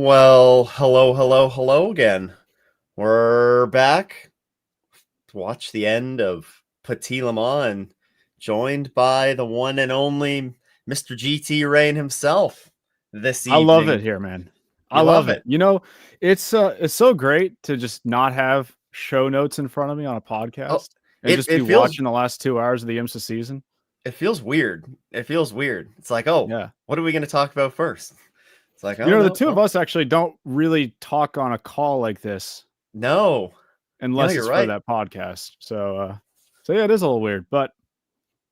Well, hello again. We're back to watch the end of Petit Le Mans, joined by the one and only Mr. GT Rain himself this I love it evening. here, man. I You love love it. it. It's so great to just not have show notes in front of me on a Oh, podcast and it just be it feels watching the last 2 hours of the IMSA season. it feels weird. It feels weird. It's like, oh, Yeah. what are we going to talk about first? It's like, You oh know, the no, two of well, us actually don't really talk on a call like this no, no, unless you're it's for right. that podcast. So yeah, it is a little weird, but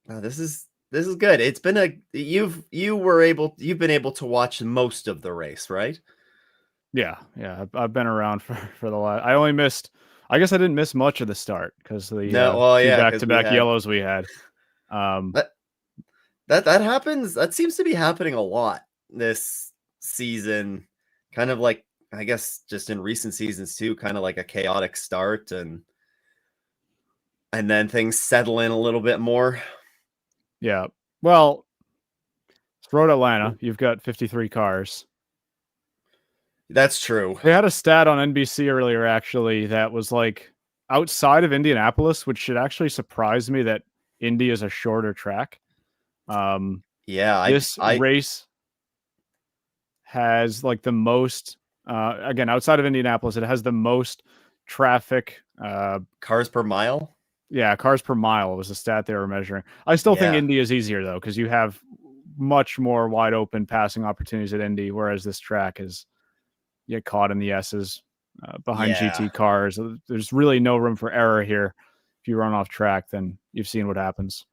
No, this is good. You've been able to watch most of the race, right? yeah, I've been around for the last. I only missed. I guess I didn't miss much of the start because the No, well, two yeah, because we back-to-back had yellows we had. Um, that that happens. That seems to be happening a lot this season. Kind of like, I guess, just in recent seasons too. Kind of like a chaotic start, and then things settle in a little bit more. yeah. Well, it's Road Atlanta. You've got 53 cars. That's true. They had a stat on NBC earlier, actually, that was like outside of Indianapolis, which should actually surprise me that Indy is a shorter track. Um, Yeah, this I race has like the most, again, outside of Indianapolis, it has the most traffic. cars per mile. Yeah, cars per mile was the stat they were measuring. I still think Yeah, Indy is easier though, because you have much more wide open passing opportunities at Indy, whereas this track is you get caught in the S's behind yeah. GT cars. There's really no room for error here. If you run off track, then you've seen what happens.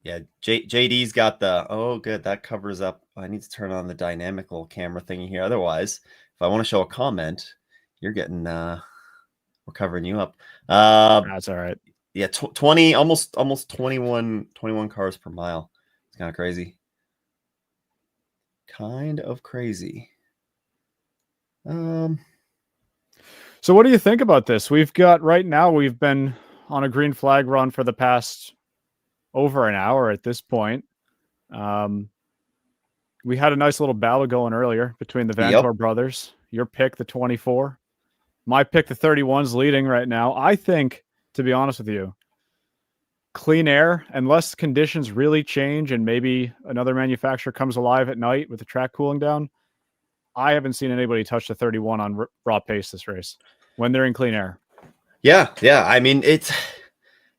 Yeah, JD's got the, oh, good, that covers up. I need to turn on the dynamic little camera thingy here. Otherwise, if I want to show a comment, you're getting we're covering you up. That's all right. Yeah, 20, almost 21 cars per mile. It's kind of crazy. Kind of crazy. Um, So, what do you think about this? We've got right now. We've been on a green flag run for the past over an hour at this point. Um, we had a nice little battle going earlier between the yep. Vantor brothers. Your pick, the 24. My pick, the 31's leading right now. I think, to be honest with you, clean air, unless conditions really change and maybe another manufacturer comes alive at night with the track cooling down, I haven't seen anybody touch the 31 on raw pace this race when they're in clean air. Yeah. I mean, it's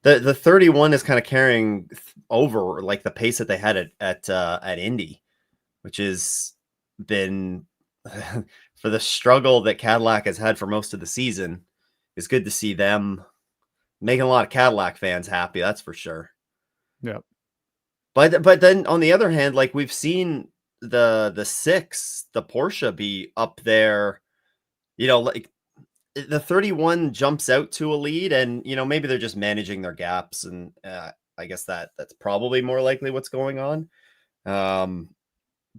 the 31 is kind of carrying over like the pace that they had at Indy, which has been for the struggle that Cadillac has had for most of the season. It's good to see them making a lot of Cadillac fans happy. That's for sure. Yeah. But then on the other hand, like we've seen the six, the Porsche be up there. Like the 31 jumps out to a lead, and maybe they're just managing their gaps, and I guess that's probably more likely what's going on. Um,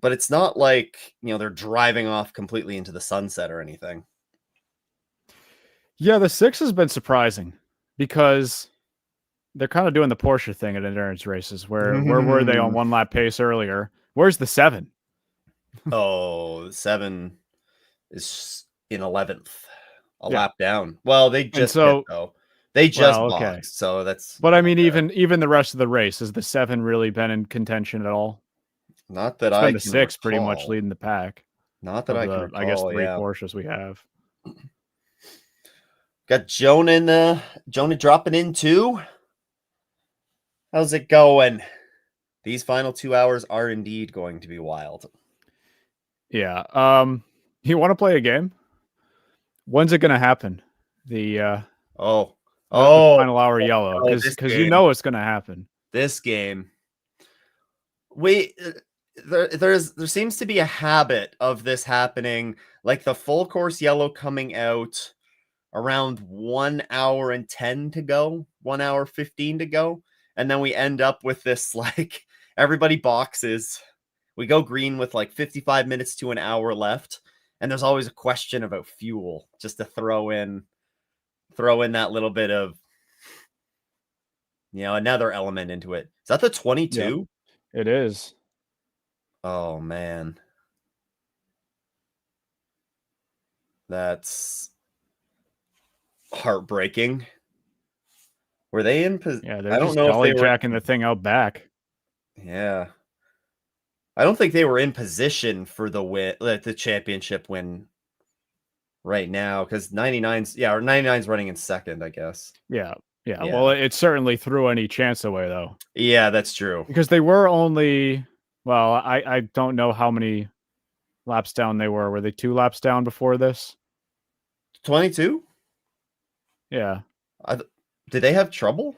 but it's not like they're driving off completely into the sunset or anything. Yeah, the 6 has been surprising because they're kind of doing the Porsche thing at endurance races. Where were they on one lap pace earlier? Where's the 7? Oh, 7 is in 11th, a Yeah. lap down. Well, they And just pit so, though. They just well, okay. boxed, so that's But I mean, okay. even the rest of the race, has the 7 really been in contention at all? Not that It's been I the can 6 pretty much recall. leading the pack Not that of I can the, I guess, recall. 3 Yeah, Porsches we have. got Jonah dropping in too. How's it going? These final 2 hours are indeed going to be wild. Yeah. You want to play a game? When's it going to happen? The uh Oh, the oh, final hour yellow, oh, cuz this cuz you game, know it's going to happen. this game. We there seems to be a habit of this happening, like the full course yellow coming out around 1 hour and 10 to go, 1 hour 15 to go, and then we end up with this like everybody boxes. We go green with like 55 minutes to an hour left, and there's always a question about fuel just to throw in that little bit of another element into it. Is that the Yep, 22? it is. Oh man. That's heartbreaking. Were they in Yeah, they're I don't just know if dolly they were jacking the thing out back. yeah. I don't think they were in position for the championship win right now because 99's or 99's running in second, I guess. Yeah, yeah. Well, Yeah. it certainly threw any chance away though, Yeah, that's true. because they were only. Well, I don't know how many laps down they were. Were they 2 laps down before this? 22? Yeah. Did they have trouble?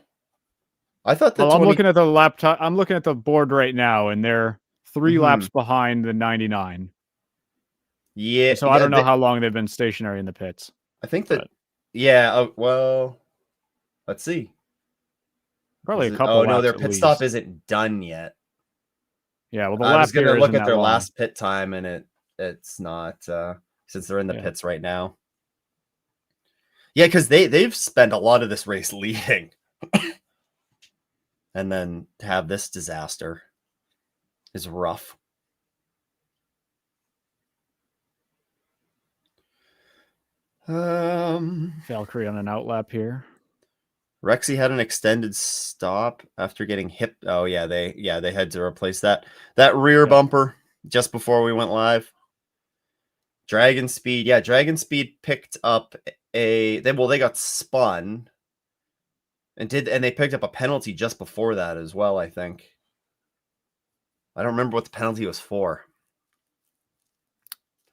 I thought the Well, I'm 20 looking at the laptop. I'm looking at the board right now, and they're 3 Mhm. laps behind the 99. Yeah, So I don't know how long they've been stationary in the pits. I think that But well, let's see. probably Is a it couple Oh, no, laps their at pit stop least. isn't done yet. Yeah, well, the I was lap gonna here look isn't at that their long. last pit time, and it's not, since they're in the Yeah. pits right now. Yeah, because they've spent a lot of this race leading, and then to have this disaster is rough. Valkyrie on an out lap here. Rexy had an extended stop after getting hit. Oh yeah, they had to replace that rear bumper just before we went live. Dragon Speed, Dragon Speed picked up they got spun and they picked up a penalty just before that as well, I think. I don't remember what the penalty was for.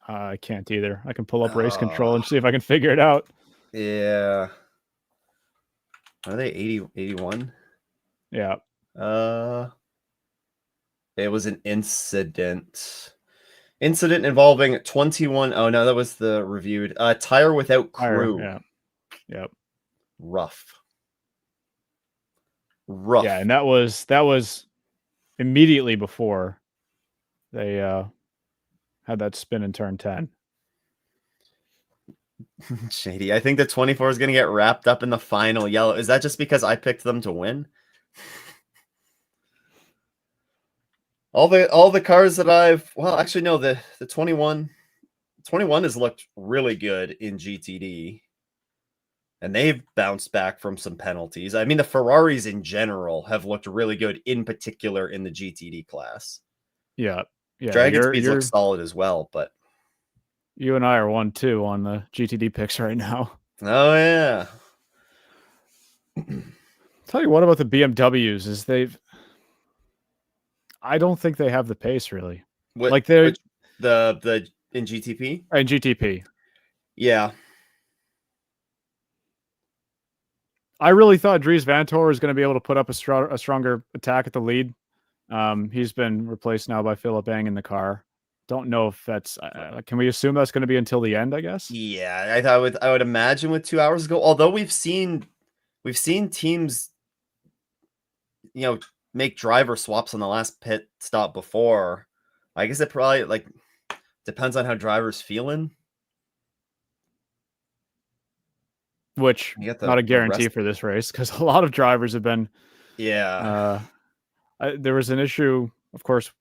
I can't either. I can pull up race control and see if I can figure it out. Yeah. Are they 81? Yeah. It was an incident. Incident involving 21. Oh no, that was the reviewed. Tire without crew. Yeah. Yep. Rough. Yeah, and that was immediately before they had that spin in turn 10. Shady. I think the 24 is going to get wrapped up in the final yellow. Is that just because I picked them to win? All the cars that actually no, the 21 has looked really good in GTD. And they've bounced back from some penalties. I mean, the Ferraris in general have looked really good, in particular in the GTD class. Yeah. Yeah. Dragon Speeds look solid as well, but you and I are 1-2 on the GTD picks right now. Oh yeah. Tell you what about the BMWs is I don't think they have the pace really. Like they're the in GTP? In GTP. Yeah. I really thought Dries Vanthoor was going to be able to put up a stronger attack at the lead. He's been replaced now by Philip Eng in the car. Don't know if that's. Can we assume that's going to be until the end? I guess. Yeah, I would imagine with 2 hours ago. Although we've seen teams, make driver swaps on the last pit stop before. I guess it probably depends on how drivers feeling. Which not a guarantee for this race because a lot of drivers have been. Yeah. There was an issue, of course.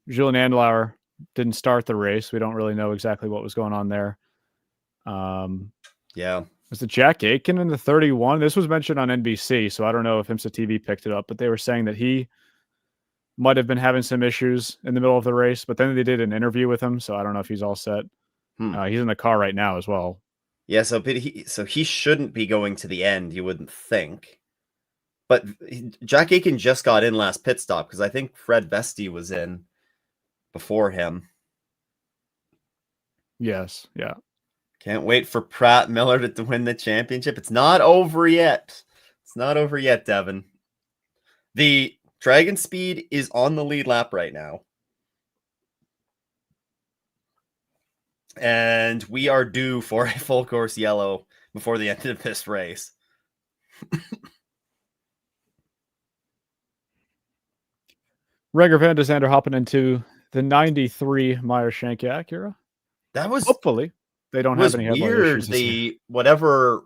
Julian Andlauer didn't start the race. We don't really know exactly what was going on there. Yeah. Was it Jack Aitken in the 31? This was mentioned on NBC, so I don't know if IMSA TV picked it up, but they were saying that he might have been having some issues in the middle of the race, but then they did an interview with him, so I don't know if he's all set. He's in the car right now as well. Yeah, so he shouldn't be going to the end, you wouldn't think. But Jack Aitken just got in last pit stop because I think Fred Vesti was in before him. Yes, yeah. Can't wait for Pratt Miller to win the championship. It's not over yet. It's not over yet, Devin. The Dragon Speed is on the lead lap right now. And we are due for a full course yellow before the end of this race. Renger van der Zande hopping into the 93 Meyer Shank Acura. That was hopefully they don't have any headline issues. The whatever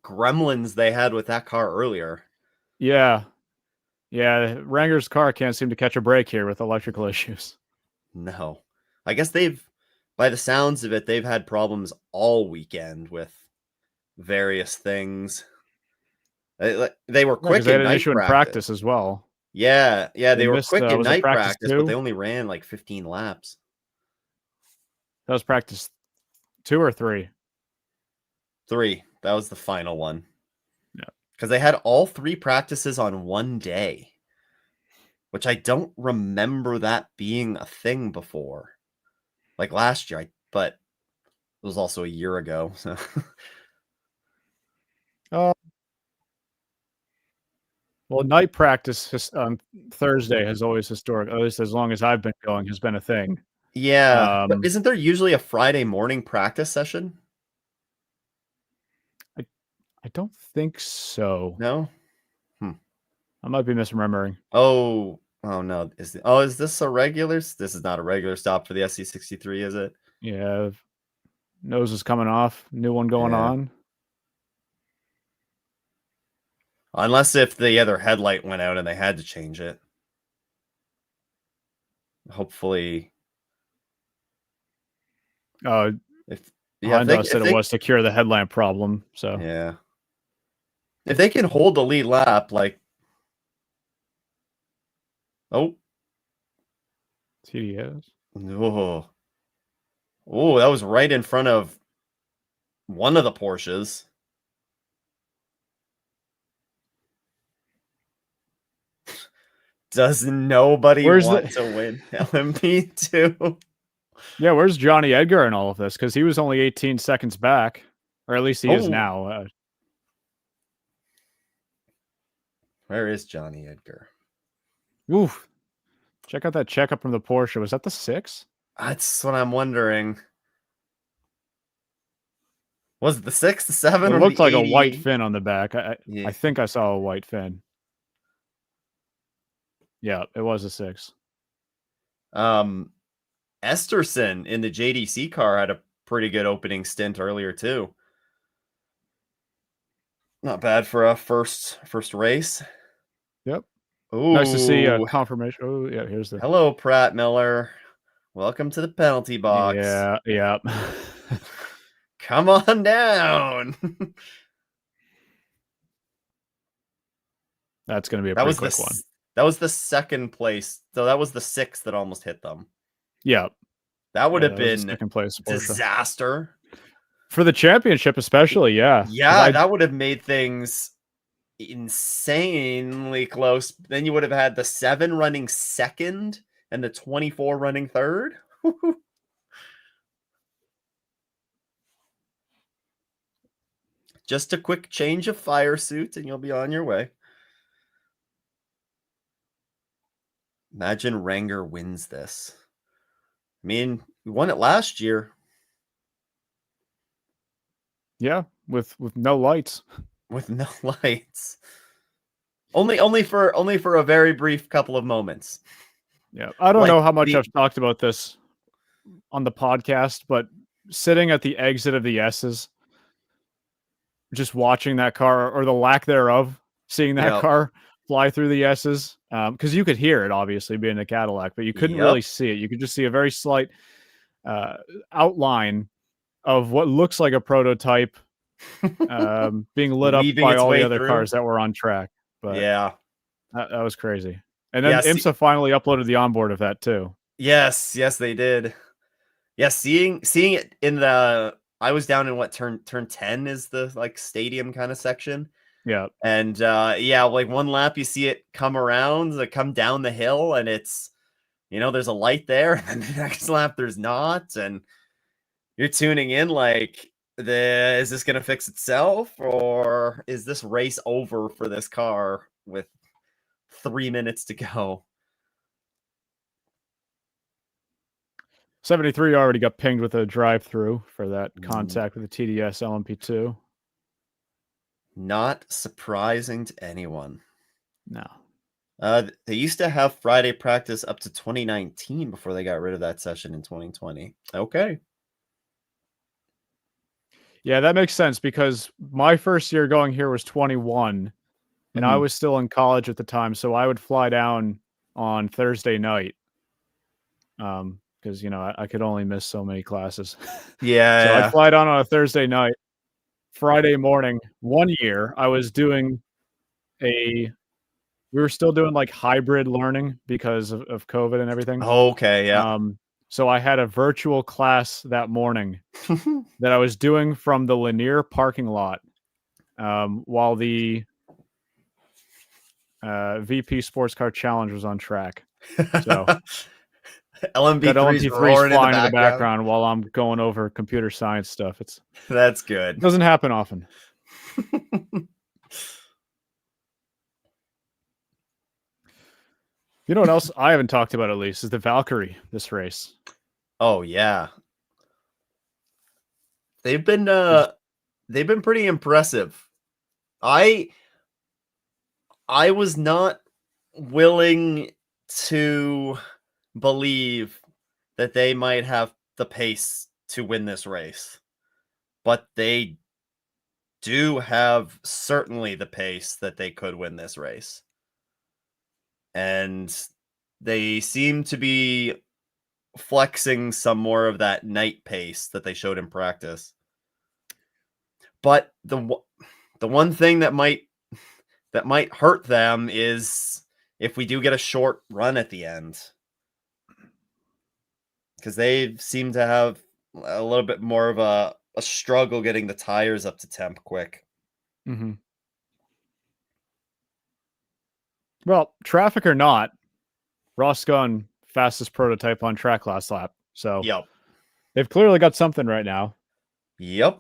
gremlins they had with that car earlier. Yeah. Ranger's car can't seem to catch a break here with electrical issues. No, I guess they've by the sounds of it, they've had problems all weekend with various things. They were Right, because quick they had in an night issue in practice. practice as well. Yeah, They they were missed, quick in was it night practice practice, but they 2? only ran like 15 laps. That was practice 2 or 3? 3. That was the final one. Yeah. Because they had all 3 practices on one day, which I don't remember that being a thing before. Like last year, but it was also a year ago. So Uh, well, night practice on Thursday has always historic, at least as long as I've been going, has been a thing. yeah, but Um, isn't there usually a Friday morning practice session? I I don't think so. No? Hmm. I might be misremembering. Oh, oh no. Is this a regular? This is not a regular stop for the SC63, is it? Yeah, nose is coming off, new one going Yeah. on. Unless if the other headlight went out and they had to change it. Hopefully, Uh, if yeah, Honda if said it they was to cure the headlamp problem, so yeah, if they can hold the lead lap, like oh, TDS. oh, oh, that was right in front of one of the Porsches. Does nobody Where's want the to win LMP2? Yeah, where's Johnny Edgar in all of this? Because he was only 18 seconds back, or at least he is Oh, now. where is Johnny Edgar? Oof. Check out that checkup from the Porsche. Was that the 6? That's what I'm wondering. Was it the 6, the 7, It or looked the like a white 88? fin on the back. Yeah. I think I saw a white fin. Yeah, it was a 6. Um, Esterson in the JDC car had a pretty good opening stint earlier too. Not bad for a first race. Yep. Nice to see a Ooh, confirmation. Oh, yeah, here's the hello, Pratt Miller. Welcome to the penalty box. Yeah, yeah. Come on down. That's gonna be a that pretty was quick one. that was the second place. So that was the 6th that almost hit them. Yeah. That would Yeah, have that was a been second place Porsche. disaster. For the championship especially, yeah. Because Yeah, that would have made things insanely close. Then you would have had the 7 running second and the 24 running third. Just a quick change of fire suit and you'll be on your way. Imagine Ranger wins this. I mean, we won it last year yeah, with no lights. with no lights. Only for a very brief couple of moments. Yeah. I don't Like know how much the I've talked about this on the podcast, but sitting at the exit of the S's, just watching that car or the lack thereof, seeing that Yep. car fly through the S's, because you could hear it obviously being a Cadillac, but you couldn't really Yep. see it. You could just see a very slight uh, outline of what looks like a prototype being lit up Weaving by its all the way other through. cars that were on track. But Yeah. that was crazy. And then Yeah, IMSA finally uploaded the onboard of that too. yes, they did. Yeah, seeing it in the I was down in what turn 10 is the like stadium kind of section. Yeah. And yeah, like one lap you see it come around, like come down the hill and it's there's a light there and then the next lap there's not and you're tuning in like is this going to fix itself or is this race over for this car with 3 minutes to go? 73 already got pinged with a drive-through for that Mm, contact with the TDS LMP2. Not surprising to anyone. No. They used to have Friday practice up to 2019 before they got rid of that session in 2020. Okay. Yeah, that makes sense because my first year going here was 21 and I Mhm. was still in college at the time, so I would fly down on Thursday night. because I could only miss so many classes. So I'd Yeah. fly down on a Thursday night. Friday morning, one year, I was doing we were still doing like hybrid learning because of COVID and everything. Okay, yeah. So I had a virtual class that morning that I was doing from the Lanier parking lot while the VP Sports Car Challenge was on track. So got LMB3's LMP3s roaring in the flying in the background. background while I'm going over computer science stuff. It That's good. doesn't happen often. You know what else I haven't talked about, at least, is the Valkyrie this race. Oh yeah. They've been pretty impressive. I was not willing to believe that they might have the pace to win this race, but they do have certainly the pace that they could win this race. And they seem to be flexing some more of that night pace that they showed in practice. But the one thing that might hurt them is if we do get a short run at the end, because they seem to have a little bit more of a struggle getting the tires up to temp quick. Mm-hmm. Well, traffic or not, Ross Gunn, fastest prototype on track last lap. So Yep. they've clearly got something right now. Yep.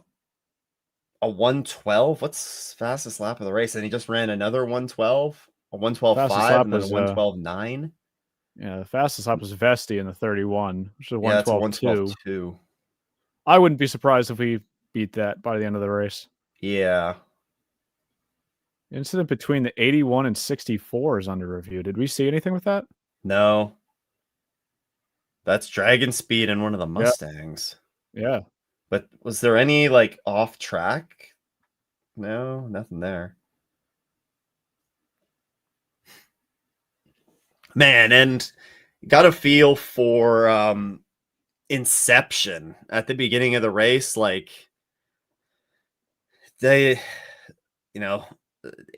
A 112. What's fastest lap of the race? And he just ran another 112, a 112.5, and then a 112.9. Yeah, the fastest lap was Vesti in the 31, which is a 112.2. Yeah, it's a 112.2. I wouldn't be surprised if we beat that by the end of the race. Yeah. Incident between the 81 and 64 is under review. Did we see anything with that? No. That's Dragon Speed in one of the Mustangs. Yeah. But was there any, like, off track? No, nothing there. Man, and got a feel for Inception at the beginning of the race. Like, they,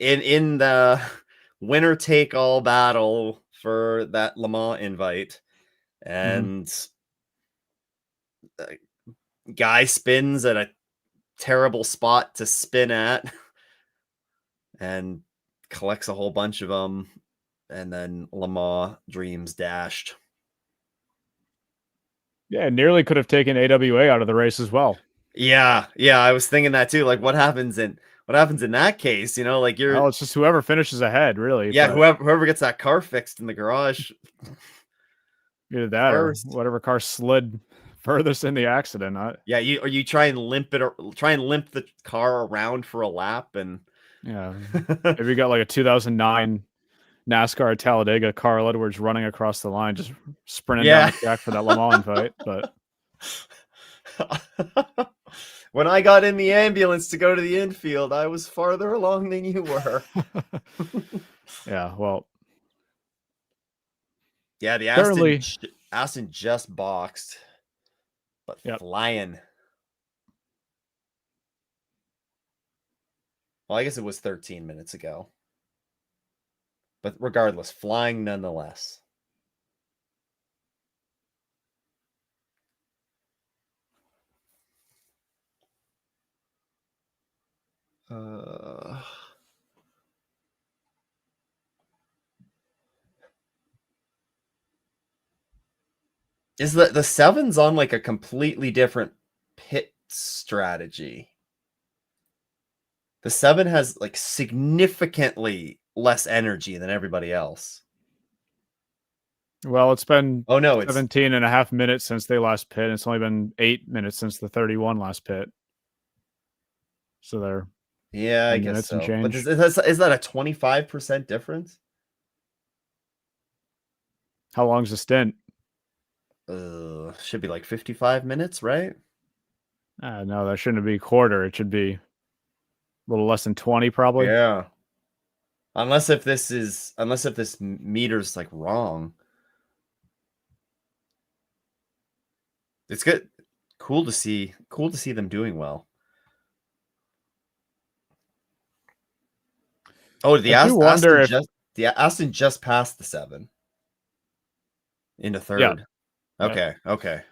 in the winner take all battle for that Le Mans invite, and guy spins at a terrible spot to spin at and collects a whole bunch of them, and then Le Mans dreams dashed. Yeah, nearly could have taken AWA out of the race as well. Yeah, I was thinking that too. Like, what happens in that case? Like well, it's just whoever finishes ahead, really. Yeah, whoever gets that car fixed in the garage. Either that first, or whatever car slid furthest in the accident. Yeah, you try and limp the car around for a lap, and yeah, maybe you got like a 2009 NASCAR Talladega, Carl Edwards running across the line, just sprinting down the track for that Le Mans fight. But when I got in the ambulance to go to the infield, I was farther along than you were. Yeah, well. Yeah, the Aston just boxed, but flying. Well, I guess it was 13 minutes ago. But regardless, flying nonetheless. Is the 7's on like a completely different pit strategy? The 7 has like significantly less energy than everybody else. Well, it's been it's 17 and a half minutes since they last pit. And it's only been 8 minutes since the 31 last pit. So they're I guess so. But is that a 25% difference? How long's the stint? Should be like 55 minutes, right? No, that shouldn't be a quarter. It should be a little less than 20, probably. Yeah. Unless if this meter's like wrong. It's good. Cool to see. Cool to see them doing well. Oh, I do wonder if the Aston just passed the 7 into yeah, third. yeah. Okay.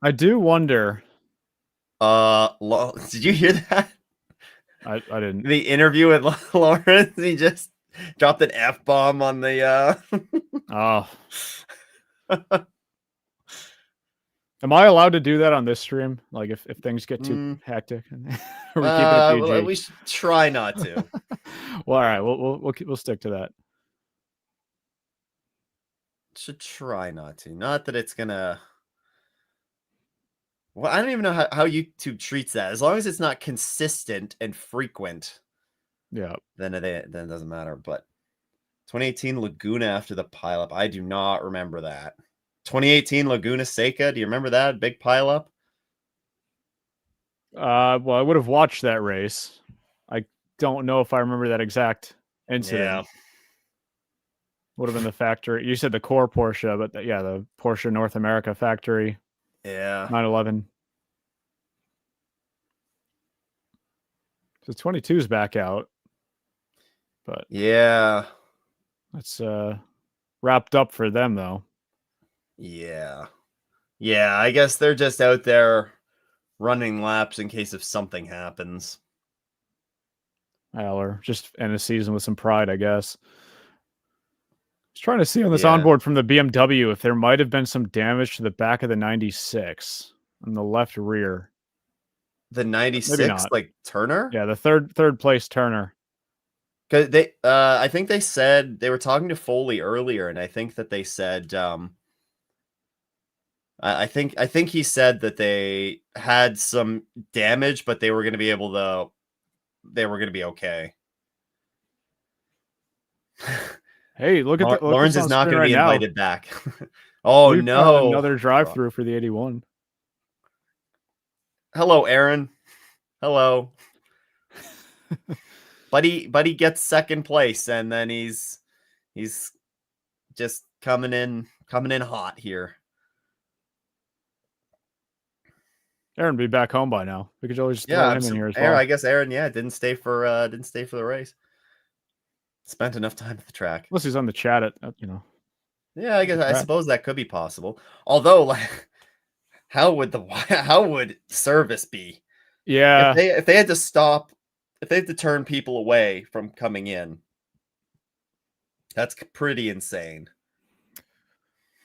I do wonder. Did you hear that? I didn't. The interview with Lawrence, he just dropped an F-bomb on the Oh, am I allowed to do that on this stream? Like if things get too Mm, hectic, or we keeping it we PG? should try not to. Well, all right, we'll stick to that. Should try not to. Not that it's gonna. Well, I don't even know how YouTube treats that. As long as it's not consistent and frequent, Yeah. then it doesn't matter. But 2018 Laguna after the pileup, I do not remember that. 2018 Laguna Seca, do you remember that big pileup? Well, I would have watched that race. I don't know if I remember that exact incident. Yeah, Would have been the factory. You said the core Porsche, but yeah, the Porsche North America factory yeah, 911. So 22 is back out, but yeah, that's wrapped up for them though. yeah, yeah. I guess they're just out there running laps in case if something happens. Or just end the season with some pride, I guess. I was trying to see on this Yeah, onboard from the BMW if there might have been some damage to the back of the 96 on the left rear. the Maybe 96, not. like Turner. Yeah, the third place Turner. Cause I think they said they were talking to Foley earlier, and I think that they said, I think he said that they had some damage, but they were going to be able to, they were going to be okay. Hey, look what's Lawrence on is the not screen going to right be now. invited back. Oh We've got no! another drive-through for the 81. Hello, Aaron. Hello, Buddy gets second place, and then he's just coming in hot here. Aaron would be back home by now. We could always just Yeah, throw him in here as Aaron. well. I guess Aaron, yeah, didn't stay for the race. Spent enough time at the track. Unless he's on the chat at Yeah, the I track. suppose that could be possible. Although, like, how would service be Yeah. if they had to stop, if they had to turn people away from coming in? That's pretty insane.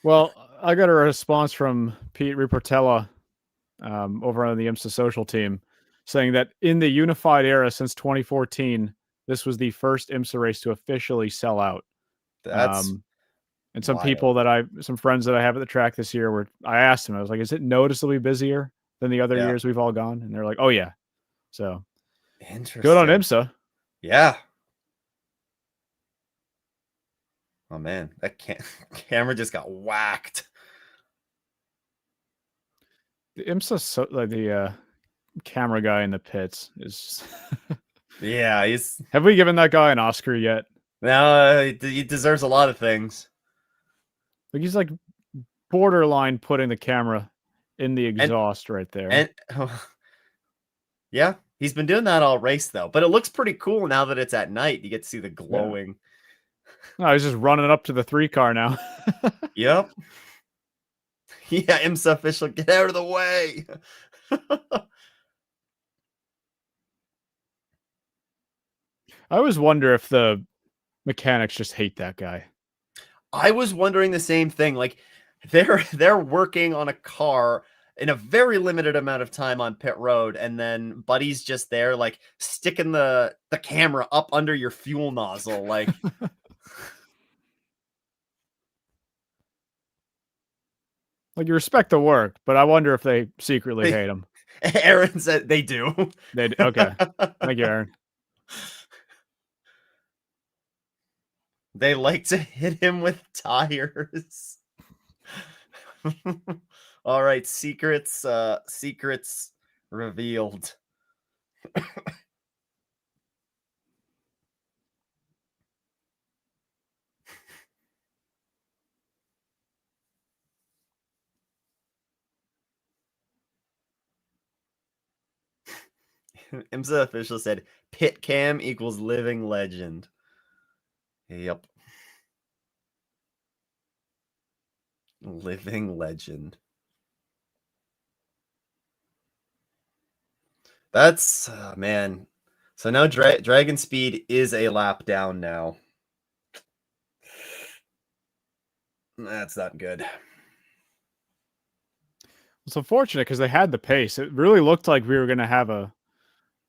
Well, I got a response from Pete Riportella over on the IMSA social team saying that in the unified era since 2014, this was the first IMSA race to officially sell out. That's And some wild. some friends that I have at the track this year I asked them, I was like, is it noticeably busier than the other Yeah, years we've all gone? And they're like, oh yeah. So good on interesting. IMSA. Yeah. Oh man, that camera just got whacked. The IMSA, like the camera guy in the pits is. Yeah, he's Have we given that guy an Oscar yet? now he deserves a lot of things. Like he's like borderline putting the camera in the And exhaust right there. and yeah, he's been doing that all race though. But it looks pretty cool now that it's at night. You get to see the glowing. No, he's just running up to the 3 car now. Yep. Yeah, IMSA official, get out of the way. I always wonder if the mechanics just hate that guy. I was wondering the same thing. Like they're working on a car in a very limited amount of time on pit road, and then Buddy's just there, like sticking the camera up under your fuel nozzle, like. Like you respect the work, but I wonder if they secretly hate him. Aaron said they do. Okay. Thank you, Aaron. They like to hit him with tires. All right, secrets revealed. IMSA official said pit cam equals living legend. Yep. Living legend. That's man. So now Dragon Speed is a lap down now. That's not good. It's unfortunate because they had the pace. It really looked like we were going to have a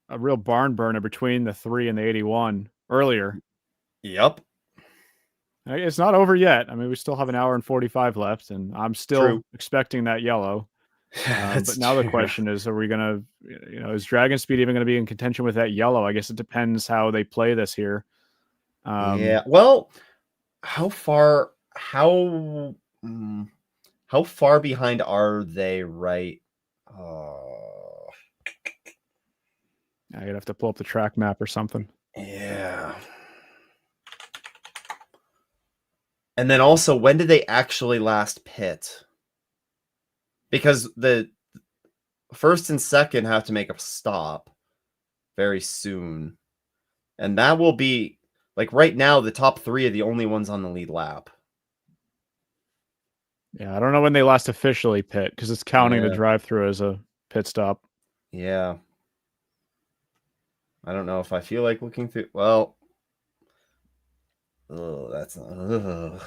real barn burner between the 3 and the 81 earlier. Yep. It's not over yet. I mean, we still have an hour and 45 left, and I'm still True. expecting that yellow. That's But now the true. question is, are we going to, is Dragon Speed even going to be in contention with that yellow? I guess it depends how they play this here. Yeah. Well, how far behind are they right? I'd have to pull up the track map or something. Yeah. And then also, when did they actually last pit? Because the first and second have to make a stop very soon. And that will be, like, right now, the top 3 are the only ones on the lead lap. Yeah, I don't know when they last officially pit because it's counting the Yeah. drive-through as a pit stop. Yeah. I don't know if I feel like looking through. Well, that's not.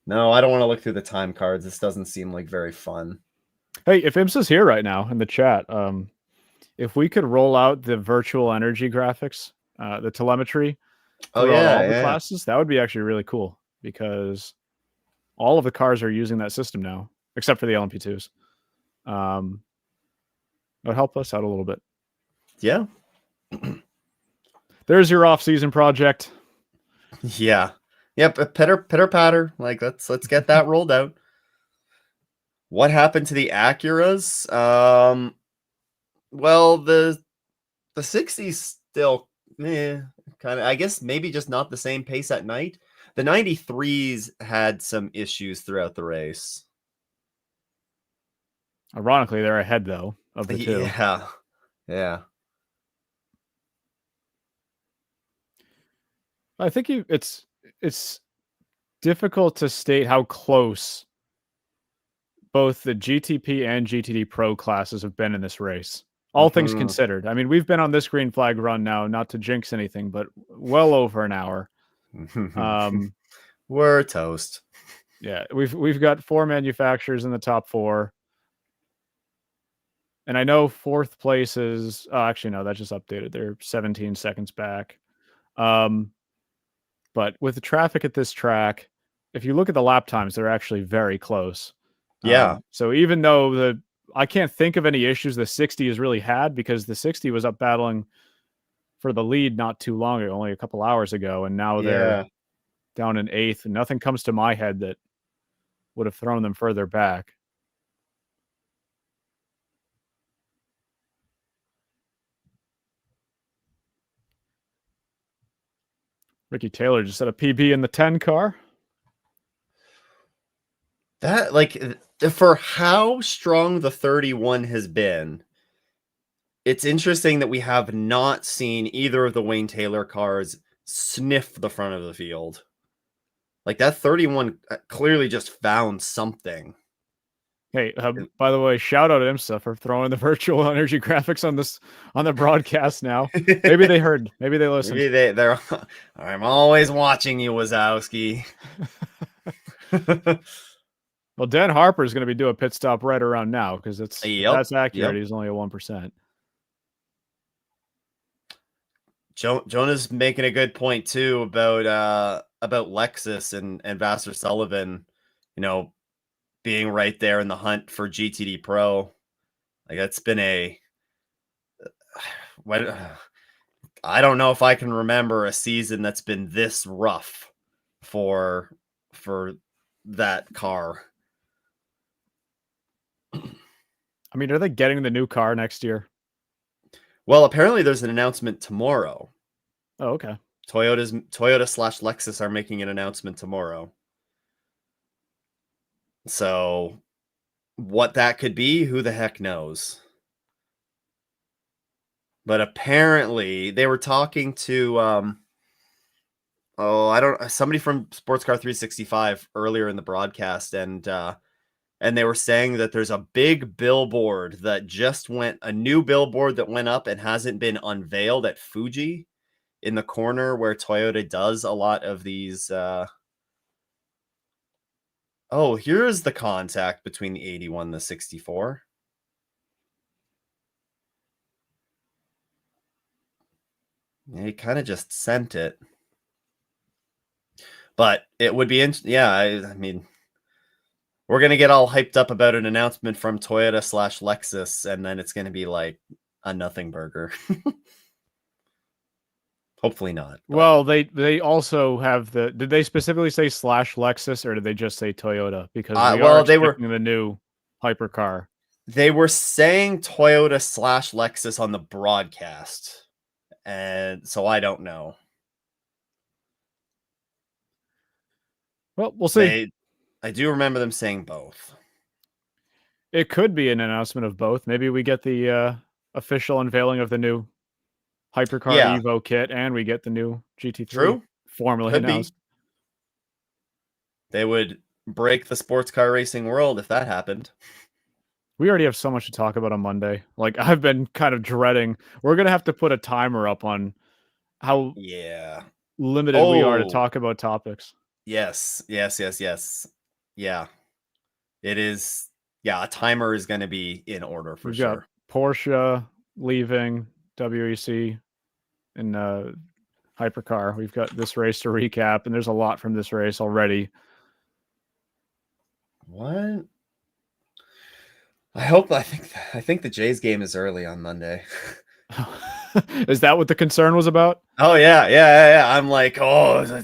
No, I don't want to look through the time cards. This doesn't seem like very fun. Hey, if IMSA's here right now in the chat, if we could roll out the virtual energy graphics, the telemetry Oh throughout yeah, all the yeah. classes, that would be actually really cool because all of the cars are using that system now, except for the LMP2s. It would help us out a little bit. Yeah. There's your off-season project. Yeah. Yep. Pitter patter. Like let's get that rolled out. What happened to the Acuras? Well, the 60s still kind of, I guess maybe just not the same pace at night. The 93s had some issues throughout the race. Ironically, they're ahead though of the two. Yeah. Yeah. I think it's difficult to state how close both the GTP and GTD Pro classes have been in this race. All things Mhm. considered. I mean, we've been on this green flag run now, not to jinx anything, but well over an hour. We're toast. Yeah, we've got 4 manufacturers in the top 4. And I know 4th place is actually no, that just updated. They're 17 seconds back. But with the traffic at this track, if you look at the lap times, they're actually very close. Yeah. So even though I can't think of any issues the 60 has really had because the 60 was up battling for the lead not too long ago, only a couple hours ago, and now they're Yeah. down in 8th, and nothing comes to my head that would have thrown them further back. Ricky Taylor just set a PB in the 10 car. That, like, for how strong the 31 has been, it's interesting that we have not seen either of the Wayne Taylor cars sniff the front of the field. Like, that 31 clearly just found something. Hey, by the way, shout out to IMSA for throwing the virtual energy graphics on the broadcast now. Maybe they heard. Maybe they listened. Maybe they're. I'm always watching you, Wazowski. Well, Dan Harper is going to be doing a pit stop right around now because that's accurate. Yep. He's only a 1%. Jonah's making a good point too about Lexus and Vassar Sullivan, being right there in the hunt for GTD Pro. Like, that's been I don't know if I can remember a season that's been this rough for that car. I mean, are they getting the new car next year? Well, apparently there's an announcement tomorrow. Oh, okay. Toyota/Lexus are making an announcement tomorrow. So what that could be, who the heck knows? But apparently they were talking to somebody from Sports Car 365 earlier in the broadcast, and they were saying that there's a big billboard that just went a new billboard that went up and hasn't been unveiled at Fuji in the corner where Toyota does a lot of these oh, here's the contact between the 81 and the 64. Yeah, he kind of just sent it. But it would be yeah, I mean, we're gonna get all hyped up about an announcement from Toyota / Lexus, and then it's gonna be like a nothing burger. Hopefully not. But Well, they also have the. Did they specifically say / Lexus, or did they just say Toyota? Because we are well, expecting the new hypercar. they were saying Toyota / Lexus on the broadcast, and so I don't know. Well, we'll see. I do remember them saying both. It could be an announcement of both. Maybe we get the official unveiling of the new hypercar Yeah, Evo kit, and we get the new GT3 true. formally Could announced. be. They would break the sports car racing world if that happened. We already have so much to talk about on Monday. Like, I've been kind of dreading. We're gonna have to put a timer up on how Yeah. limited we are to talk about topics. Yes. Yeah. It is. Yeah, a timer is going to be in order for We've sure. got Porsche leaving WEC in hypercar. We've got this race to recap, and there's a lot from this race already. What? I think the Jays game is early on Monday. Is that what the concern was about? Oh yeah. I'm like, oh,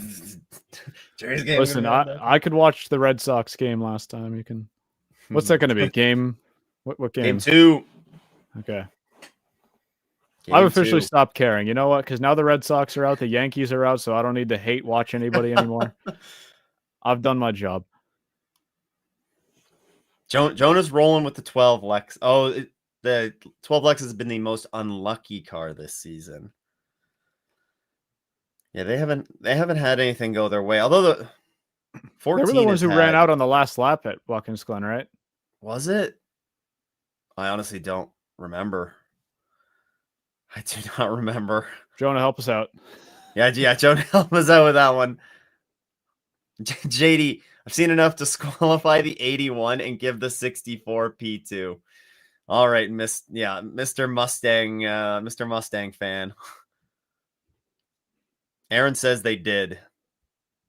Jays game. Listen, I could watch the Red Sox game last time. You can. What's that going to be? Game? What game? Game 2. Okay. Game I've officially 2. stopped caring. You know what? Because now the Red Sox are out, the Yankees are out, so I don't need to hate watch anybody anymore. I've done my job. Jonah's rolling with the 12 Lex. Oh, the 12 Lex has been the most unlucky car this season. Yeah, they haven't had anything go their way. Although the 14 they were the ones who ran out on the last lap at Watkins Glen, right? Was it? I honestly don't remember. I do not remember. Jonah, help us out. Yeah, Jonah, help us out with that one. JD, I've seen enough to disqualify the 81 and give the 64 P2. All right, Mr. Mustang fan. Aaron says they did.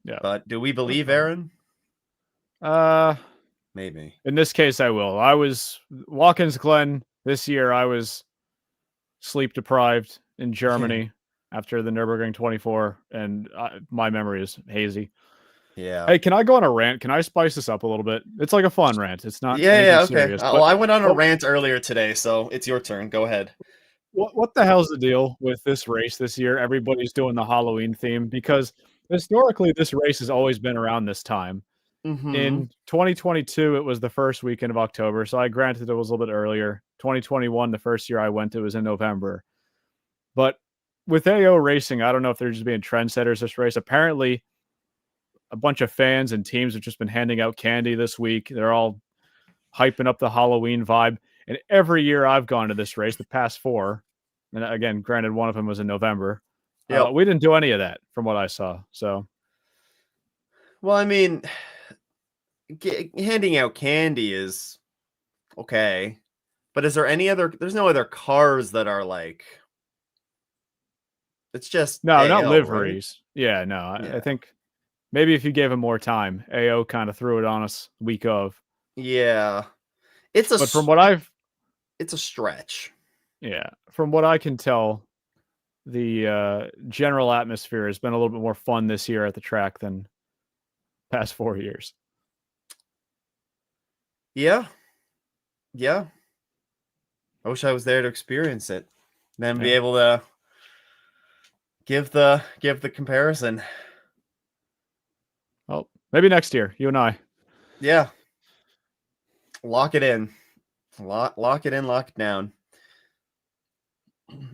Yeah. But do we believe Aaron? Maybe. In this case, I will. I was Watkins Glen this year. I was sleep deprived in Germany after the Nürburgring 24, and my memory is hazy. Yeah. Hey, can I go on a rant? Can I spice this up a little bit? It's like a fun rant. It's not. Yeah. Okay. Serious, well, I went on a rant earlier today, so it's your turn. Go ahead. What the hell's the deal with this race this year? Everybody's doing the Halloween theme because historically this race has always been around this time. Mm-hmm. In 2022, it was the first weekend of October, so I granted it was a little bit earlier. 2021, the first year I went, it was in November. But with AO racing, I don't know if they're just being trendsetters this race. Apparently, a bunch of fans and teams have just been handing out candy this week. They're all hyping up the Halloween vibe. And every year I've gone to this race, the past 4, and again, granted, one of them was in November. Yeah, we didn't do any of that from what I saw. So, well, I mean, handing out candy is okay, but is there any other? There's no other cars that are like. It's just no, AO, not liveries. Right? Yeah, no, I think maybe if you gave him more time, AO kind of threw it on us week of. Yeah, but from what it's a stretch. Yeah, from what I can tell, the general atmosphere has been a little bit more fun this year at the track than past 4 years. Yeah. I wish I was there to experience it, then be able to give the comparison. Well, maybe next year, you and I. Yeah. Lock it in. Lock it in, lock it down.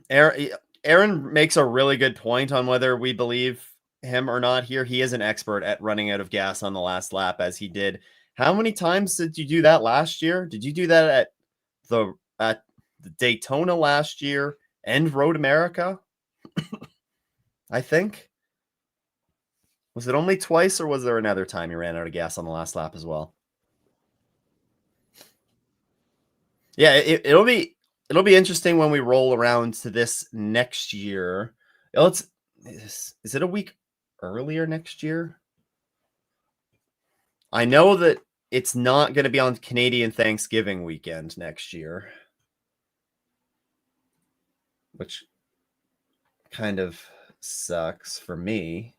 Aaron makes a really good point on whether we believe him or not here. He is an expert at running out of gas on the last lap, as he did. How many times did you do that last year? Did you do that at the Daytona last year and Road America? I think. Was it only twice, or was there another time you ran out of gas on the last lap as well? Yeah, it'll be interesting when we roll around to this next year. Let's is it a week earlier next year? I know that it's not going to be on Canadian Thanksgiving weekend next year, which kind of sucks for me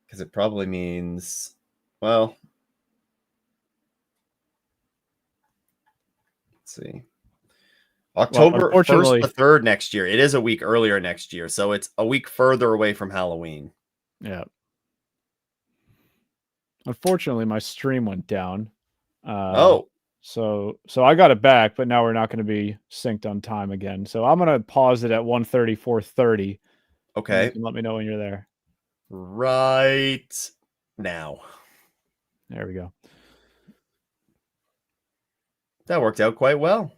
because it probably means, well, let's see. Well, October 1st to 3rd next year. It is a week earlier next year, so it's a week further away from Halloween. Yeah. Unfortunately, my stream went down. So I got it back, but now we're not going to be synced on time again. So I'm going to pause it at 1:34:30. Okay. You can let me know when you're there. Right now. There we go. That worked out quite well.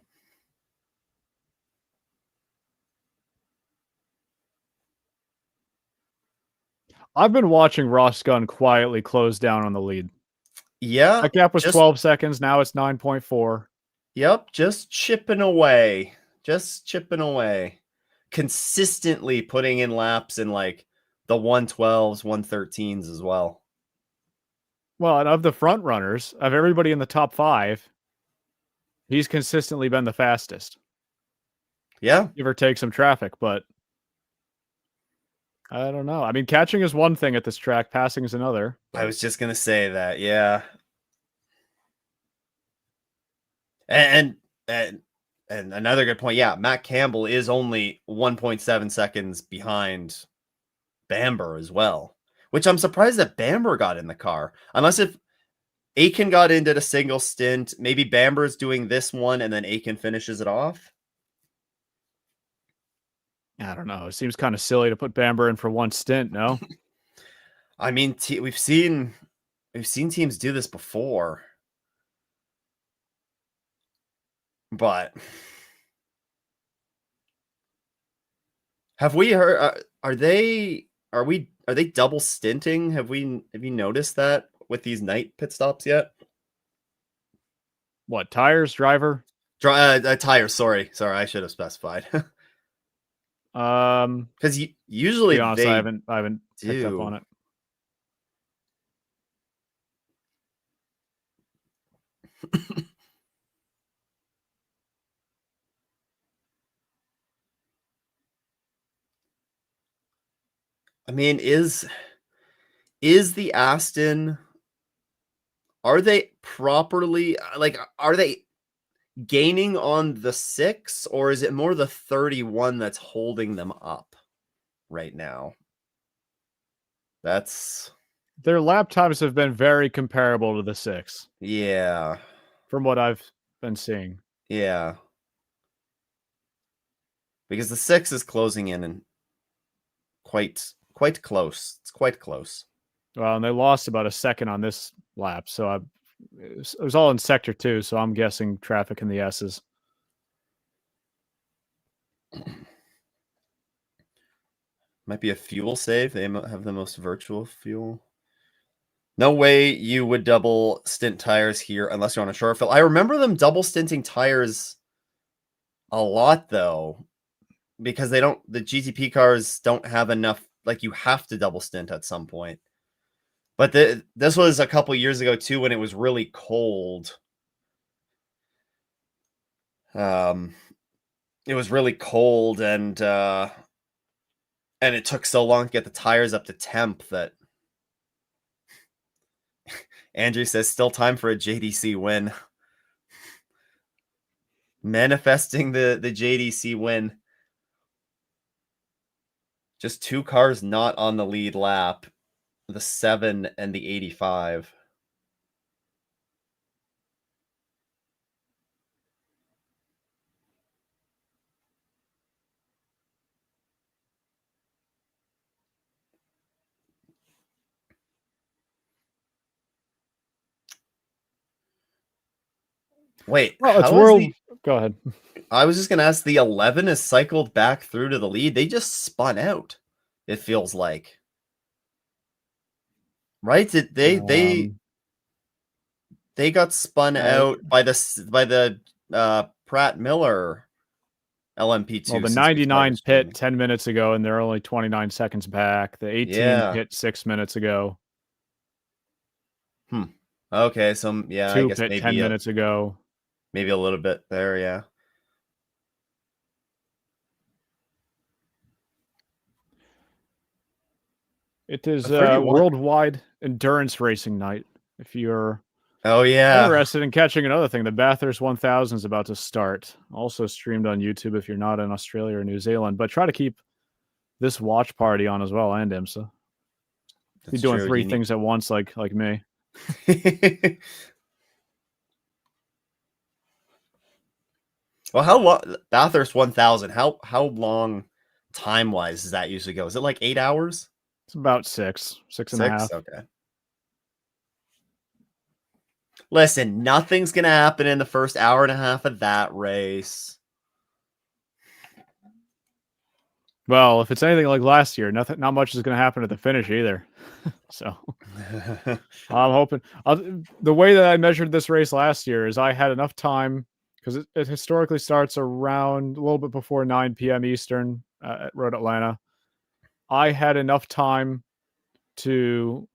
I've been watching Ross Gunn quietly close down on the lead. Yeah. That gap was 12 seconds. Now it's 9.4. Yep. Just chipping away. Consistently putting in laps in like the 112s, 113s as well. Well, and of the front runners, of everybody in the top 5, he's consistently been the fastest. Yeah. Give or take some traffic, but I don't know. I mean, catching is one thing at this track, passing is another. I was just going to say that. Yeah. And another good point. Yeah. Matt Campbell is only 1.7 seconds behind Bamber as well, which I'm surprised that Bamber got in the car. Unless if Aiken got in, did a single stint, maybe Bamber's doing this one and then Aiken finishes it off. I don't know. It seems kind of silly to put Bamber in for one stint, no? I mean, we've seen teams do this before. But have we heard are they double stinting? Have you noticed that with these night pit stops yet? What, tires, driver? Tires, sorry, I should have specified. Because usually to be honest, they I haven't picked up on it. I mean, is the Aston, are they properly, like, are they gaining on the 6, or is it more the 31 that's holding them up right now? Their lap times have been very comparable to the 6. Yeah. From what I've been seeing. Yeah. Because the 6 is closing in and quite close. It's quite close. Well, and they lost about a second on this lap, so it was all in sector 2, so I'm guessing traffic in the S's. Might be a fuel save. They have the most virtual fuel. No way you would double stint tires here unless you're on a short fill. I remember them double stinting tires a lot though, because the GTP cars don't have enough. Like, you have to double stint at some point. But this was a couple years ago too, when it was really cold. It was really cold, and it took so long to get the tires up to temp that Andrew says still time for a JDC win. Manifesting the JDC win. Just 2 cars not on the lead lap, the 7 and the 85. Wait, Well, it's how is world. the? Go ahead. I was just gonna ask. The 11 is cycled back through to the lead. They just spun out. It feels like, right? Um, They got spun uh, out by the Pratt Miller well, LMP2 the since we started 99 pit streaming. 10 minutes ago, and they're only 29 seconds back. The 18 Yeah. pit 6 minutes ago. Hmm. Okay, so yeah, I 2 guess pit 10 minutes ago. maybe a little bit there, yeah. It is A 31. worldwide endurance racing night. If you're Oh yeah. interested in catching another thing, the Bathurst 1000 is about to start. Also streamed on YouTube if you're not in Australia or New Zealand. But try to keep this watch party on as well, and IMSA. Be That's doing true. Do three you need things at once, like me. Well, how long Bathurst 1000, how long time-wise does that usually go? Is it like 8 hours? It's about six and a 6? half. Okay. Listen, nothing's gonna happen in the first hour and a half of that race. Well, if it's anything like last year, not much is going to happen at the finish either. So I'm hoping. The way that I measured this race last year is I had enough time because it historically starts around a little bit before 9 p.m. Eastern at Road Atlanta. I had enough time to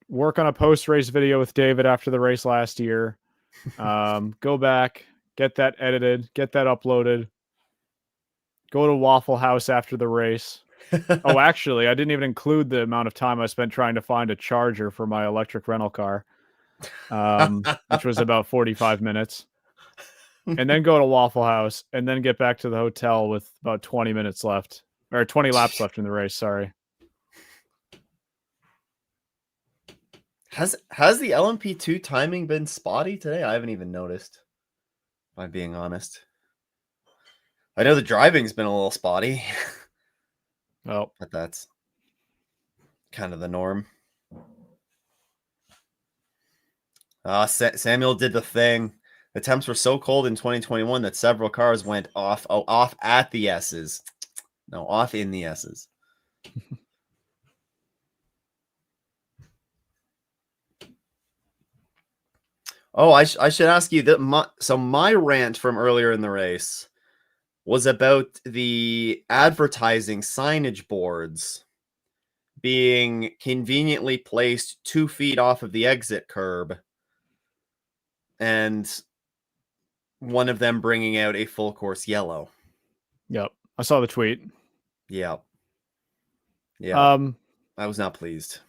work on a post-race video with David after the race last year. Go back, get that edited, get that uploaded. Go to Waffle House after the race. Oh, actually, I didn't even include the amount of time I spent trying to find a charger for my electric rental car, which was about 45 minutes. And then go to Waffle House and then get back to the hotel with about 20 minutes left, or 20 laps left in the race. Sorry. Has the LMP2 timing been spotty today? I haven't even noticed, if I'm being honest. I know the driving's been a little spotty, Well, but that's kind of the norm. Samuel did the thing. The temps were so cold in 2021 that several cars went off. Oh, off at the S's. No, off in the S's. Oh, I should ask you that. My rant from earlier in the race was about the advertising signage boards being conveniently placed 2 feet off of the exit curb, and one of them bringing out a full course yellow. yep. I saw the tweet. Yeah. Yeah. Um, I was not pleased.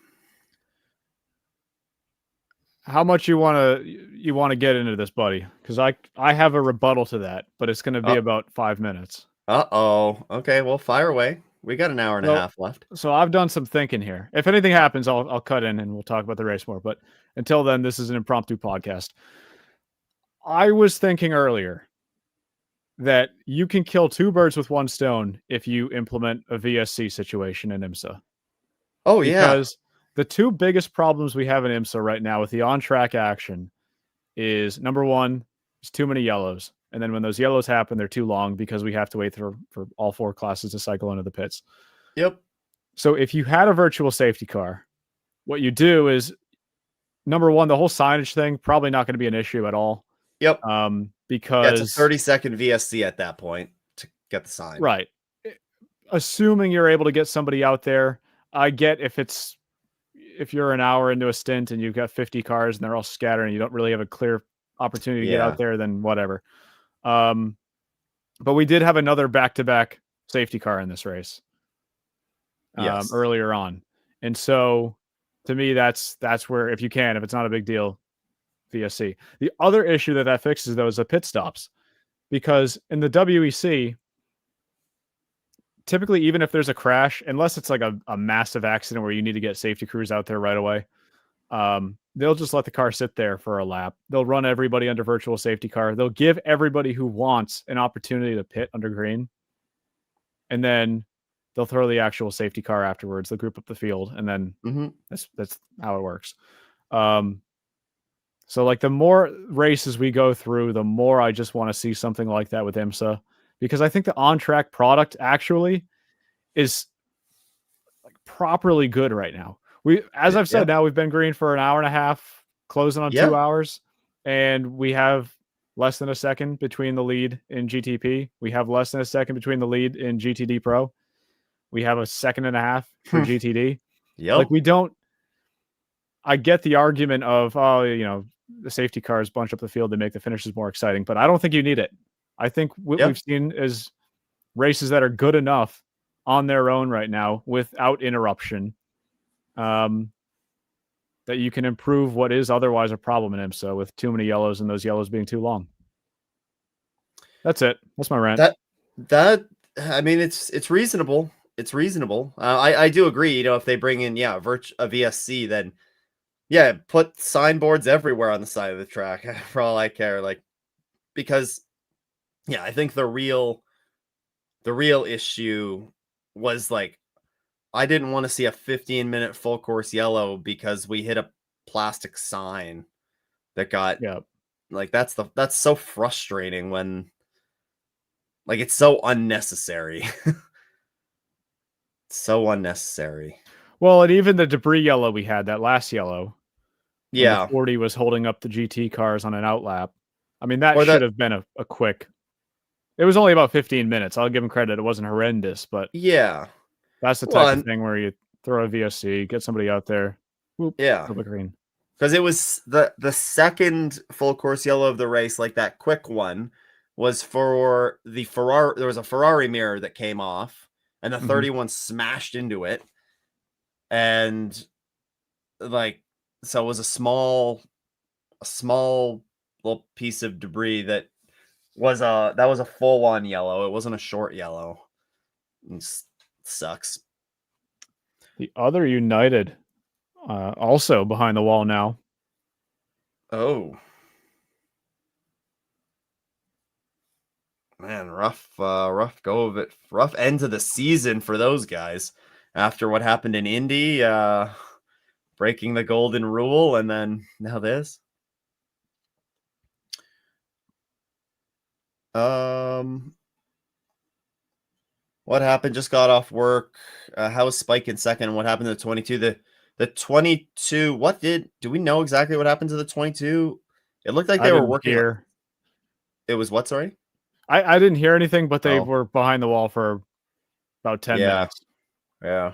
how much you want to get into this, buddy? Because I have a rebuttal to that, but it's going to be Uh, about 5 minutes. uh-oh. Okay, well, fire away. We got an hour and a So, half left. so I've done some thinking here. If anything happens, I'll cut in and we'll talk about the race more. But until then, this is an impromptu podcast. I was thinking earlier that you can kill two birds with one stone if you implement a VSC situation in IMSA. Oh, yeah. Because the two biggest problems we have in IMSA right now with the on-track action is, number one, there's too many yellows. And then when those yellows happen, they're too long because we have to wait for all four classes to cycle into the pits. Yep. So if you had a virtual safety car, what you do is, number one, the whole signage thing, probably not going to be an issue at all. Yep. Because it's a 30-second VSC at that point to get the sign. Right. Assuming you're able to get somebody out there, I get if you're an hour into a stint and you've got 50 cars and they're all scattered and you don't really have a clear opportunity to get out there, then whatever. But we did have another back-to-back safety car in this race earlier on. And so to me, that's where, if it's not a big deal, VSC. The other issue that fixes, though, is the pit stops. Because in the WEC, typically, even if there's a crash, unless it's like a massive accident where you need to get safety crews out there right away, they'll just let the car sit there for a lap. They'll run everybody under virtual safety car. They'll give everybody who wants an opportunity to pit under green. And then they'll throw the actual safety car afterwards. They'll group up the field. And then that's how it works. So like the more races we go through, the more I just want to see something like that with IMSA, because I think the on track product actually is like properly good right now. As I've said, Yeah. now we've been green for an hour and a half, closing on Yeah. 2 hours, and we have less than a second between the lead in GTP. We have less than a second between the lead in GTD Pro. We have a second and a half for GTD. Like Yep. we don't. I get the argument of, oh, the safety cars bunch up the field to make the finishes more exciting, but I don't think you need it. I think what Yeah. we've seen is races that are good enough on their own right now without interruption, that you can improve what is otherwise a problem in IMSA with too many yellows and those yellows being too long. That's it. That's my rant. That I mean, it's reasonable. It's reasonable. I do agree. If they bring in a VSC, then put signboards everywhere on the side of the track for all I care. Like because I think the real issue was like I didn't want to see a 15-minute full course yellow because we hit a plastic sign that got Yeah. like that's so frustrating when like it's so unnecessary. So unnecessary. Well, and even the debris yellow we had, that last yellow, when the Yeah. 40 was holding up the GT cars on an outlap. I mean, that Or should that have been a quick. It was only about 15 minutes. I'll give him credit. It wasn't horrendous, but yeah. that's the Well, type of and thing where you throw a VSC, get somebody out there. Whoop, yeah. flip a green. Because it was the second full course yellow of the race, like that quick one, was for the Ferrari. There was a Ferrari mirror that came off, and the 31 smashed into it. And like so it was a small little piece of debris that was a full on yellow. It wasn't a short yellow. It sucks. The other United, also behind the wall now. Oh man, rough go of it. Rough end to the season for those guys after what happened in Indy, breaking the golden rule, and then now this. Um, what happened? Just got off work. How was Spike in second? What happened to the 22? The 22. Do we know exactly what happened to the 22? It looked like I they were didn't working. hear. It was what? Sorry. I didn't hear anything, but they Oh, were behind the wall for about 10 yeah, minutes. yeah.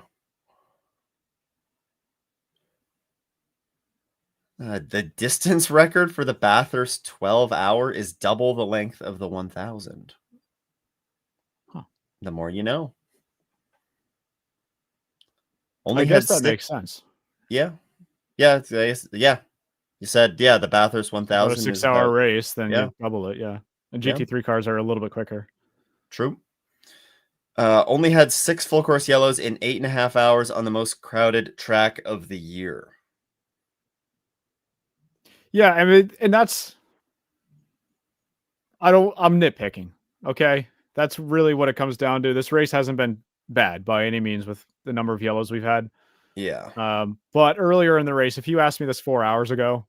The distance record for the Bathurst 12-hour is double the length of the 1000. Huh. The more you know. I Only guess had that 6. makes sense. Yeah. Yeah, yeah. You said, the Bathurst About a 1000 is 6-hour about, race, then yeah, you double it, yeah. And yeah, GT3 cars are a little bit quicker. true. Only had 6 full course yellows in 8.5 hours on the most crowded track of the year. Yeah, I mean, and that's I'm nitpicking, okay? That's really what it comes down to. This race hasn't been bad by any means with the number of yellows we've had. Yeah. But earlier in the race, if you asked me this 4 hours ago,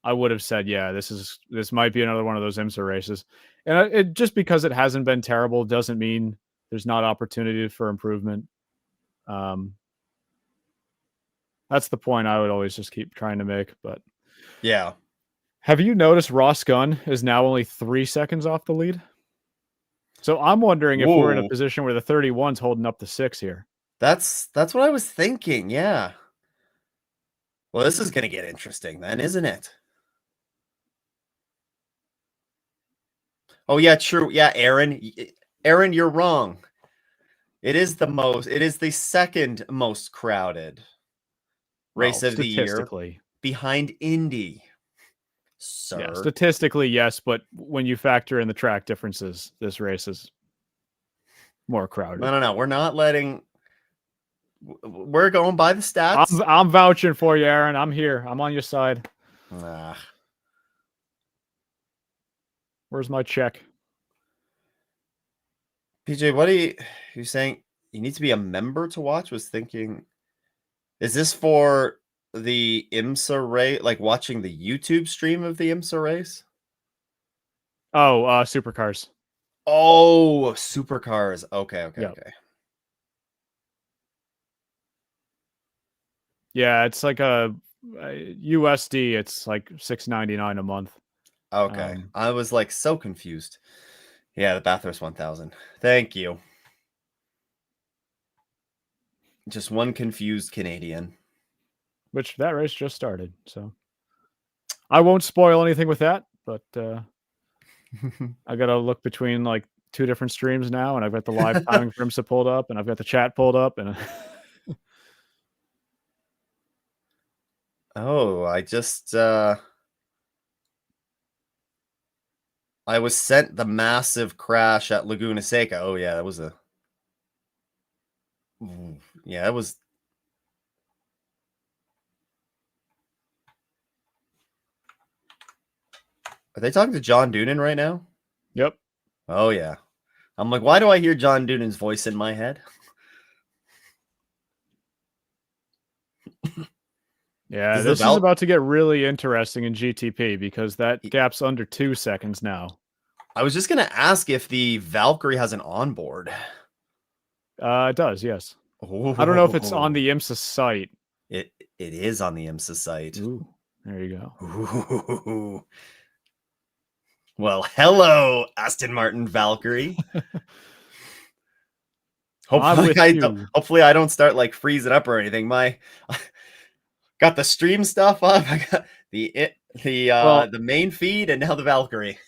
I would have said, yeah, this might be another one of those IMSA races. And it just because it hasn't been terrible doesn't mean there's not opportunity for improvement. That's the point I would always just keep trying to make. But Yeah. have you noticed Ross Gunn is now only 3 seconds off the lead? So I'm wondering if we're in a Whoa. position where the 31's holding up the 6 here. That's what I was thinking. Yeah. Well, this is going to get interesting then, isn't it? Oh yeah, true. Yeah, Aaron. Aaron, you're wrong. It is the second most crowded Well, race of the year statistically. behind Indy. Yeah, Sir. statistically, yes, but when you factor in the track differences, this race is more crowded. No. We're going by the stats. I'm vouching for you, Aaron. I'm here. I'm on your side. Ah. Where's my check? PJ, what are you saying? You need to be a member to watch? Was thinking, is this for the IMSA race, like watching the YouTube stream of the IMSA race? Oh, supercars. Oh, supercars. Okay, okay, Yep. okay. Yeah, it's like a USD. It's like $6.99 a month. Okay. I was like so confused. Yeah, the Bathurst 1000. Thank you. Just one confused Canadian. Which that race just started. So I won't spoil anything with that, but I got to look between like two different streams now, and I've got the live timing for IMSA pulled up, and I've got the chat pulled up, and Oh, I was sent the massive crash at Laguna Seca. Oh yeah, that was a yeah, that was. Are they talking to John Doonan right now? yep. Oh yeah. I'm like, why do I hear John Doonan's voice in my head? Yeah, Is the this is Val? about to get really interesting in GTP because that gap's under 2 seconds now. I was just gonna ask if the Valkyrie has an onboard. It does, yes. Oh, I don't know if it's on the IMSA site. it is on the IMSA site. Ooh, there you go. Ooh. Well, hello, Aston Martin Valkyrie. I'm with you. Hopefully I don't start like freezing up or anything. My got the stream stuff up. I got the main feed and now the Valkyrie.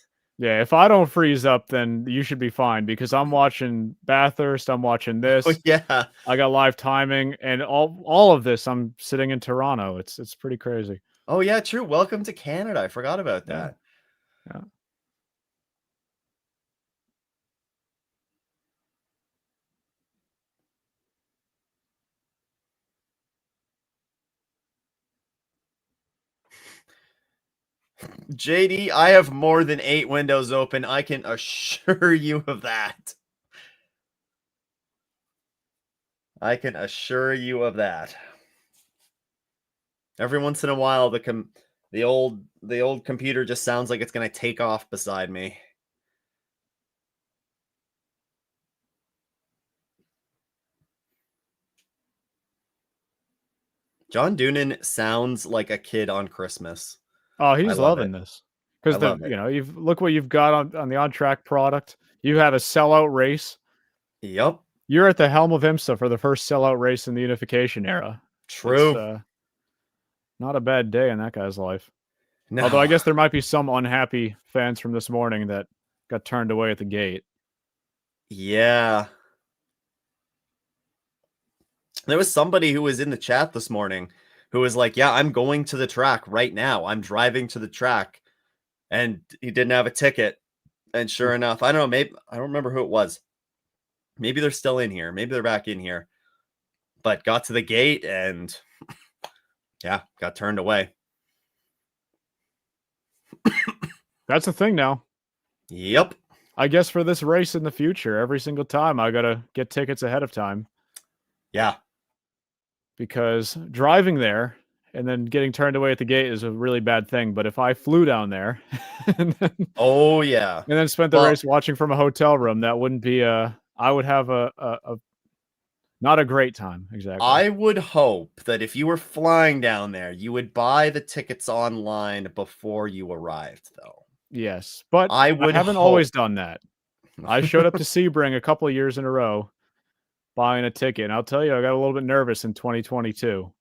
Yeah, if I don't freeze up, then you should be fine because I'm watching Bathurst, I'm watching Oh this. yeah. I got live timing and all of this. I'm sitting in Toronto. It's pretty crazy. Oh yeah, true. Welcome to Canada. I forgot about Yeah. that. Yeah. JD, I have more than 8 windows open. I can assure you of that. I can assure you of that. Every once in a while, the old computer just sounds like it's gonna take off beside me. John Doonan sounds like a kid on Christmas. Oh, I he's love it. loving this I because love it. you've look what you've got on the on track product. You had a sellout race. Yep. You're at the helm of IMSA for the first sellout race in the unification era. It's True. not a bad day in that guy's life. Although I No. guess there might be some unhappy fans from this morning that got turned away at the gate. Yeah. There was somebody who was in the chat this morning who was like, "Yeah, I'm going to the track right now. I'm driving to the track." And he didn't have a ticket. And sure enough, I don't know, maybe I don't remember who it was. Maybe they're still in here. Maybe they're back in here. But got to the gate and yeah, got turned away. That's the thing now. Yep. I guess for this race in the future, every single time I gotta get tickets ahead of time Yeah. because driving there and then getting turned away at the gate is a really bad thing. But if I flew down there Oh yeah. and then spent the Well, race watching from a hotel room, that wouldn't be I would have a not a great time, exactly. I would hope that if you were flying down there, you would buy the tickets online before you arrived, though. Yes, but I I would haven't hope. always done that. I showed up to Sebring a couple of years in a row buying a ticket, and I'll tell you, I got a little bit nervous in 2022.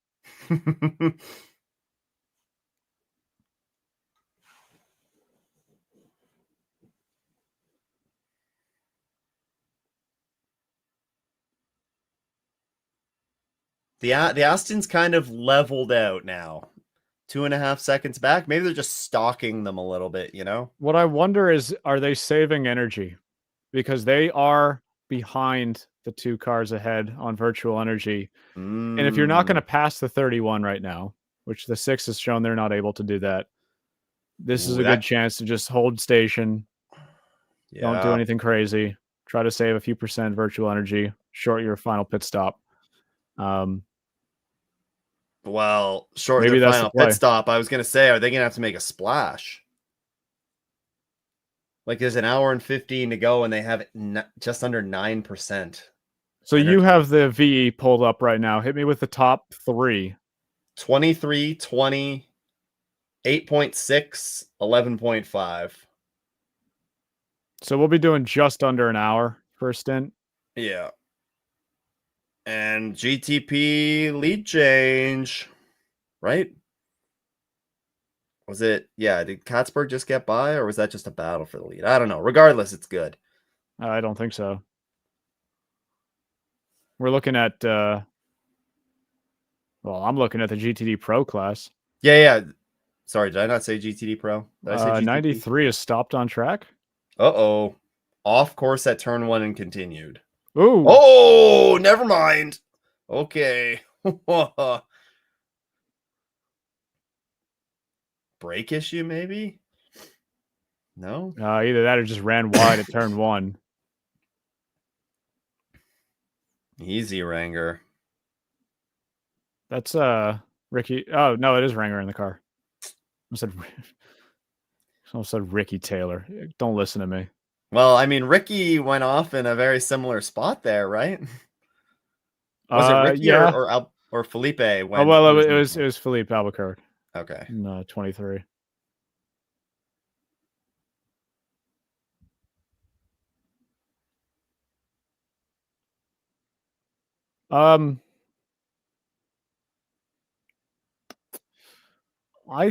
The Aston's kind of leveled out now. 2.5 seconds back. Maybe they're just stalking them a little bit, you know? What I wonder is, are they saving energy? Because they are behind the 2 cars ahead on virtual energy. And if you're not gonna Mm. pass the 31 right now, which the 6 has shown they're not able to do that, this is Ooh, a good that chance to just hold station, don't do yeah. anything crazy, try to save a few percent virtual energy, short your final pit stop. Well, short their Maybe that's the final pit play. stop. I was gonna say, are they gonna have to make a splash? Like there's an hour and 15 to go, and they have just under 9%. So you have the VE pulled up right now. Hit me with the top 3. 23, 20, 8.6, 11.5. So we'll be doing just under an hour for a stint. Yeah. And GTP lead change, right? Was it, yeah, did Katzberg just get by, or was that just a battle for the lead? I don't know. Regardless, it's good. I don't think so. We're looking at, well, I'm looking at the GTD Pro class. Yeah. Sorry, did I not say GTD Pro? Did I say GTP? 93 is stopped on track. Uh-oh. Off course at turn 1 and continued. Ooh. Oh, never mind. Okay. Brake issue, maybe? No? Either that or just ran wide at turn 1. Easy, Ranger. That's Ricky. Oh no, it is Ranger in the car. I said Ricky Taylor. Don't listen to me. Well, I mean, Ricky went off in a very similar spot there, right? Was it Ricky yeah. or Felipe? When Oh well, it was Philippe Albuquerque. Okay. In 23. I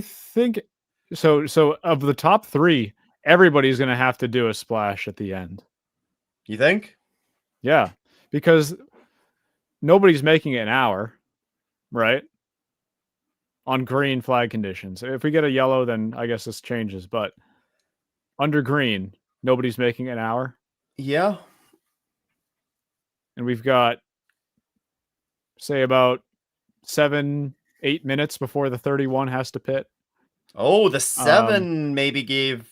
think so. So of the top 3, everybody's going to have to do a splash at the end. You think? Yeah, because nobody's making it an hour, right? On green flag conditions. If we get a yellow, then I guess this changes. But under green, nobody's making an hour. Yeah. And we've got, say, about 7-8 minutes before the 31 has to pit. Oh, the 7 maybe gave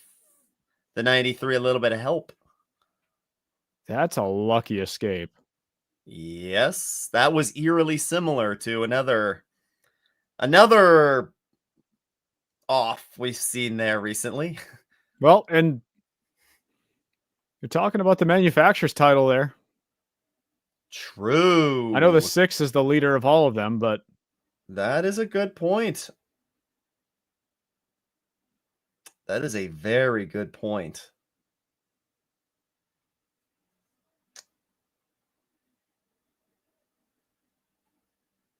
the 93 a little bit of help. That's a lucky escape. Yes, that was eerily similar to another off we've seen there recently. Well, and you're talking about the manufacturer's title there. True. I know the 6 is the leader of all of them, but that is a good point. That is a very good point.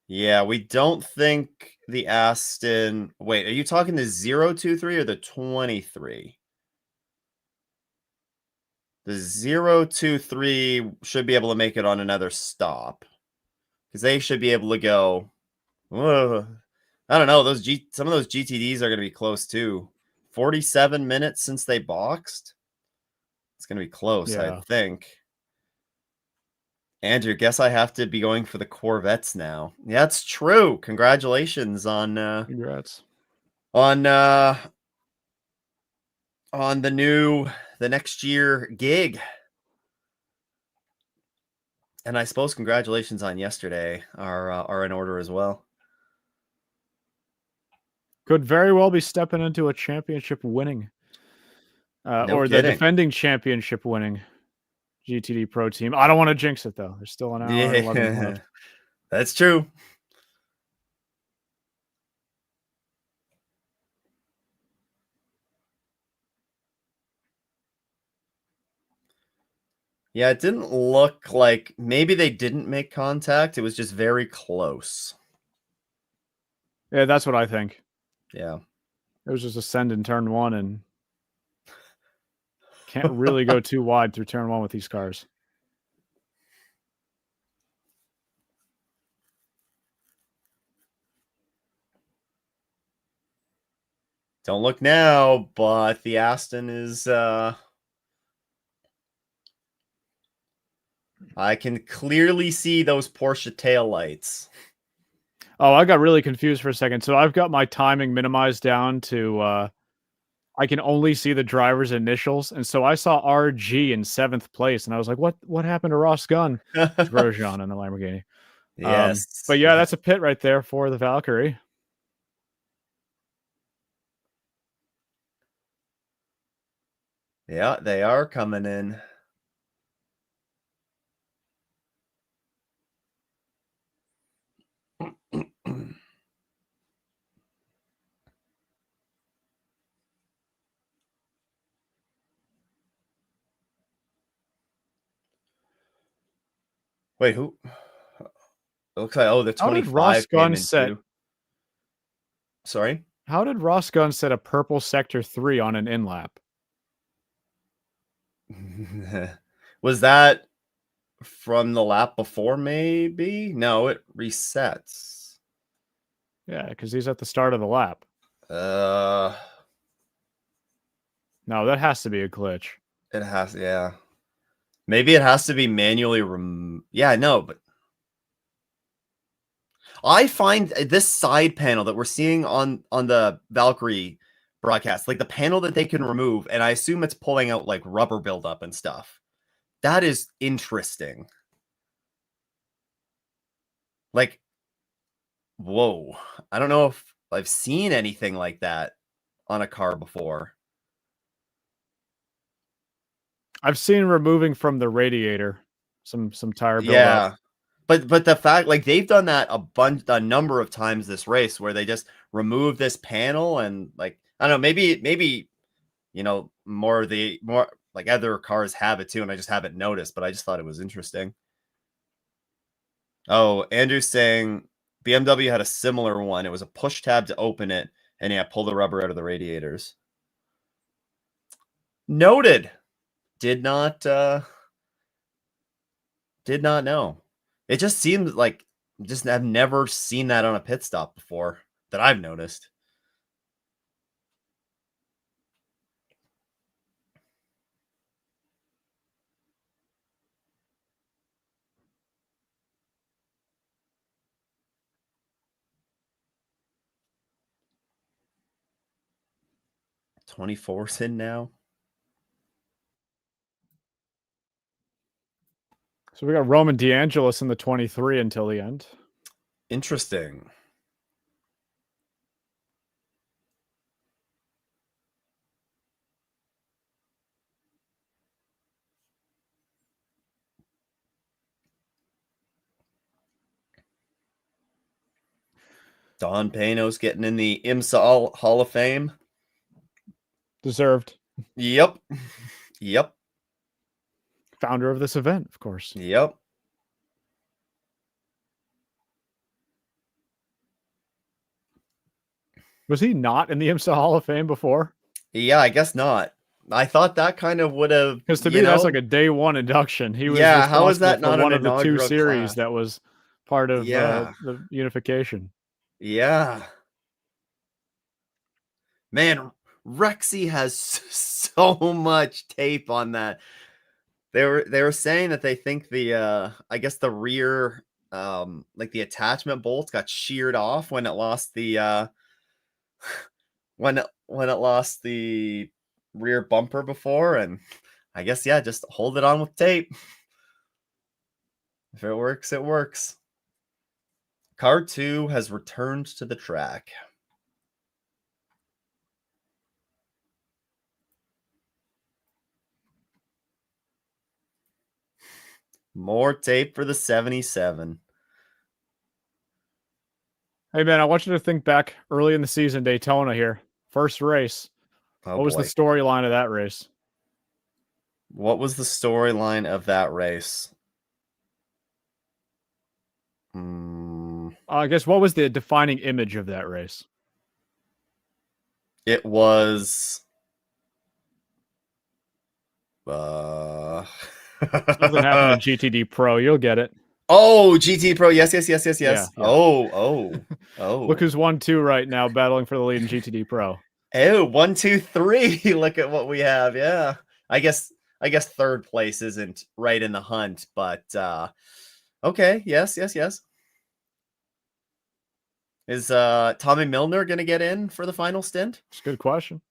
Yeah, we don't think the Aston... Wait, are you talking the 023 or the 23? The 023 should be able to make it on another stop. Because they should be able to go... I don't know. Some of those GTDs are going to be close too. 47 minutes since they boxed. It's going to be close, yeah. I think. Andrew, guess I have to be going for the Corvettes now. Yeah, that's true. Congratulations on congrats on the next year gig. And I suppose congratulations on yesterday are in order as well. Could very well be stepping into a championship winning or the defending championship winning GTD Pro team. I don't want to jinx it though. There's still an hour and 11 left. That's true. Yeah, it didn't look like maybe they didn't make contact. It was just very close. Yeah, that's what I think. Yeah. It was just a send in turn 1 and can't really go too wide through turn 1 with these cars. Don't look now, but the Aston is I can clearly see those Porsche taillights. Oh, I got really confused for a second. So I've got my timing minimized down to I can only see the driver's initials. And so I saw RG in 7th place and I was like, what happened to Ross Gunn? Grosjean in the Lamborghini. Yes. But yeah, that's a pit right there for the Valkyrie. Yeah, they are coming in. Wait, who? It looks like, oh, the How did Ross 25 came Gunn in set? too. Sorry? How did Ross Gunn set a purple sector 3 on an in lap? Was that from the lap before, maybe? No, it resets. Yeah, because he's at the start of the lap. Uh, No, that has to be a glitch. it has, yeah. Maybe it has to be manually yeah, no, but I find this side panel that we're seeing on the Valkyrie broadcast, like the panel that they can remove, and I assume it's pulling out like rubber buildup and stuff. That is interesting. Like, whoa. I don't know if I've seen anything like that on a car before. I've seen removing from the radiator some tire buildup. Yeah. But the fact, like, they've done that a number of times this race where they just remove this panel and, like, I don't know, maybe you know, more like other cars have it too, and I just haven't noticed, but I just thought it was interesting. Oh, Andrew's saying BMW had a similar one. It was a push tab to open it, and yeah, pull the rubber out of the radiators. Noted. Did not know. It just seems like just I've never seen that on a pit stop before that I've noticed. $24's in now. So we got Roman DeAngelis in the 23 until the end. Interesting. Don Pano's getting in the IMSA Hall of Fame. Deserved. Yep. Yep. Founder of this event, of course. Yep. Was he not in the IMSA Hall of Fame before? Yeah, I guess not. I thought that kind of would have, Because to me, that's like a day one induction. He was yeah, how is responsible that for not one an of the two inaugural series class? that was part of Yeah. the unification. Yeah. Man, Rexy has so much tape on that. They were saying that they think the I guess the rear like the attachment bolts got sheared off when it lost the when it lost the rear bumper before, and I guess yeah, just hold it on with tape. If it works, it works. Car 2 has returned to the track. More tape for the 77. Hey, man, I want you to think back early in the season, Daytona here. First race. Oh What was the boy. storyline of that race? What was the storyline of that race? I guess what was the defining image of that race? It was Something happened in GTD Pro. You'll get it. Oh, GT Pro. Yes. Yeah. Look Oh. who's 1-2 right now, battling for the lead in GTD Pro. Oh, 1, 2, 3. Look at what we have. Yeah. I guess third place isn't right in the hunt, but okay. Yes. Is Tommy Milner gonna get in for the final stint? It's a good question.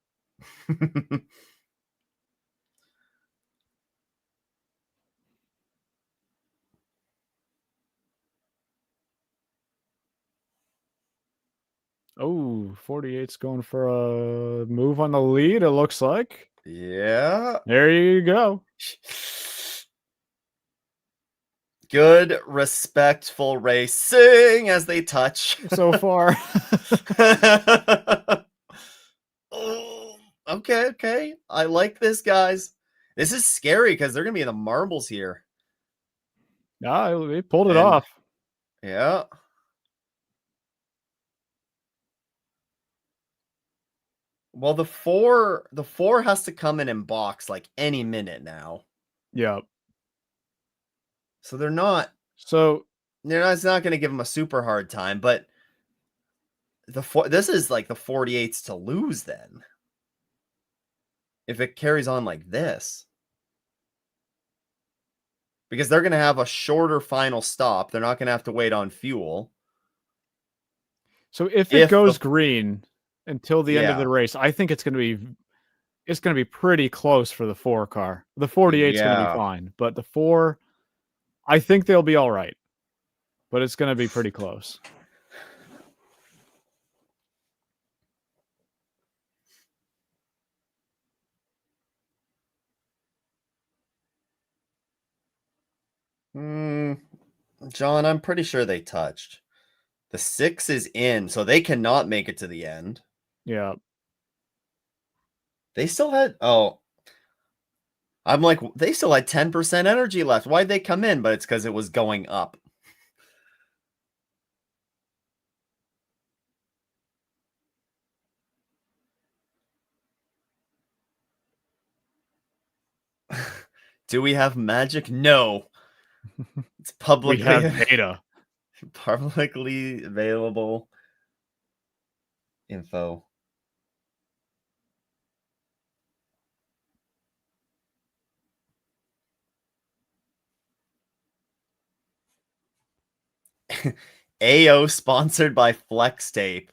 Oh, 48's going for a move on the lead, it looks like. Yeah. There you go. Good, respectful racing as they touch. So far. Oh, okay, okay. I like this, guys. This is scary because they're going to be in the marbles here. Ah, he pulled it And off. yeah. Well, the four has to come in and box like any minute now. Yeah. So they're not So it's not going to give them a super hard time, but this is like the 48s to lose then. If it carries on like this. Because they're going to have a shorter final stop. They're not going to have to wait on fuel. so if it If the goes green until the end of Yeah. the race, I think it's going to be pretty close for the 4 car. The 48's going to be Yeah. fine, but the 4, I think they'll be all right. But it's going to be pretty close. John, I'm pretty sure they touched. The 6 is in, so they cannot make it to the end. Yeah. They still had I'm like, they still had 10% energy left. Why'd they come in? But it's because it was going up. Do we have magic? No. It's We have data. publicly available info. AO sponsored by Flex Tape.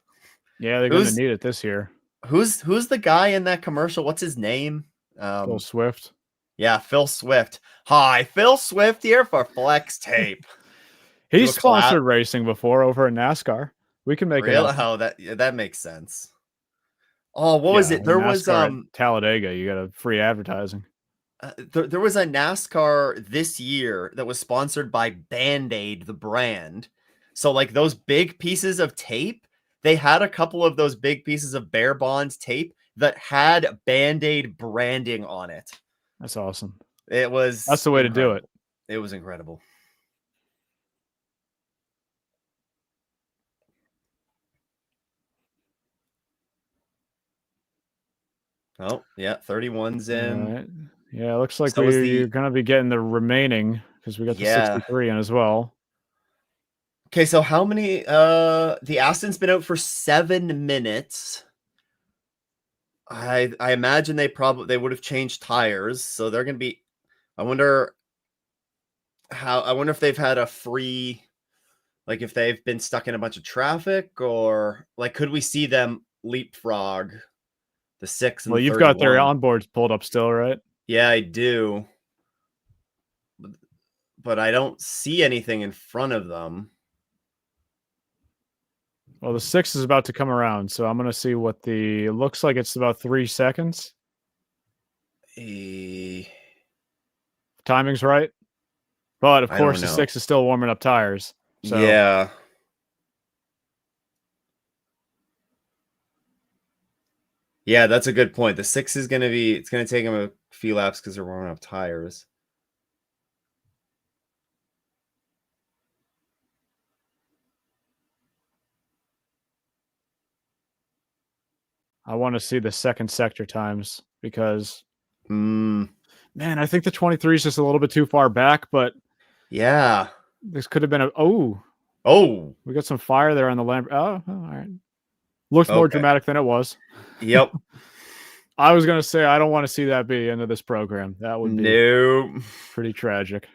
Yeah, they're going to need it this year. Who's the guy in that commercial? What's his name? Phil Swift. Yeah, Phil Swift. Hi, Phil Swift here for Flex Tape. He's sponsored racing before over in NASCAR. We can make it Real? happen. Oh, that makes sense. Oh, what was it? There was at Talladega. You got a free advertising. there was a NASCAR this year that was sponsored by Band-Aid, the brand. So like those big pieces of tape, they had a couple of those big pieces of Bear Bonds tape that had Band-Aid branding on it. That's awesome. That's the way to do it. It was incredible. Oh, yeah, 31's in. All right. Yeah, it looks like So you're going to be getting the remaining because we got the 63 in as well. Okay, so how many the Aston's been out for 7 minutes. I imagine they would have changed tires, so they're going to be I wonder if they've had a free like if they've been stuck in a bunch of traffic or like could we see them leapfrog the 6 and Well, you've 31? got their onboards pulled up still, right? Yeah, I do. But I don't see anything in front of them. Well, the 6 is about to come around, so I'm going to see what it looks like. It's about 3 seconds. Timing's right. But, of course, the 6 is still warming up tires. So. Yeah. Yeah, that's a good point. The 6 is going to it's going to take them a few laps because they're warming up tires. I want to see the second sector times because, man, I think the 23 is just a little bit too far back, but yeah, this could have been we got some fire there on the Lamb. Oh, all right. Looks more dramatic than it was. Yep. I was going to say, I don't want to see that be the end of this program. That would be pretty tragic.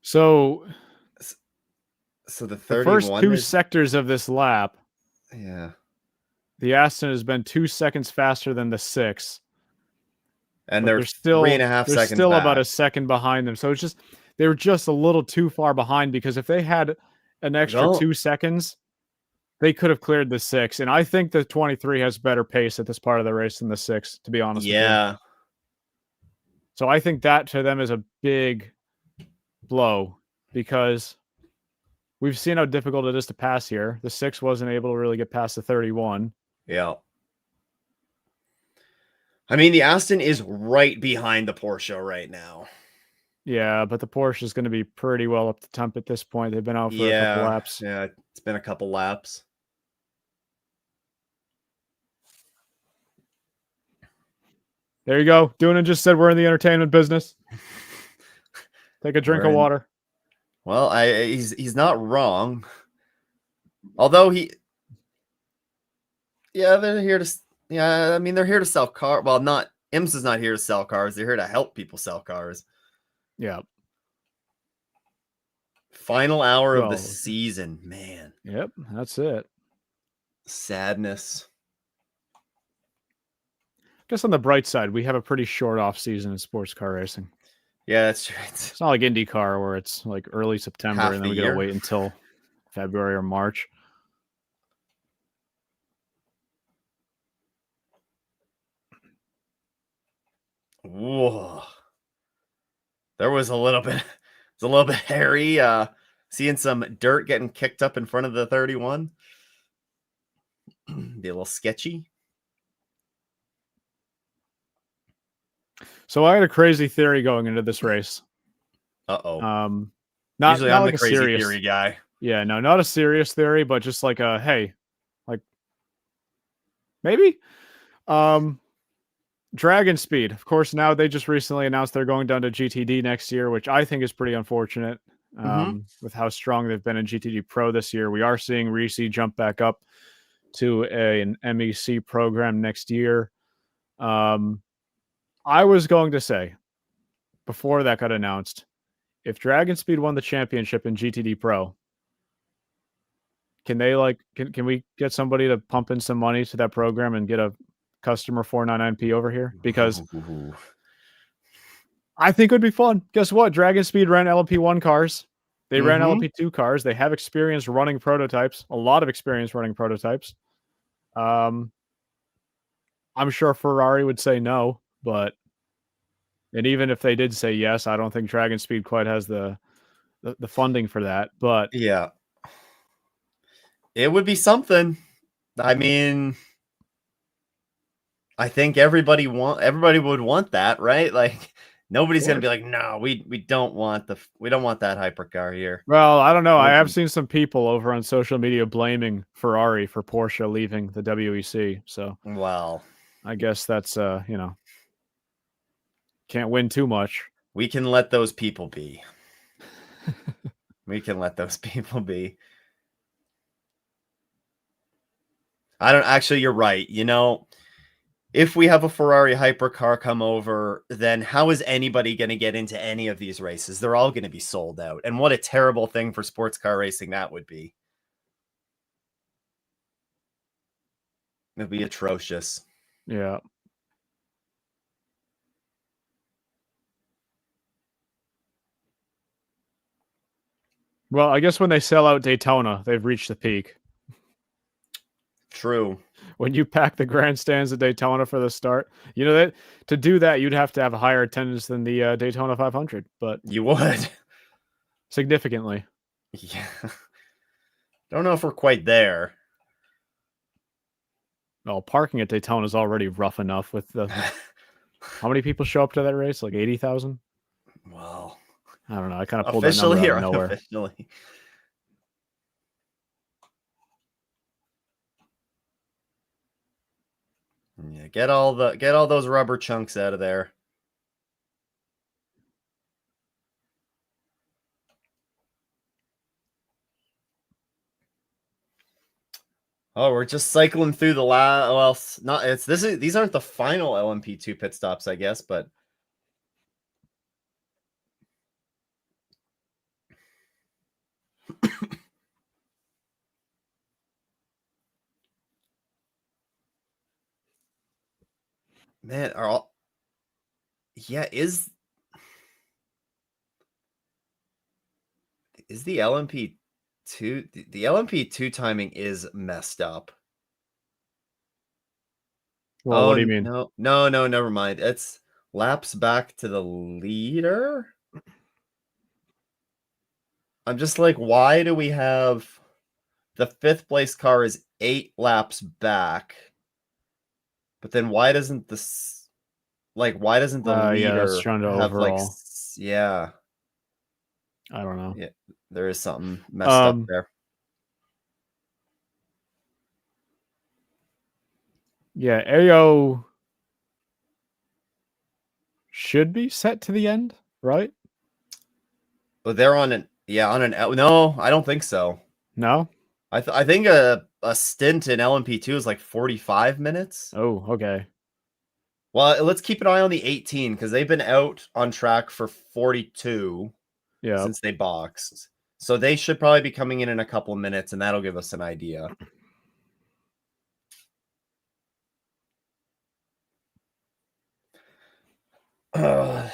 So the first 2 sectors of this lap, the Aston has been 2 seconds faster than the 6. And they're still 3.5 seconds still back. about a second behind them. So it's just they were just a little too far behind, because if they had an extra Don't 2 seconds, they could have cleared the 6. And I think the 23 has better pace at this part of the race than the 6, to be honest with you. Yeah. So I think that to them is a big blow, because we've seen how difficult it is to pass here. The 6 wasn't able to really get past the 31. Yeah. I mean, the Aston is right behind the Porsche right now. Yeah, but the Porsche is going to be pretty well up to temp at this point. They've been out for a couple laps. Yeah, it's been a couple laps. There you go. Doonan just said we're in the entertainment business. Take a drink of water. Well, he's not wrong. Although they're here to. Yeah, I mean, they're here to sell cars. Well, not IMSA is not here to sell cars. They're here to help people sell cars. Yeah. Final hour of the season, man. Yep, that's it. Sadness. I guess on the bright side, we have a pretty short off season in sports car racing. Yeah, that's true. It's not like IndyCar where it's like early September and then we got to wait until February or March. Whoa. There was a little bit. It's a little bit hairy. Seeing some dirt getting kicked up in front of the 31. Be a little sketchy. So I had a crazy theory going into this race. Uh-oh. Not Usually not I'm like the a crazy serious theory guy. Yeah, no, not a serious theory, but just like a hey, like maybe. Dragon Speed. Of course, now they just recently announced they're going down to GTD next year, which I think is pretty unfortunate. With how strong they've been in GTD Pro this year. We are seeing Reese jump back up to an MEC program next year. I was going to say, before that got announced, if Dragon Speed won the championship in GTD Pro, can they can we get somebody to pump in some money to that program and get a customer 499P over here? Because I think it would be fun. Guess what? Dragon Speed ran LMP1 cars. They ran LMP2 cars. They have experience running prototypes, a lot of experience running prototypes. I'm sure Ferrari would say no, and even if they did say yes, I don't think Dragon Speed quite has the funding for that. But yeah, it would be something. I mean, I think everybody would want that, right? Like nobody's going to be like, "No, we don't want that hypercar here." Well, I don't know. I have seen some people over on social media blaming Ferrari for Porsche leaving the WEC. So, well, I guess that's can't win too much. We can let those people be. We can let those people be. I don't actually, you're right. You know, if we have a Ferrari hypercar come over, then how is anybody going to get into any of these races? They're all going to be sold out. And what a terrible thing for sports car racing that would be. It'd be atrocious. Yeah. Well, I guess when they sell out Daytona, they've reached the peak. True. When you pack the grandstands at Daytona for the start, you know that to do that, you'd have to have a higher attendance than the Daytona 500, but you would significantly. Yeah. Don't know if we're quite there. Well, parking at Daytona is already rough enough with the how many people show up to that race? Like 80,000? Well, I don't know. I kind of pulled that number out of nowhere. Unofficially. Yeah, get all those rubber chunks out of there. Oh, we're just cycling through the these aren't the final LMP2 pit stops, I guess, but man, is Is the LMP2 the LMP2 timing is messed up. Well, what do you mean? No, never mind. It's laps back to the leader. I'm just like, why do we have the 5th place car is 8 laps back? But then why doesn't this why doesn't the Yeah, that's leader shown to have overall. yeah, I don't know. yeah, there is something messed up there. Yeah, AO should be set to the end, right? But they're on an no, I don't think so. No? I think a stint in LMP2 is like 45 minutes. Oh, okay. Well, let's keep an eye on the 18 because they've been out on track for 42 Yeah. since they boxed. So they should probably be coming in a couple of minutes, and that'll give us an idea. Well,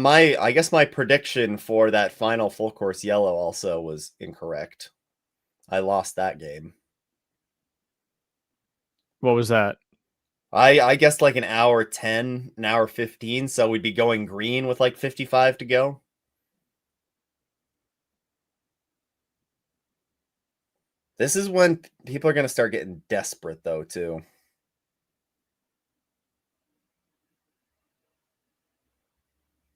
I guess my prediction for that final full course yellow also was incorrect. I lost that game. What was that? I guess like an hour 10, an hour 15, so we'd be going green with like 55 to go. This is when people are going to start getting desperate though, too.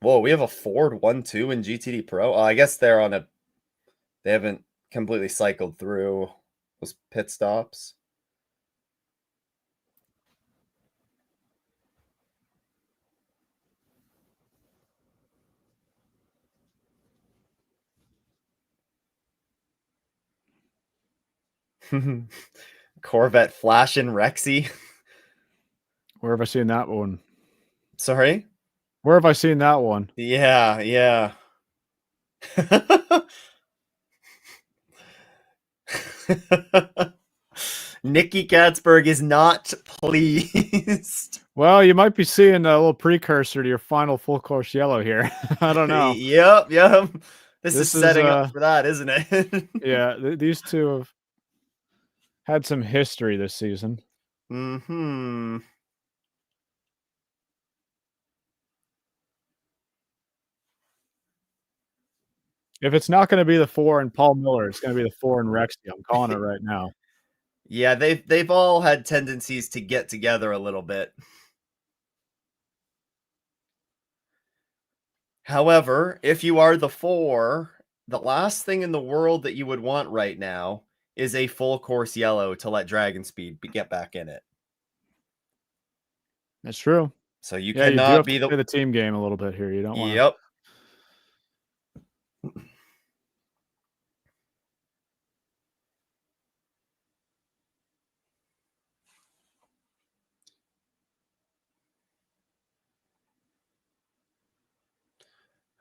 Whoa, we have a Ford 1-2 in GTD Pro. Oh, I guess they haven't completely cycled through those pit stops. Corvette flashing Rexy. Where have I seen that one? Sorry? Where have I seen that one? Yeah, yeah. Nikki Katzberg is not pleased. Well, you might be seeing a little precursor to your final full course yellow here. I don't know. Yep. This is This is, setting up for that, isn't it? Yeah, these two have had some history this season. Mm-hmm. If it's not going to be the 4 and Paul Miller, it's going to be the 4 and Rexy. I'm calling it right now. Yeah, they've all had tendencies to get together a little bit. However, if you are the 4, the last thing in the world that you would want right now is a full course yellow to let Dragon Speed get back in it. That's true. So you Yeah, you do cannot have be to play the team game a little bit here. You don't want to. Yep.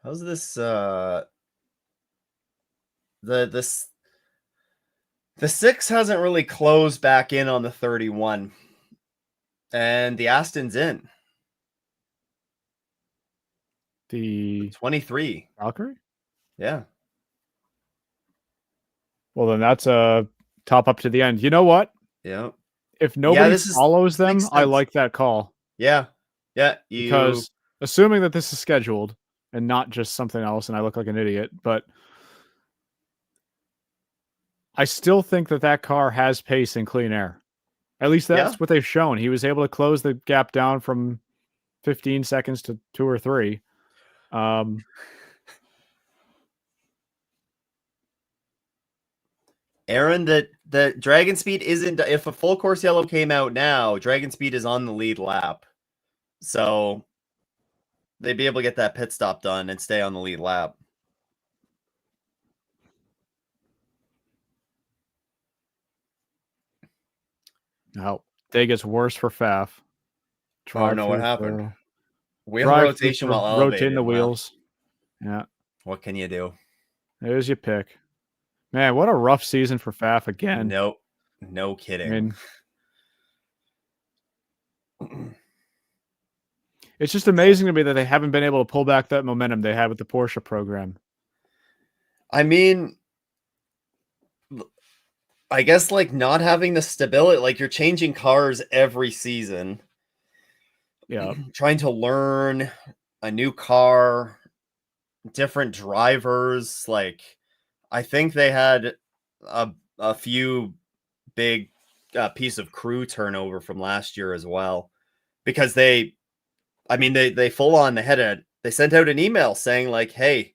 How's this the 6 hasn't really closed back in on the 31. And the Aston's in. The 23. Valkyrie? Yeah. Well, then that's a top up to the end. You know what? Yeah. If nobody this follows them, makes I sense. like that call. Yeah. Yeah. Because assuming that this is scheduled and not just something else, and I look like an idiot, but I still think that car has pace in clean air. At least that's what they've shown. He was able to close the gap down from 15 seconds to 2 or 3. Aaron, that Dragon Speed isn't. If a full course yellow came out now, Dragon Speed is on the lead lap, so they'd be able to get that pit stop done and stay on the lead lap. Now, day gets worse for Faf. Oh no, what happened? Wheel rotation while rotating the elevated. wheels. Yeah. What can you do? There's your pick. Man, what a rough season for Faf again. Nope. No kidding. I mean, it's just amazing to me that they haven't been able to pull back that momentum they had with the Porsche program. I mean, I guess like not having the stability, like you're changing cars every season, Yeah. trying to learn a new car, different drivers. Like I think they had a few big piece of crew turnover from last year as well, because I mean, they full on they sent out an email saying like, hey,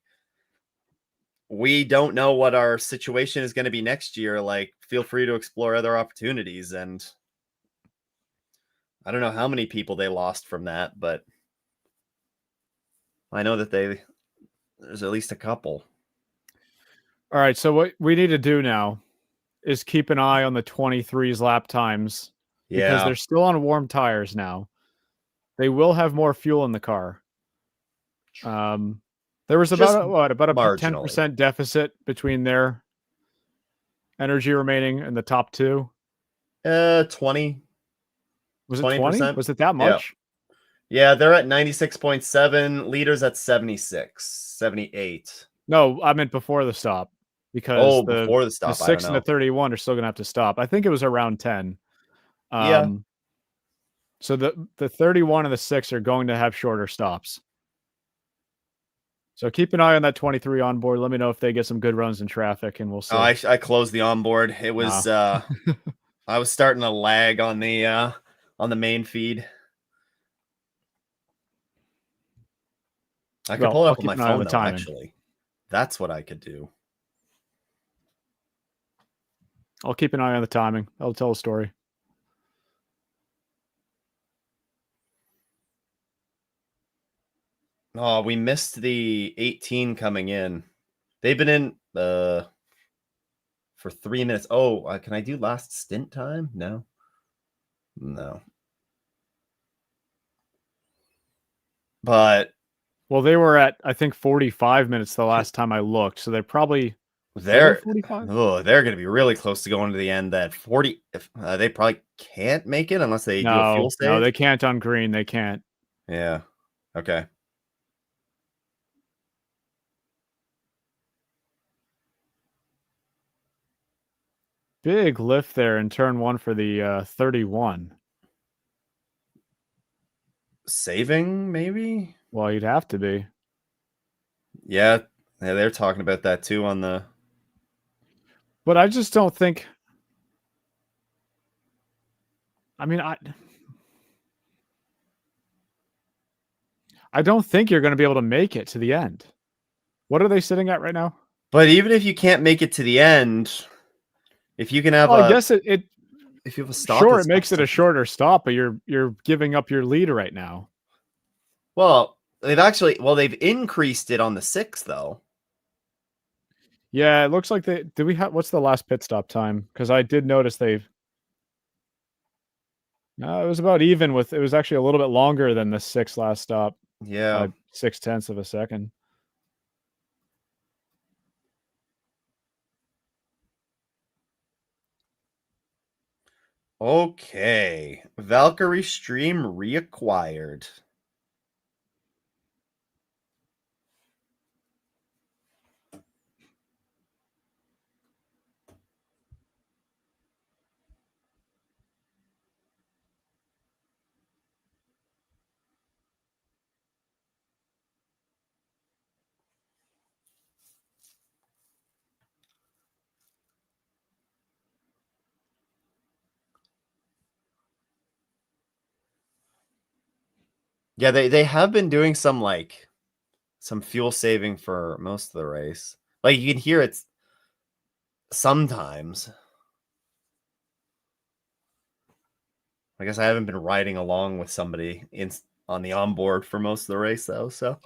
we don't know what our situation is going to be next year. Like, feel free to explore other opportunities. And I don't know how many people they lost from that, but I know that there's at least a couple. All right. So what we need to do now is keep an eye on the 23's lap times because Yeah, they're still on warm tires now. They will have more fuel in the car. Um, there was just about a marginally. 10% deficit between their energy remaining and the top two. 20, Was it 20? 20%. Was it that Yeah. much? Yeah, they're at 96.7, liters at 76, 78. No, I meant before the stop because Oh, before the the stop, I don't 6 and the know. 31 are still gonna have to stop. I think it was around 10. Yeah. Um, so the 31 and the 6 are going to have shorter stops. So keep an eye on that 23 on board. Let me know if they get some good runs in traffic, and we'll Oh, see. I closed the onboard. It Nah. was I was starting to lag on the main feed. I could Well, pull it I'll up on keep my an eye on phone the though, timing. actually. That's what I could do. I'll keep an eye on the timing. I'll tell a story. Oh, we missed the 18 coming in. They've been in for 3 minutes. Oh, can I do last stint time? No. No. But Well, they were at, I think, 45 minutes the last time I looked, so they're probably under they're 45? they're going to be really close to going to the end. That 40, if they probably can't make it unless they do a fuel No, no, save. they can't on green. They can't. Yeah. Okay. Big lift there in turn 1 for the, 31. Saving maybe. Well, you'd have to be. Yeah, they're talking about that too on the. But I just don't think I mean, I don't think you're gonna be able to make it to the end. What are they sitting at right now? But even if you can't make it to the end, if you can have Well, I a guess it if you have a stop sure, that it makes stops it a something. shorter stop, but you're giving up your lead right now. Well, they've increased it on the 6th though. Yeah, it looks like they do we have what's the last pit stop time? Because I did notice they've no, it was about even with it was actually a little bit longer than the 6 last stop Yeah. by 0.6 of a second. Okay. Valkyrie stream reacquired. Yeah, they have been doing some fuel saving for most of the race. Like you can hear it sometimes. I guess I haven't been riding along with somebody on the onboard for most of the race though, so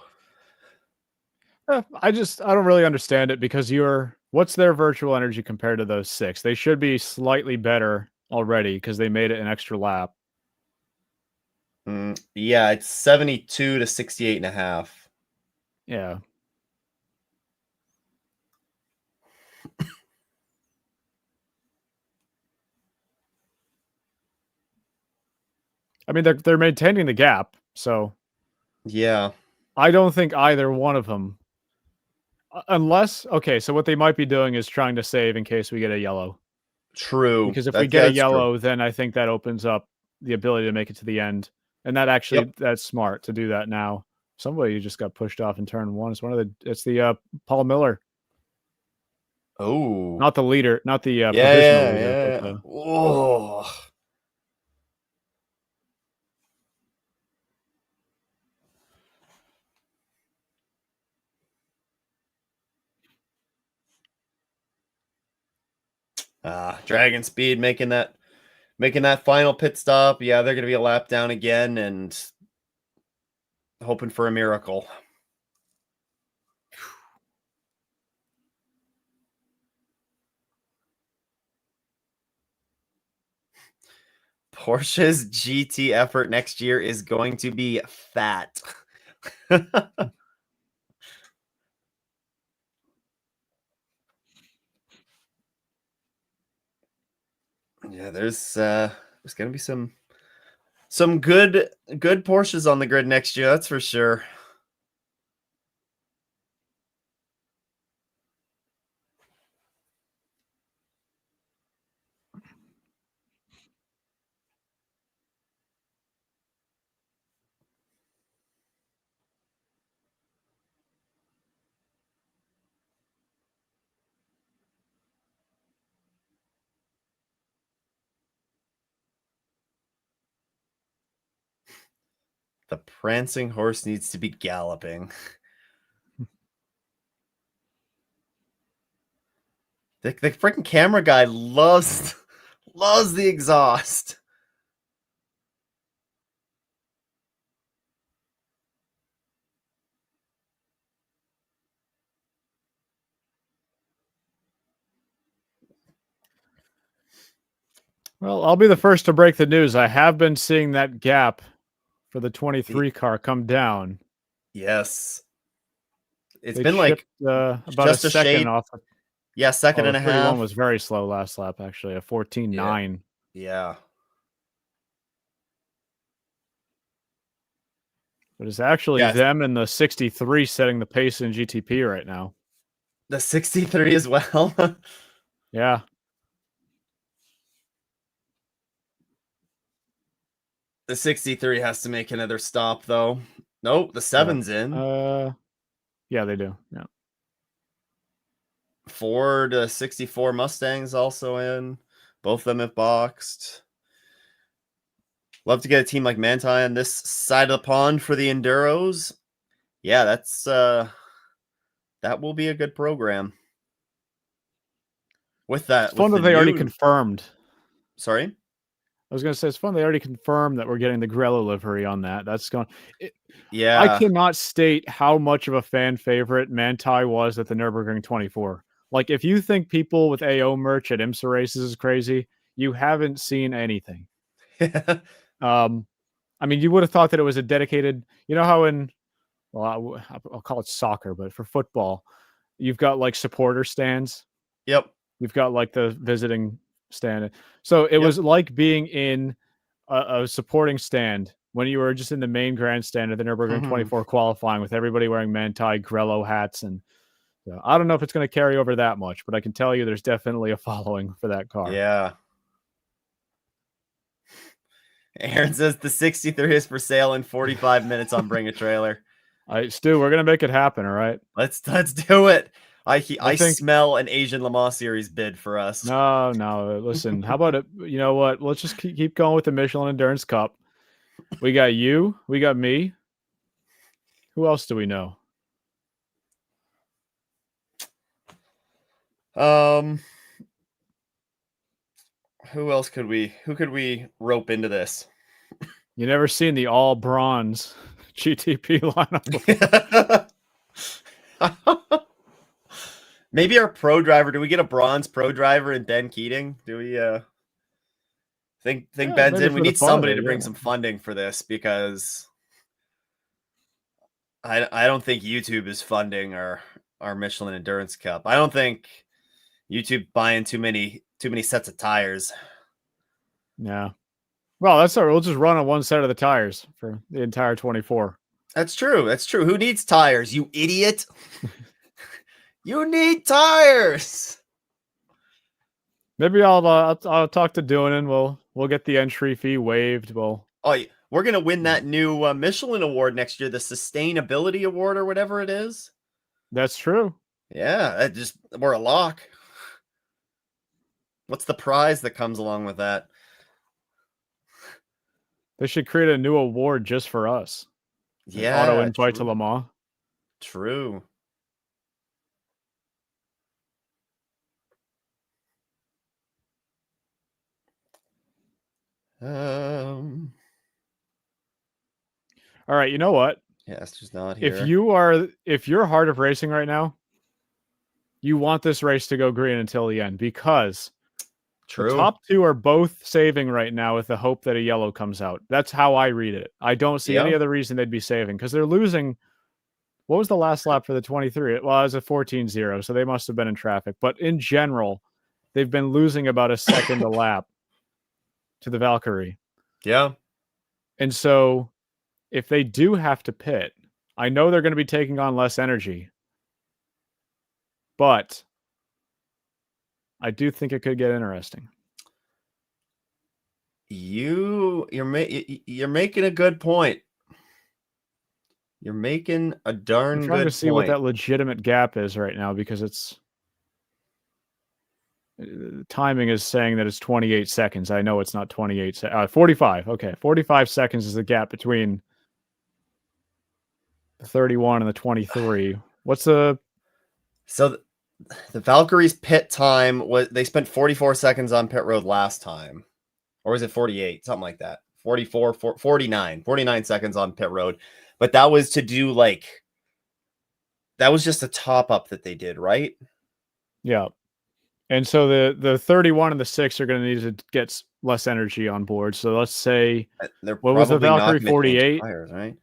I don't really understand it because you're what's their virtual energy compared to those 6? They should be slightly better already because they made it an extra lap. yeah, it's 72 to 68 and a half. Yeah. I mean, they're maintaining the gap, so Yeah. I don't think either one of them Unless, okay, so what they might be doing is trying to save in case we get a yellow. True. Because if we That get a that's true. yellow, then I think that opens up the ability to make it to the end. And that actually, Yep. that's smart to do that now. Somebody just got pushed off in turn one. It's the Paul Miller, Oh. not the leader, not the Yeah, provisional yeah, leader, but yeah. the Oh. Dragon Speed making that final pit stop. Yeah, they're gonna be a lap down again and hoping for a miracle. Porsche's GT effort next year is going to be fat. Yeah, there's gonna be some good Porsches on the grid next year, that's for sure. The prancing horse needs to be galloping. The freaking camera guy loves the exhaust. well, I'll be the first to break the news. I have been seeing that gap for the 23 car come down. Yes. It's They been chipped like about a just a second shade. off. Yeah, Oh, second the and a 31 half. was very slow last lap, actually, a 14.9. Yeah. But it's actually Yes. them and the 63 setting the pace in GTP right now. The 63 as well. Yeah. The 63 has to make another stop though. Nope, the Yeah. 7's in. Yeah, they do. Yeah. Ford 64 Mustangs also in. Both of them have boxed. Love to get a team like Manti on this side of the pond for the Enduros. Yeah, that will be a good program. With It's that, fun with that the they already new confirmed. sorry? I was going to say, it's fun they already confirmed that we're getting the Grella livery on that. That's going. I Yeah. cannot state how much of a fan favorite Manti was at the Nürburgring 24. Like, if you think people with AO merch at IMSA races is crazy, you haven't seen anything. I mean, you would have thought that it was a dedicated. You know how well, I'll call it soccer, but for football, you've got like supporter stands. Yep. You've got like the visiting stand. So it Yep. was like being in a supporting stand when you were just in the main grandstand of the Nürburgring 24 qualifying with everybody wearing Manti Grello hats. And I don't know if it's going to carry over that much, but I can tell you there's definitely a following for that car. Yeah. Aaron says the 63 is for sale in 45 minutes on Bring a Trailer. Stu, we're going to make it happen. All right. Let's do it. I think smell an Asian Le Mans Series bid for us. No. Listen, how about it? You know what? Let's just keep going with the Michelin Endurance Cup. We got you. We got me. Who else do we know? Who else could we rope into this? You never seen the all bronze GTP lineup before. Maybe our pro driver. Do we get a bronze pro driver in Ben Keating? Do we think Ben's in? We need somebody to bring some funding for this because I don't think YouTube is funding our Michelin Endurance Cup. I don't think YouTube buying too many sets of tires. Yeah. Well, that's all right. We'll just run on one set of the tires for the entire 24. That's true. Who needs tires? You idiot. You need tires. Maybe I'll talk to Doonan. We'll get the entry fee waived. Oh, we're gonna win that new Michelin award next year, the sustainability award or whatever it is. That's true. Yeah, we're a lock. What's the prize that comes along with that? They should create a new award just for us. Like auto Yeah, invite to Le Mans. true. Um, All right, you know what? yeah, it's just not If here. you're Heart of Racing right now, you want this race to go green until the end because the True. top two are both saving right now with the hope that a yellow comes out. That's how I read it. I don't see any Yeah. other reason they'd be saving because they're losing. What was the last lap for the 23? Well, it was a 14-0, so they must have been in traffic. But in general, they've been losing about a second a lap to the Valkyrie. Yeah. And so if they do have to pit, I know they're going to be taking on less energy, but I do think it could get interesting. You're making a good point. You're making a I'm darn trying to good see what point. that legitimate gap is right now because it's timing is saying that it's 28 seconds. I know it's not 28 45. Okay, 45 seconds is the gap between the 31 and the 23. What's the So the Valkyrie's pit time was they spent 44 seconds on pit road last time. Or was it 48? Something like that. 44, 49 seconds on pit road. But that was to do that was just a top up that they did, right? yeah. And so the 31 and the 6 are going to need to get less energy on board. So let's say They're what was the probably not Valkyrie going to change 48? tires, right?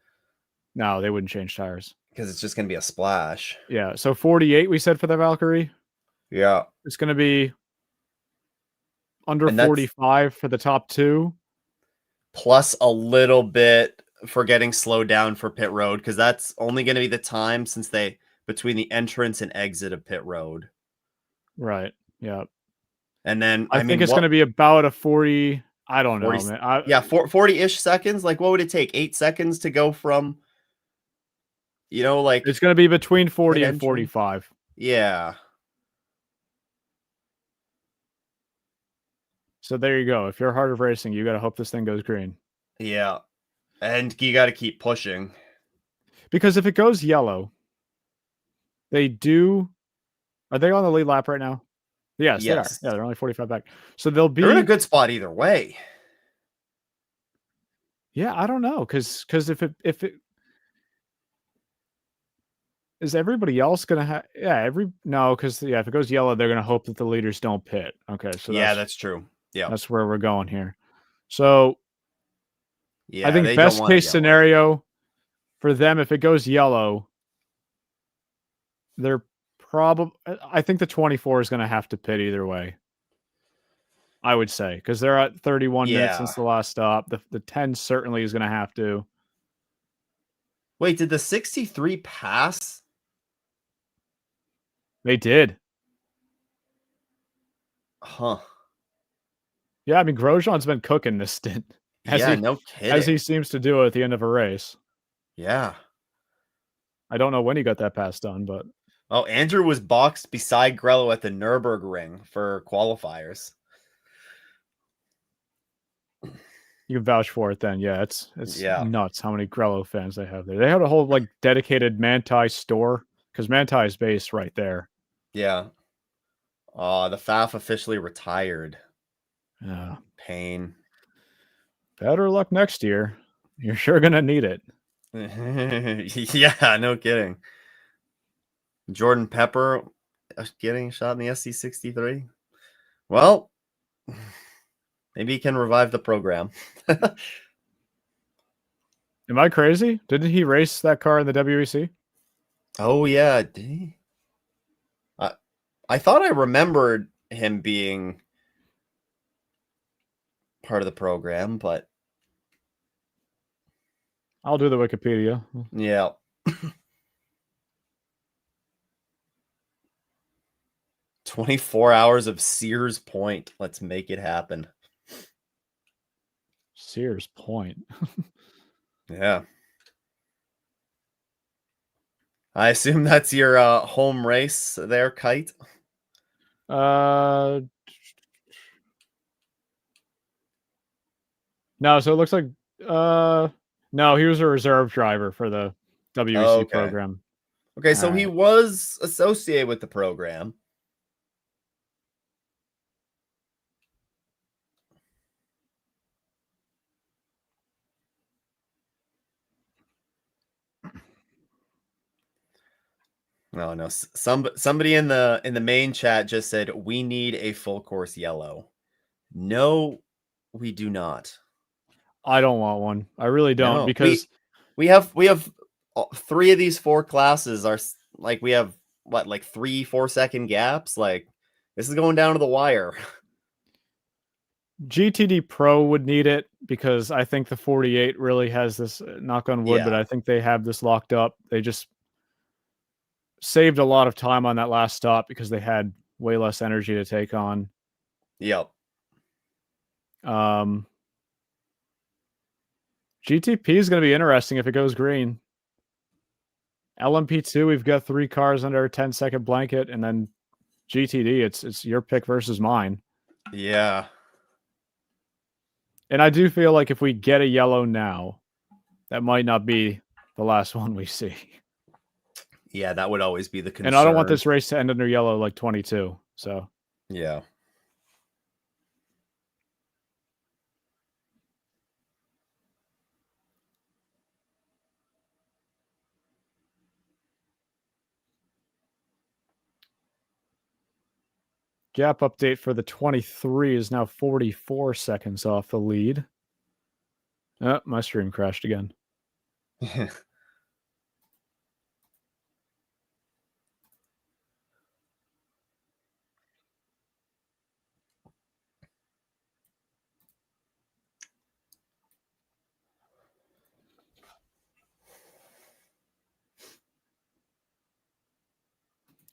No, they wouldn't change tires. Because it's just going to be a splash. Yeah. So 48 we said for the Valkyrie. Yeah. It's going to be under And that's 45 for the top two. plus a little bit for getting slowed down for pit road because that's only going to be the time since they between the entrance and exit of pit road. Right. Yeah. And then I think it's going to be about a 40. I don't 40 know, man. yeah, 40-ish seconds. Like what would it take? 8 seconds to go from like It's going to be between 40 pit and entry? 45. Yeah. So there you go. If you're Heart of Racing, you got to hope this thing goes green. Yeah. And you got to keep pushing. Because if it goes yellow, they do. Are they on the lead lap right now? Yes, they are. Yes. Yeah, they're only 45 back. So they'll They're in a be. good spot either way. Yeah, I don't know, because if it is everybody else gonna have. Yeah, no, because if it goes yellow, they're gonna hope that the leaders don't pit. Okay, so Yeah, that's true. Yeah. that's where we're going here. So I Yeah, think they don't best want a case yellow. scenario for them, if it goes yellow, they're probably. I think the 24 is gonna have to pit either way. I would say because they're at 31 minutes Yeah. since the last stop. The 10 certainly is gonna have to. Wait, did the 63 pass? They did. Huh. Yeah, I mean Grosjean's been cooking this stint Yeah, no as he kidding. seems to do at the end of a race. Yeah. I don't know when he got that pass done, but Oh, Andrew was boxed beside Grello at the Nürburgring for qualifiers. you can vouch for it then. Yeah, it's Yeah. nuts how many Grello fans they have there. They have a whole dedicated Manti store because Manti is based right there. Yeah. The FAF officially retired. Yeah. Pain. Better luck next year. You're sure gonna need it. Yeah, no kidding. Jordan Pepper getting shot in the SC63. Well, maybe he can revive the program. Am I crazy? Didn't he race that car in the WEC? Oh yeah, did he? I thought I remembered him being part of the program, but I'll do the Wikipedia. yeah. 24 hours of Sears Point. Let's make it happen. Sears Point. Yeah. I assume that's your home race there, Kite. No, so it looks like no, he was a reserve driver for the WEC Okay. program. Okay, All so he right. was associated with the program. No, no. Somebody in the main chat just said we need a full course yellow. No, we do not. I don't want one. I really don't, No, because we have 3 of these 4 classes are like we have what, like 3-4 second gaps. Like this is going down to the wire. GTD Pro would need it, because I think the 48 really has this, knock on wood, but Yeah. I think they have this locked up. They just saved a lot of time on that last stop because they had way less energy to take on. Yep. GTP is going to be interesting if it goes green. LMP2, we've got 3 cars under a 10-second blanket, and then GTD, it's your pick versus mine. Yeah. And I do feel like if we get a yellow now, that might not be the last one we see. Yeah, that would always be the concern. And I don't want this race to end under yellow like 22. So yeah. gap update for the 23 is now 44 seconds off the lead. Oh, my stream crashed again.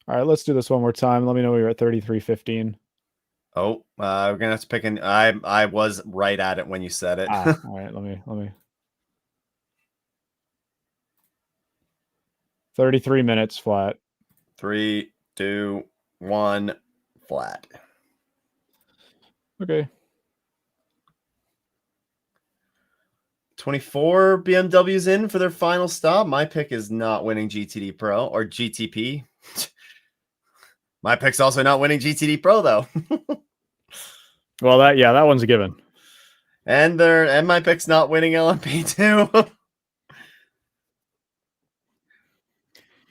All right, let's do this one more time. Let me know when you're at 33:15. Oh, we're gonna have to pick an. I was right at it when you said it. All right, let me. 33 minutes flat. 3, 2, 1, flat. Okay. 24 BMWs in for their final stop. My pick is not winning GTD Pro or GTP. My pick's also not winning GTD Pro though. Well, that one's a given. And my pick's not winning LMP too.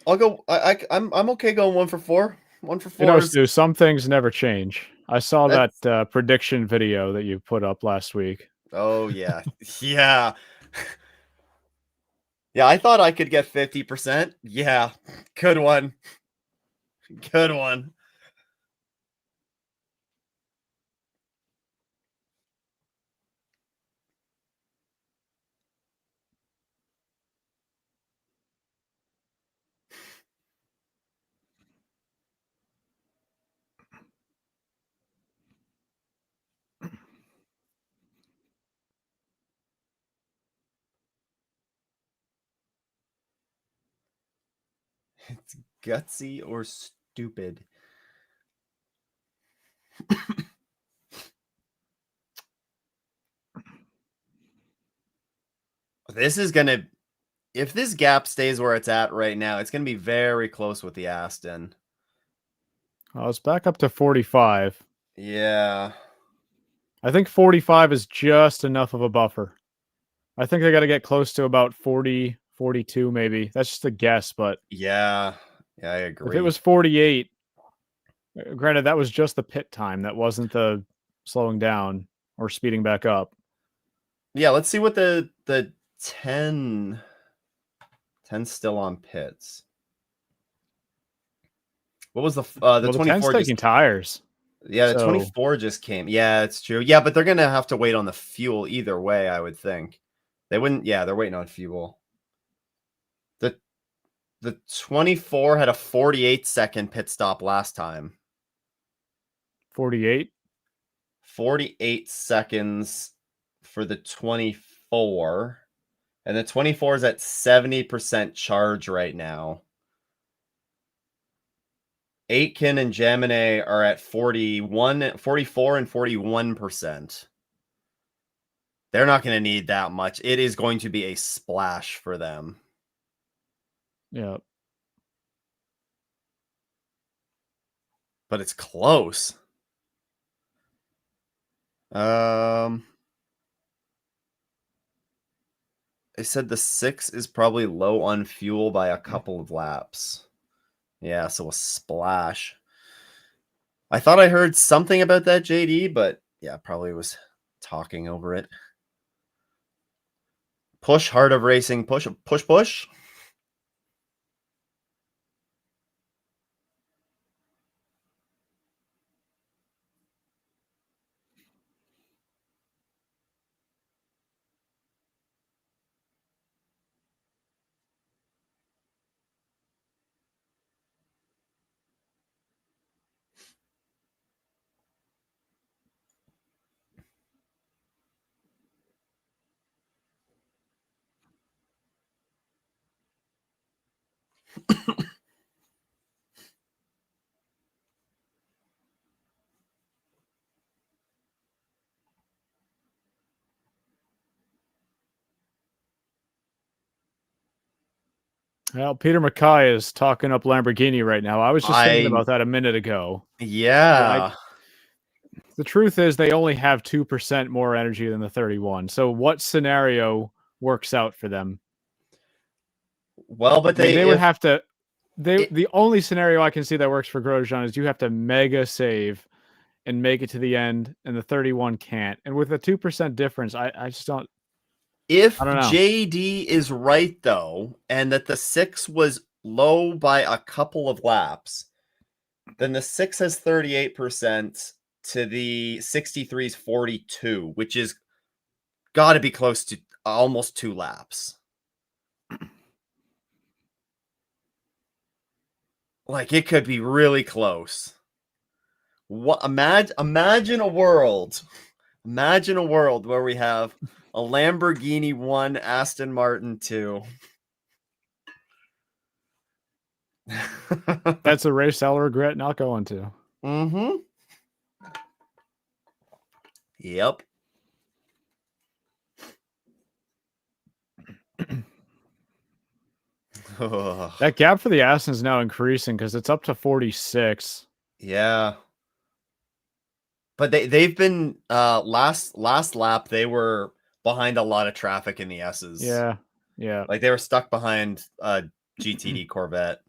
I'll go. I'm okay going 1 for 4. 1 for 4. Stu, some things never change. I saw that prediction video that you put up last week. Oh yeah, yeah, yeah. I thought I could get 50%. Yeah, good one. Good one. It's gutsy or stupid. This is gonna. If this gap stays where it's at right now, it's gonna be very close with the Aston. Oh, it's back up to 45. Yeah. I think 45 is just enough of a buffer. I think they got to get close to about 40, 42 maybe. That's just a guess, but Yeah, I agree. if it was 48, granted, that was just the pit time. That wasn't the slowing down or speeding back up. Yeah, let's see what the 10 still on pits. What was the 24 10's taking tires? Yeah, the 24 just came. Yeah, it's true. Yeah, but they're gonna have to wait on the fuel either way, I would think. They wouldn't. Yeah, they're waiting on fuel. The 24 had a 48-second pit stop last time. 48. 48 seconds for the 24. And the 24 is at 70% charge right now. Aitken and Gemini are at 44 and 41%. They're not going to need that much. It is going to be a splash for them. Yeah. But it's close. They said the 6 is probably low on fuel by a couple of laps. Yeah, so a splash. I thought I heard something about that, JD, but yeah, probably was talking over it. Push, Heart of Racing, push. Well, Peter Mackay is talking up Lamborghini right now. I was just thinking about that a minute ago. Yeah. The truth is they only have 2% more energy than the 31. So what scenario works out for them? Well, but they would have to. The only scenario I can see that works for Grosjean is you have to mega save and make it to the end, and the 31 can't. And with a 2% difference, I just don't. If I don't know. JD is right, though, and that the 6 was low by a couple of laps, then the 6 has 38% to the 63's 42, which is got to be close to almost 2 laps. Like, it could be really close. What imagine a world. Imagine a world where we have a Lamborghini 1, Aston Martin 2. That's a race I'll regret not going to. Mm-hmm. Yep. That gap for the Aston is now increasing because it's up to 46. Yeah. But they've been last lap they were behind a lot of traffic in the S's. Yeah. Yeah. Like they were stuck behind a GTD Corvette.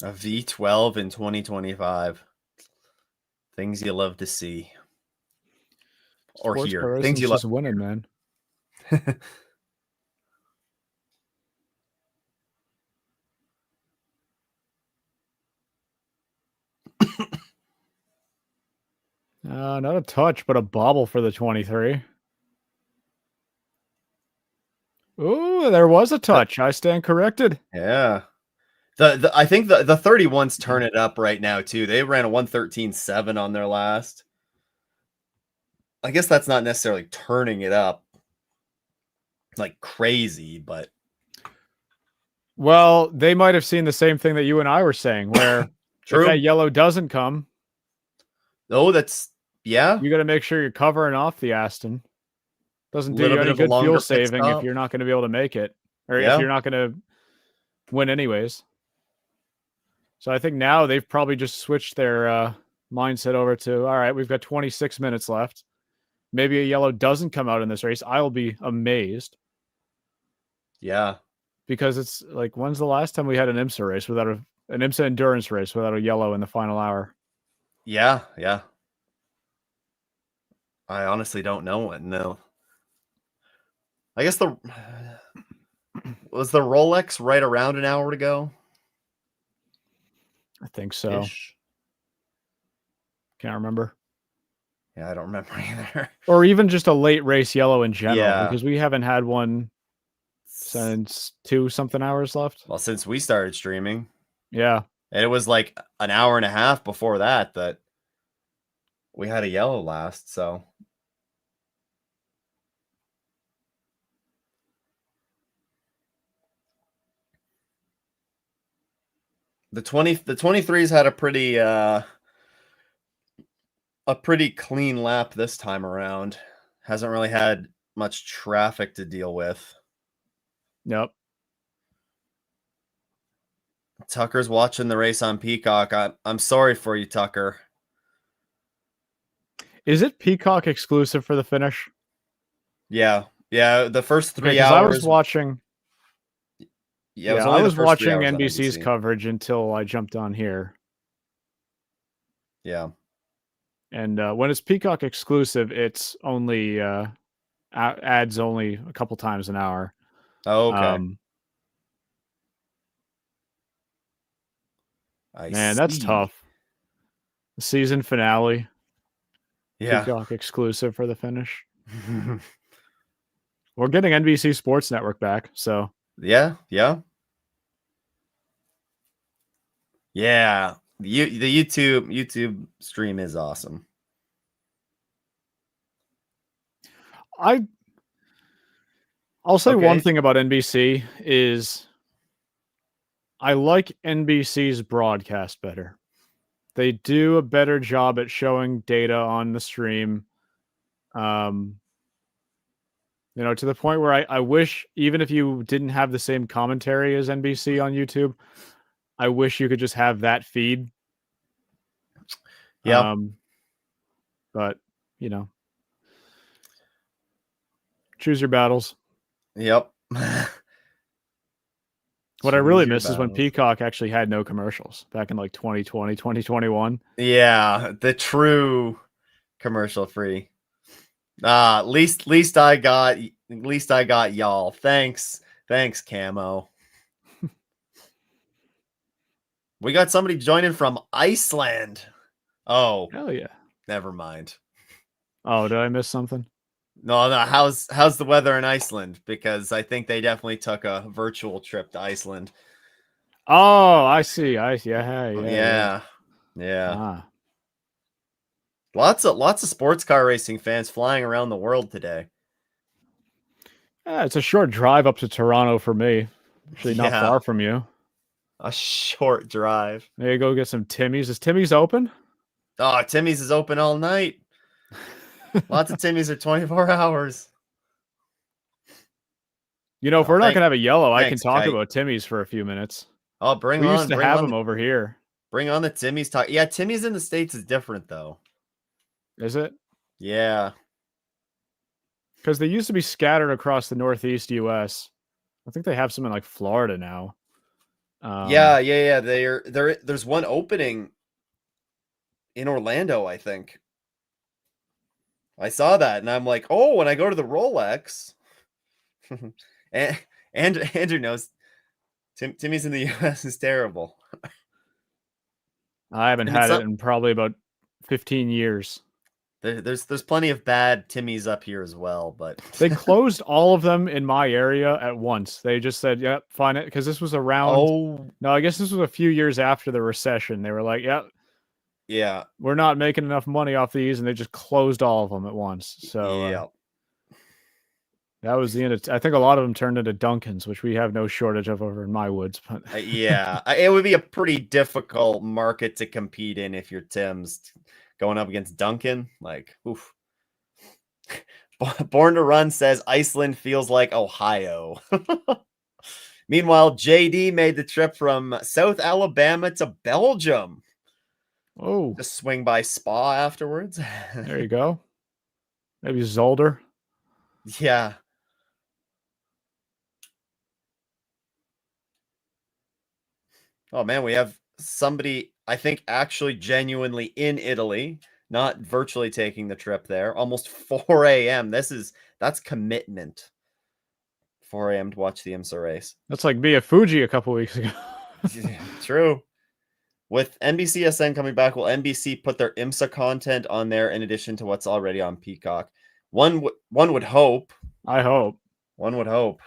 A V12 in 2025. Things you love to see. Or Sports hear. car Things you just love. winning, man. Not a touch, but a bobble for the 23. Ooh, there was a touch. I stand corrected. Yeah. I think the 31s turn it up right now too. They ran a 113.7 on their last. I guess that's not necessarily turning it up like crazy, but well, they might have seen the same thing that you and I were saying, where true. If that yellow doesn't come, oh, that's yeah. You got to make sure you're covering off the Aston. Doesn't do you any good fuel saving if you're not going to be able to make it, or if you're not going to win anyways. So I think now they've probably just switched their mindset over to, all right, we've got 26 minutes left. Maybe a yellow doesn't come out in this race. I'll be amazed. Yeah. Because it's like, when's the last time we had an IMSA race without an IMSA endurance race without a yellow in the final hour? Yeah, yeah. I honestly don't know it. No. I guess was the Rolex right around an hour to go? I think so. Can't remember. Yeah, I don't remember either. Or even just a late race yellow in general, Yeah. because we haven't had one since 2-something hours left. Well, since we started streaming, Yeah. and it was like an hour and a half before that we had a yellow last, so. The 23s had a pretty clean lap this time around. Hasn't really had much traffic to deal with. Yep. Tucker's watching the race on Peacock. I'm sorry for you, Tucker. Is it Peacock exclusive for the finish? Yeah. Yeah, the first 3 Because I was hours. watching. Yeah, it was I only the was first 3 watching hours on NBC's NBC. coverage until I jumped on here. Yeah. And when it's Peacock exclusive, it's only ads only a couple times an hour. Oh, okay. Man, that's tough. The season finale. Yeah. Peacock exclusive for the finish. We're getting NBC Sports Network back, so. Yeah. Yeah. Yeah. The YouTube stream is awesome. I'll say one thing about NBC is I like NBC's broadcast better. They do a better job at showing data on the stream. To the point where I wish, even if you didn't have the same commentary as NBC on YouTube, I wish you could just have that feed. Yeah. But, choose your battles. Yep. What I really miss is when Peacock actually had no commercials back in like 2020, 2021. Yeah, the true commercial free. At least I got y'all. Thanks, Camo. We got somebody joining from Iceland. Oh, hell yeah! Never mind. Oh, did I miss something? No. How's the weather in Iceland? Because I think they definitely took a virtual trip to Iceland. Oh, I see. Yeah. Ah. Lots of sports car racing fans flying around the world today. Yeah, it's a short drive up to Toronto for me. Actually, not far from you. A short drive. There you go. Get some Timmy's. Is Timmy's open? Oh, Timmy's is open all night. Lots of Timmy's are 24 hours. If we're not gonna have a yellow, I can talk about Timmy's for a few minutes. Oh, we used to have them over here. Bring on the Timmy's talk. Yeah, Timmy's in the States is different though. Is it? Yeah. Because they used to be scattered across the Northeast U.S. I think they have some in like Florida now. Yeah. There's one opening in Orlando, I think. I saw that and I'm like, oh, when I go to the Rolex. and Andrew knows Timmy's in the U.S. is terrible. I haven't had it in probably about 15 years. There's plenty of bad Timmy's up here as well, but they closed all of them in my area at once. They just said, "Yep, fine it," because this was around. Oh no, I guess this was a few years after the recession. They were like, "Yep, yeah, we're not making enough money off these," and they just closed all of them at once. So yeah, that was the end. I think a lot of them turned into Dunkins, which we have no shortage of over in my woods. But yeah, it would be a pretty difficult market to compete in if you're Tim's. Going up against Duncan, like, oof. Born to Run says Iceland feels like Ohio. Meanwhile, JD made the trip from South Alabama to Belgium. Oh, just swing by Spa afterwards. There you go. Maybe Zolder. Yeah. Oh man, we have somebody, I think, actually genuinely in Italy, not virtually taking the trip there. Almost 4 a.m. That's commitment. 4 a.m. to watch the IMSA race. That's like Mia Fuji a couple weeks ago. True. With NBCSN coming back, will NBC put their IMSA content on there in addition to what's already on Peacock? One would hope. I hope. One would hope.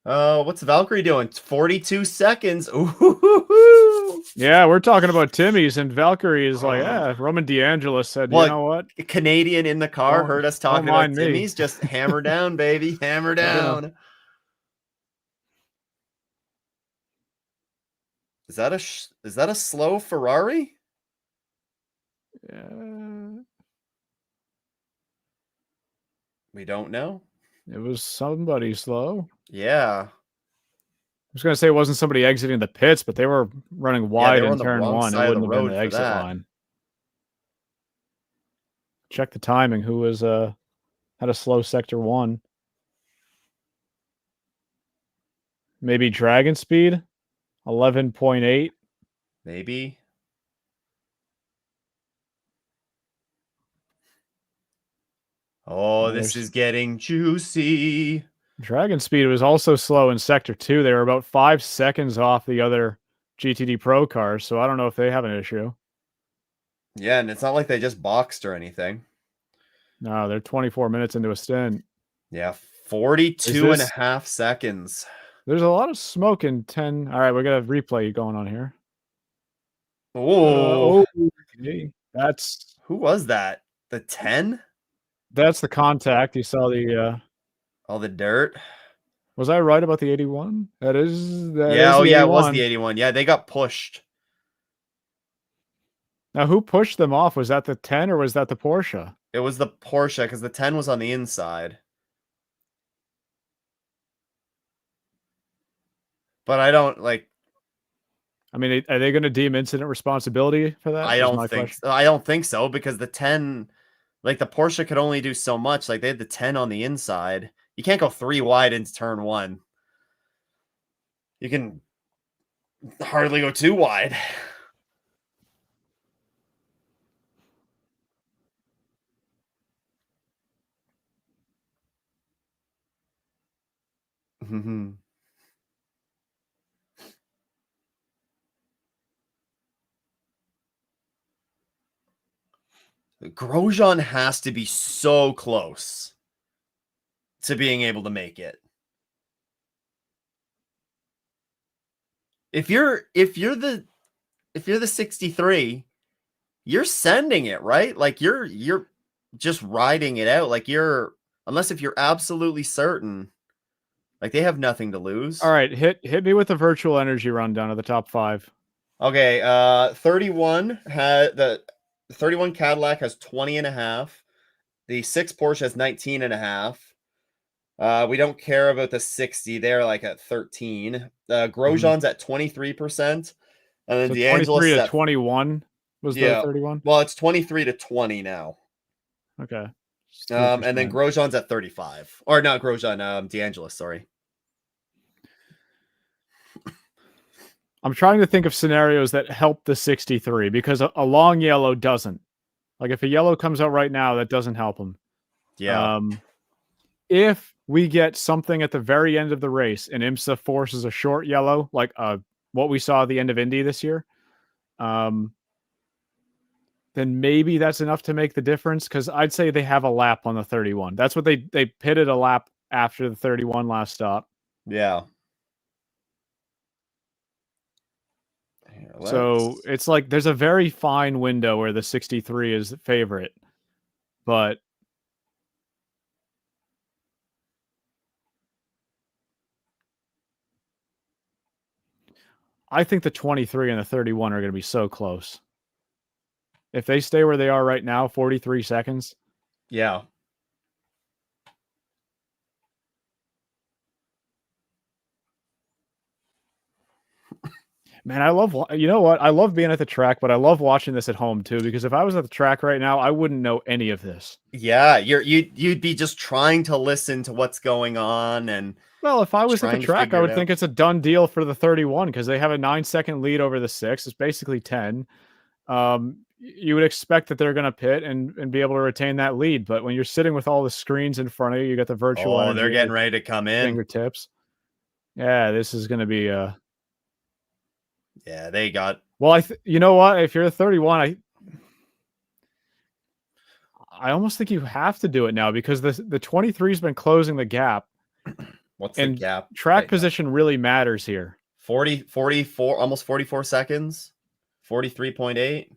What's Valkyrie doing? 42 seconds. Ooh. Yeah, we're talking about Timmy's, and Valkyrie is like, yeah. Roman DeAngelis said, Well, you know what? Canadian in the car heard us talking about Timmy's. Just hammer down, baby. Hammer down. Is that a slow Ferrari? We don't know. It was somebody slow. Yeah. I was going to say it wasn't somebody exiting the pits, but they were running wide in turn one. It wouldn't have been the exit line. Check the timing. Who was had a slow sector 1? Maybe Dragon Speed, 11.8. Maybe. Oh, this is getting juicy. Dragon Speed was also slow in Sector 2. They were about 5 seconds off the other GTD Pro cars, so I don't know if they have an issue. Yeah, and it's not like they just boxed or anything. No, they're 24 minutes into a stint. Yeah, 42 and a half seconds. There's a lot of smoke in 10. All right, we got a replay going on here. Oh, okay. That's who was that? The 10? That's the contact. You saw the all the dirt. Was I right about the 81? That is yeah, oh yeah, it was the 81. Yeah, they got pushed. Now, who pushed them off? Was that the 10 or was that the Porsche? It was the Porsche because the 10 was on the inside. But I don't like. I mean, are they going to deem incident responsibility for that? I don't think so because the 10, like the Porsche could only do so much. Like they had the 10 on the inside. You can't go 3 wide into turn 1. You can hardly go 2 wide. Grosjean has to be so close to being able to make it. If you're the 63, you're sending it, right? Like you're just riding it out. Like unless if you're absolutely certain, like they have nothing to lose. All right, hit me with the virtual energy rundown of the top 5. Okay, 31 had the 31 Cadillac has 20 and a half. The 6 Porsche has 19 and a half. We don't care about the 60. They're like at 13. Grosjean's at 23%. And then so DeAngelis 23 to 21 was the 31? Well, it's 23 to 20 now. Okay. And then Grosjean's at 35. Or not Grosjean, DeAngelis, sorry. I'm trying to think of scenarios that help the 63 because a long yellow doesn't. Like if a yellow comes out right now, that doesn't help them. Yeah. If we get something at the very end of the race and IMSA forces a short yellow, like what we saw at the end of Indy this year, then maybe that's enough to make the difference because I'd say they have a lap on the 31. That's what they pitted a lap after the 31 last stop. Yeah. So it's like there's a very fine window where the 63 is the favorite, but I think the 23 and the 31 are going to be so close. If they stay where they are right now, 43 seconds. Yeah. Man, I love, you know what? I love being at the track, but I love watching this at home too, because if I was at the track right now, I wouldn't know any of this. Yeah, you'd be just trying to listen to what's going on. And well, if I was at the track, I would think it's a done deal for the 31 because they have a 9-second lead over the 6. It's basically 10. You would expect that they're going to pit and be able to retain that lead. But when you're sitting with all the screens in front of you, you got the virtual energy. They're getting ready to come in. Fingertips. Yeah, this is going to be Yeah, they got. Well, you know what? If you're a 31, I almost think you have to do it now because the 23's been closing the gap, What's the and gap track right now? position really matters here. 44, almost 44 seconds. 43.8.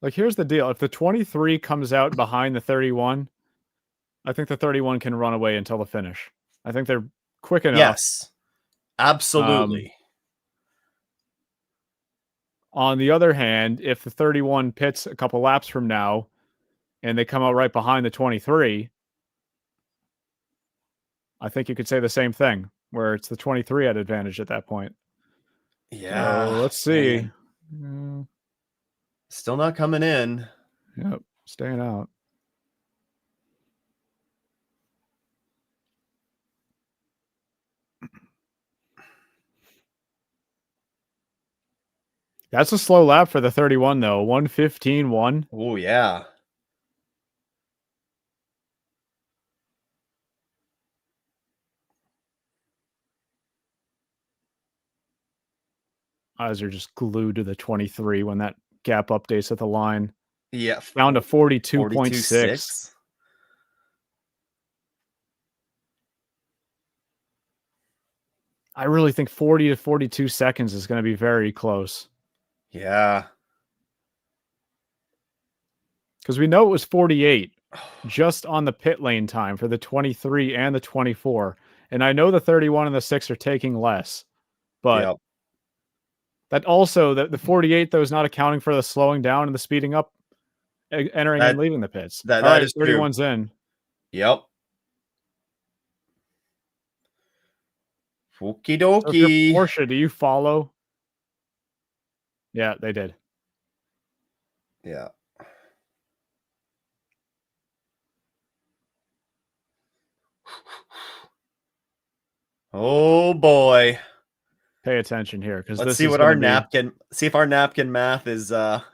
Like, here's the deal. If the 23 comes out behind the 31, I think the 31 can run away until the finish. I think they're quick enough. Yes, absolutely. On the other hand, if the 31 pits a couple laps from now and they come out right behind the 23, I think you could say the same thing, where it's the 23 at advantage at that point. Yeah, So let's see. Still not coming in. Yep, staying out. That's a slow lap for the 31, though. 1:15.1. Oh, yeah. Eyes are just glued to the 23 when that gap updates at the line. Yeah. Down to 42.6. 42.6. I really think 40 to 42 seconds is going to be very close. Yeah. Because we know it was 48 just on the pit lane time for the 23 and the 24. And I know the 31 and the 6 are taking less. But Yep. that also, the 48, though, is not accounting for the slowing down and the speeding up, entering and leaving the pits. That All right, is 31's true. in. Yep. Okie So if you're dokie. Porsche, do you follow? Yeah, they did. Yeah. Oh boy. Pay attention here because Let's this see is what going our to be. napkin. See if our napkin math is. Are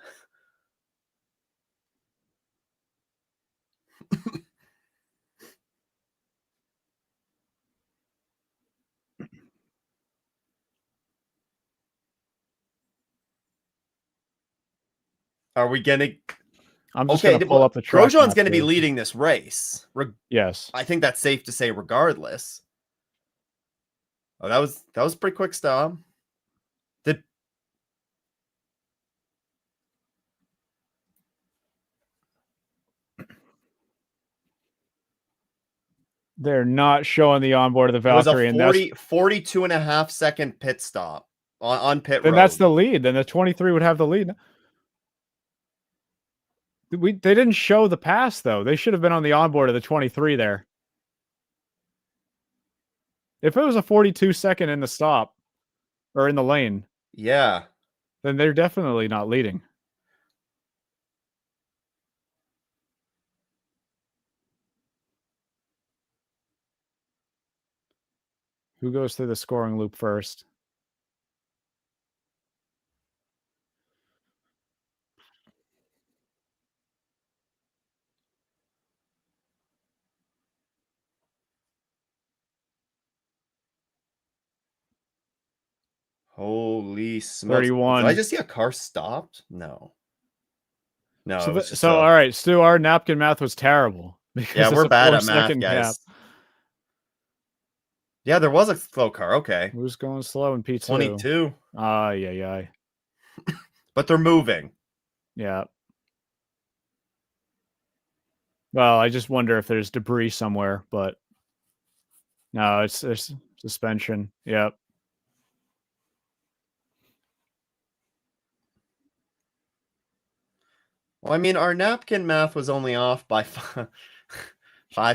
we getting? I'm just Okay. going to pull up the track Grosjean's map going to be here. leading this race. Yes. I think that's safe to say, regardless. Oh, that was a pretty quick stop. Did They're not showing the onboard of the it was a Valkyrie, and that's 42 and a half second pit stop on pit then road. that's the lead. Then the 23 would have the lead. They didn't show the pass, though. They should have been on the onboard of the 23 there. If it was a 42 second in the stop or in the lane, Yeah. then they're definitely not leading. Who goes through the scoring loop first? Holy smokes. Did 31. I just see a car stopped? No. No, it was just So all right, Stu, our napkin math was terrible because yeah, it's we're a bad at math, 4-second guys. gap. Yeah, there was a slow car. Okay. Who's going slow in P2? 22. Yeah. But they're moving. Yeah. Well, I just wonder if there's debris somewhere, but no, there's suspension. Yep. Well, I mean, our napkin math was only off by 5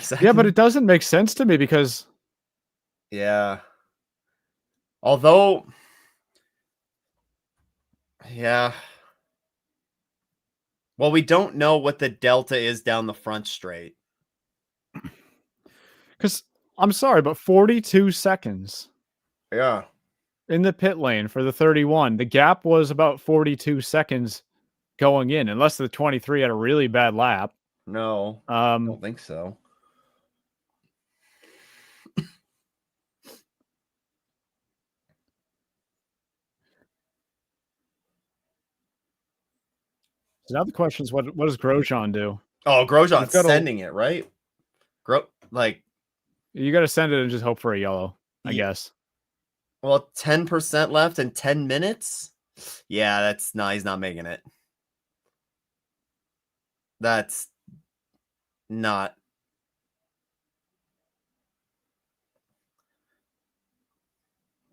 seconds. Yeah, but it doesn't make sense to me because yeah. Although, yeah. Well, we don't know what the delta is down the front straight. because I'm sorry, but 42 seconds Yeah. in the pit lane for the 31. The gap was about 42 seconds going in, unless the 23 had a really bad lap. No, I don't think so. So now the question is, what does Grosjean do? Oh, Grosjean's You've got to sending it, right? Like, you got to send it and just hope for a yellow, I guess. well, 10% left in 10 minutes? Yeah, that's no, he's not making it. That's not.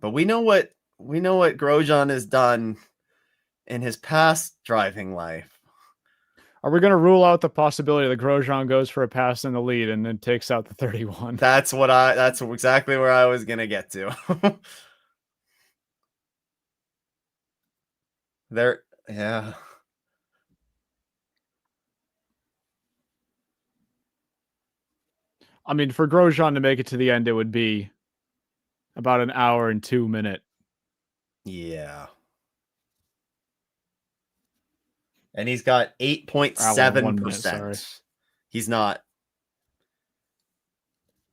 But we know what Grosjean has done in his past driving life. Are we going to rule out the possibility that Grosjean goes for a pass in the lead and then takes out the 31? That's exactly where I was gonna get to. Yeah. I mean, for Grosjean to make it to the end, it would be about an hour and 2 minutes. Yeah. And he's got 1 minute, sorry. 8.7%. He's not.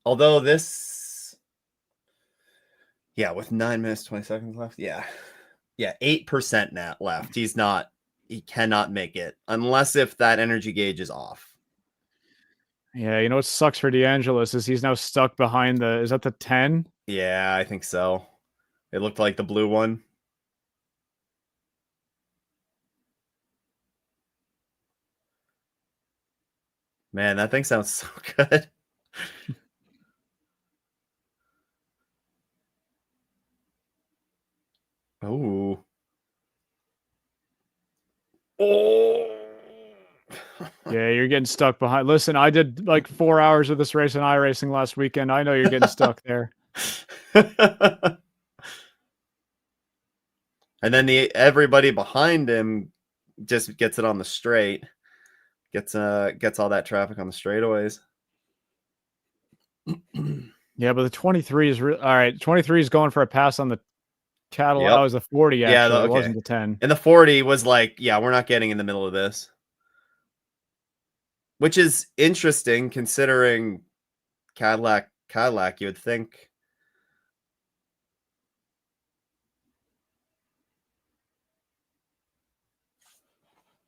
Although this, yeah, with 9 minutes, 20 seconds left. Yeah. Yeah, 8% now left. He cannot make it unless if that energy gauge is off. Yeah, you know what sucks for DeAngelis is he's now stuck behind is that the 10? Yeah, I think so. It looked like the blue one. Man, that thing sounds so good. Oh. Oh. Yeah, you're getting stuck behind. Listen, I did like 4 hours of this race in iRacing last weekend. I know you're getting stuck there. And then everybody behind him just gets it on the straight. Gets all that traffic on the straightaways. Yeah, but the 23 is all right. 23 is going for a pass on the Cadillac. Yep. That was the 40, actually. Yeah, It wasn't the 10. And the 40 was like, yeah, we're not getting in the middle of this. Which is interesting considering Cadillac, you would think.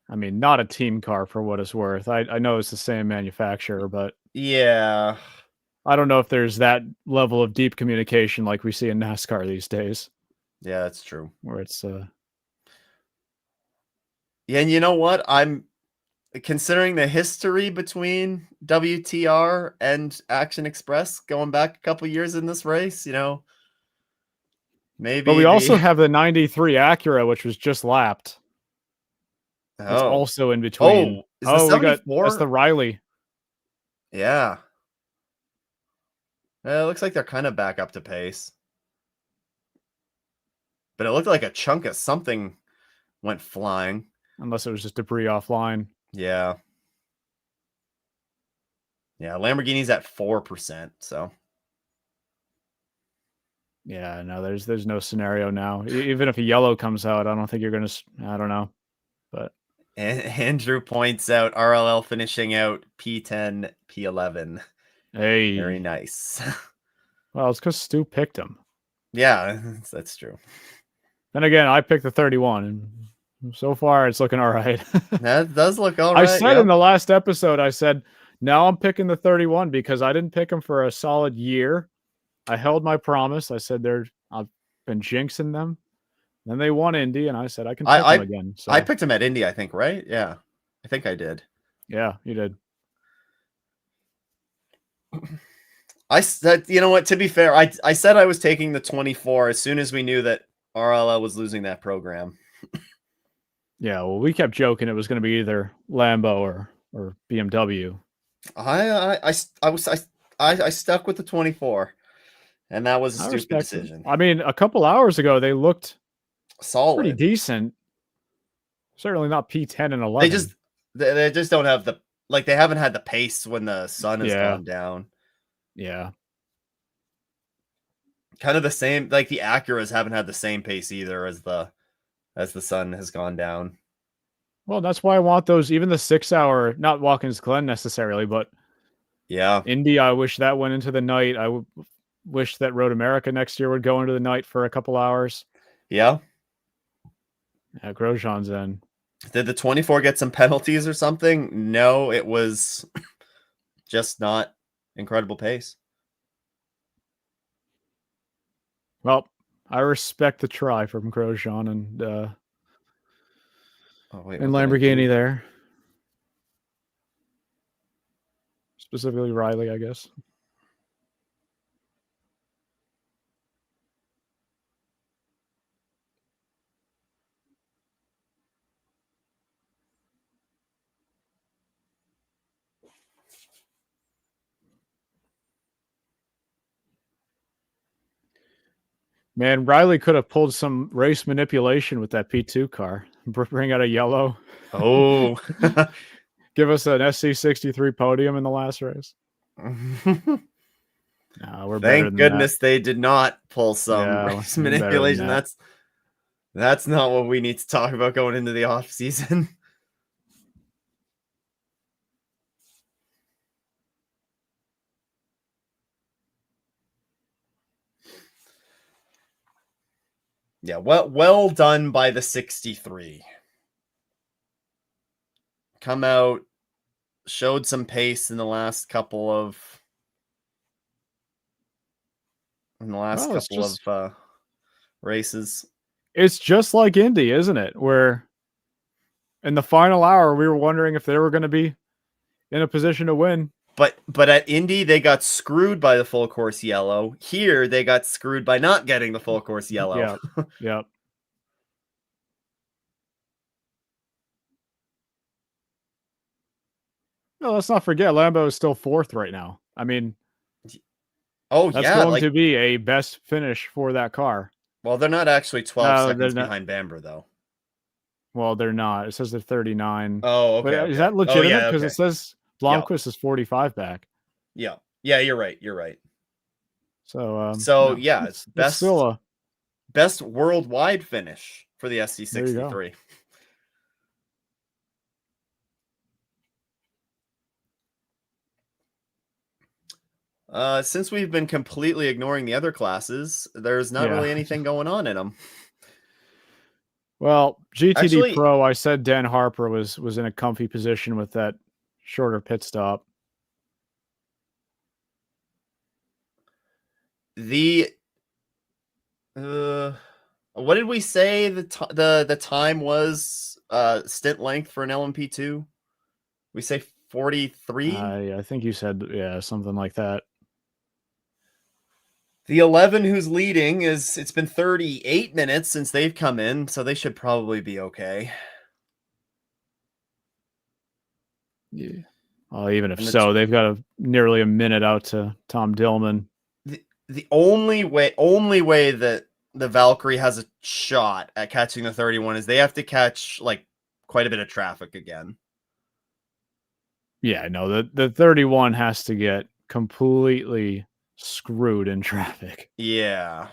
I mean, not a team car for what it's worth. I know it's the same manufacturer, but yeah, I don't know if there's that level of deep communication like we see in NASCAR these days. Yeah, that's true. Where it's yeah, and you know what? I'm considering the history between WTR and Action Express going back a couple years in this race, maybe. But we also have the 93 Acura, which was just lapped. It's also in between. Oh, is the 74? That's the Riley. Yeah. It looks like they're kind of back up to pace. But it looked like a chunk of something went flying. Unless it was just debris offline. Yeah. Yeah, Lamborghini's at 4%, so. Yeah, no, there's no scenario now. Even if a yellow comes out, I don't think you're going to, I don't know. But Andrew points out RLL finishing out P10, P11. Hey. Very nice. Well, it's because Stu picked him. Yeah, that's true. Then again, I picked the 31, and so far it's looking all right. That does look all right. I said in the last episode, I said, now I'm picking the 31 because I didn't pick him for a solid year. I held my promise. I said I've been jinxing them. Then they won Indy, and I said I can pick them again. So I picked him at Indy, I think, right? Yeah, I think I did. Yeah, you did. I said, you know what? To be fair, I said I was taking the 24 as soon as we knew that RLL was losing that program. Yeah, well, we kept joking it was going to be either Lambo or BMW. I stuck with the 24, and that was a stupid decision. I mean, a couple hours ago they looked solid, pretty decent. Certainly not P10 and 11. They just don't have they haven't had the pace when the sun has gone down. Yeah. Kind of the same, like the Acuras haven't had the same pace either as the sun has gone down. Well, that's why I want those, even the 6 hour, not Watkins Glen necessarily, but yeah, Indy, I wish that went into the night. I wish that Road America next year would go into the night for a couple hours. Yeah. Yeah, Grosjean's in. Did the 24 get some penalties or something? No, it was just not incredible pace. Well, I respect the try from Grosjean Oh, wait, and what did I do? Lamborghini there. Specifically Riley, I guess. Man, Riley could have pulled some race manipulation with that P2 car. Bring out a yellow. Oh. Give us an SC63 podium in the last race. No, we're better Thank than that. goodness they did not pull some Yeah, race we're better than manipulation. that. That's not what we need to talk about going into the off season. Yeah, well done by the 63. Come out, showed some pace in the last couple of Well, races. it's just like Indy, isn't it? Where in the final hour we were wondering if they were going to be in a position to win. But at Indy they got screwed by the full course yellow. Here they got screwed by not getting the full course yellow. Yeah. Yeah. No, let's not forget Lambo is still fourth right now. I mean, Oh that's yeah, going like, to be a best finish for that car. well, they're not actually 12 No, they're seconds not. behind Bamber though. Well, they're not. It says they're 39. Oh, But okay, is okay. that Oh legitimate? yeah, Because it okay. says Yeah. Blomqvist is 45 back. Yeah. Yeah, you're right. You're right. So, So, no, yeah, it's still a. best worldwide finish for the There you go. SC63. Since we've been completely ignoring the other classes, there's not Yeah. really anything going on in them. Well, GTD Actually, Pro, I said Dan Harper was in a comfy position with that shorter pit stop. the what did we say the time was stint length for an LMP2? We say 43? I think you said something like that. The 11 who's leading it's been 38 minutes since they've come in, so they should probably be okay. Yeah. Well, even if And so, they've got nearly a minute out to Tom Dillman. the only way that the Valkyrie has a shot at catching the 31 is they have to catch like quite a bit of traffic again. Yeah, no, the 31 has to get completely screwed in traffic. Yeah.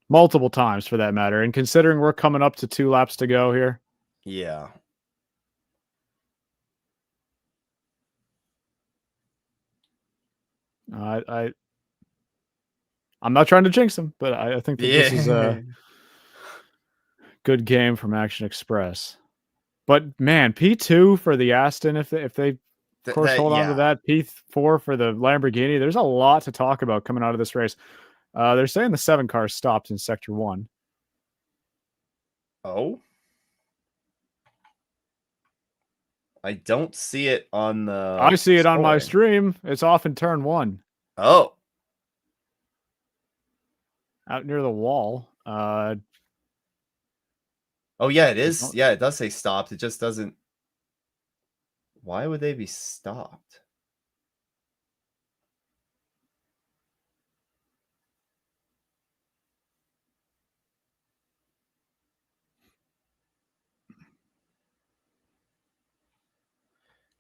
Multiple times for that matter. And considering we're coming up to 2 laps to go here. Yeah. I'm not trying to jinx them, but I think that this is a good game from Action Express. But man, P2 for the Aston, if they of course hold on to that, P4 for the Lamborghini. There's a lot to talk about coming out of this race. They're saying the 7 car stopped in sector 1. Oh. I don't see it on the I see it on my scoring. stream. It's off in turn 1. Oh. Out near the wall. Oh yeah, it is. Yeah, it does say stopped. It just doesn't. Why would they be stopped?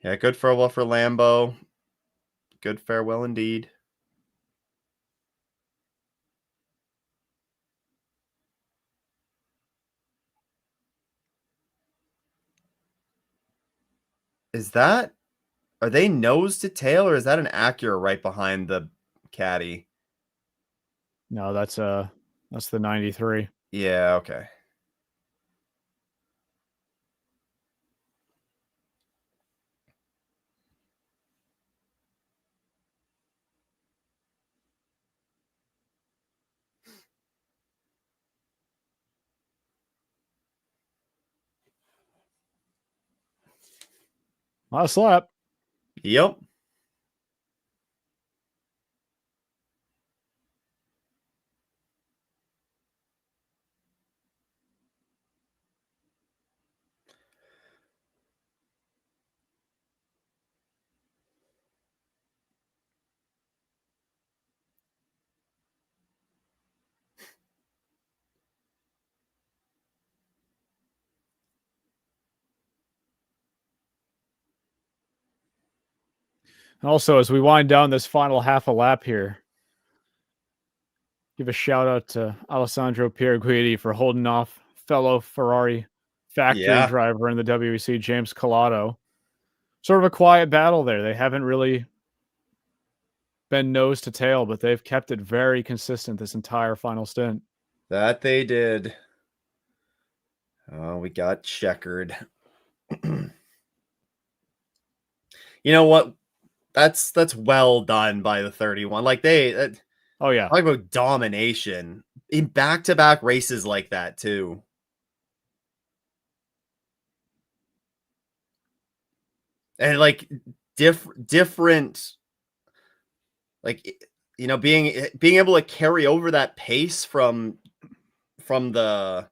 Yeah, good farewell for Lambo. Good farewell indeed. Is that, are they nose to tail, or is that an Acura right behind the caddy? No, that's the 93. Yeah, okay. Last slap. Yep. Also, as we wind down this final half a lap here, give a shout out to Alessandro Pierguidi for holding off fellow Ferrari factory Yeah. driver in the WEC, James Collado. Sort of a quiet battle there. They haven't really been nose to tail, but they've kept it very consistent this entire final stint. That they did. Oh, we got checkered. You know what? That's well done by the 31. Like Oh yeah. talk about domination in back-to-back races like that too. And like different like being able to carry over that pace from the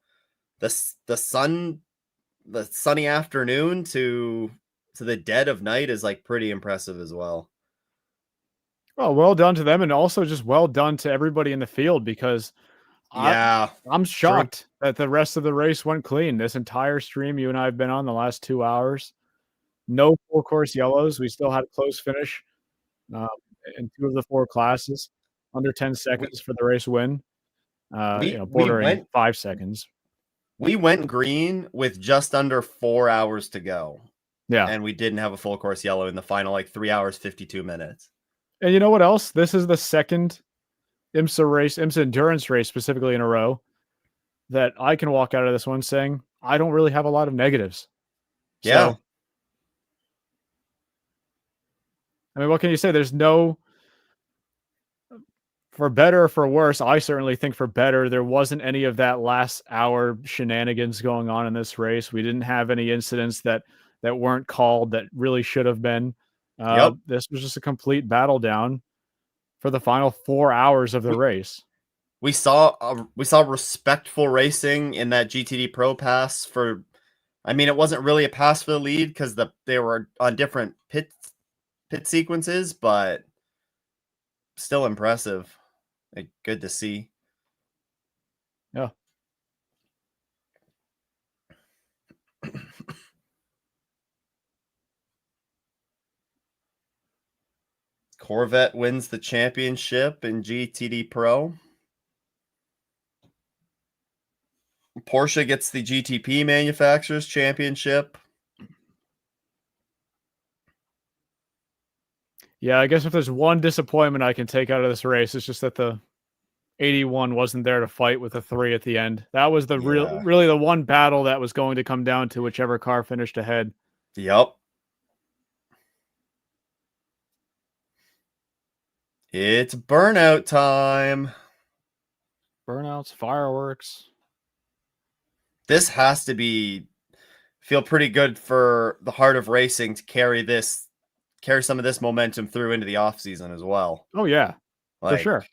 sun the sunny afternoon to the dead of night is like pretty impressive as well. Well done to them, and also just well done to everybody in the field because I Yeah, I'm true. shocked that the rest of the race went clean. This entire stream you and I have been on the last 2 hours, no full course yellows. We still had a close finish um, in 2 of the 4 classes, under 10 We seconds for the race win. we we Bordering went 5 seconds. we went green with just under 4 hours to go, Yeah. and we didn't have a full course yellow in the final like 3 hours 52 minutes. And you know what else? This is the second IMSA endurance race specifically in a row that I can walk out of this one saying I don't really have a lot of negatives. Yeah. So, I mean, what can you say? There's no, for better or for worse, I certainly think for better, there wasn't any of that last hour shenanigans going on in this race. We didn't have any incidents that weren't called that really should have been. Yep. This was just a complete battle down for the final 4 hours of the We race. we saw respectful racing in that GTD Pro pass for I mean, it wasn't really a pass for the lead because they were on different pit sequences, but still impressive. Like, good to see. Yeah. Corvette wins the championship in GTD Pro. Porsche gets the GTP Manufacturers Championship. Yeah, I guess if there's one disappointment I can take out of this race, it's just that the 81 wasn't there to fight with the 3 at the end. That was the Yeah. really the one battle that was going to come down to whichever car finished ahead. Yep. It's burnout time. Burnouts, fireworks. This has to feel pretty good for the heart of racing to carry some of this momentum through into the off season as well. Oh yeah, for Like, sure.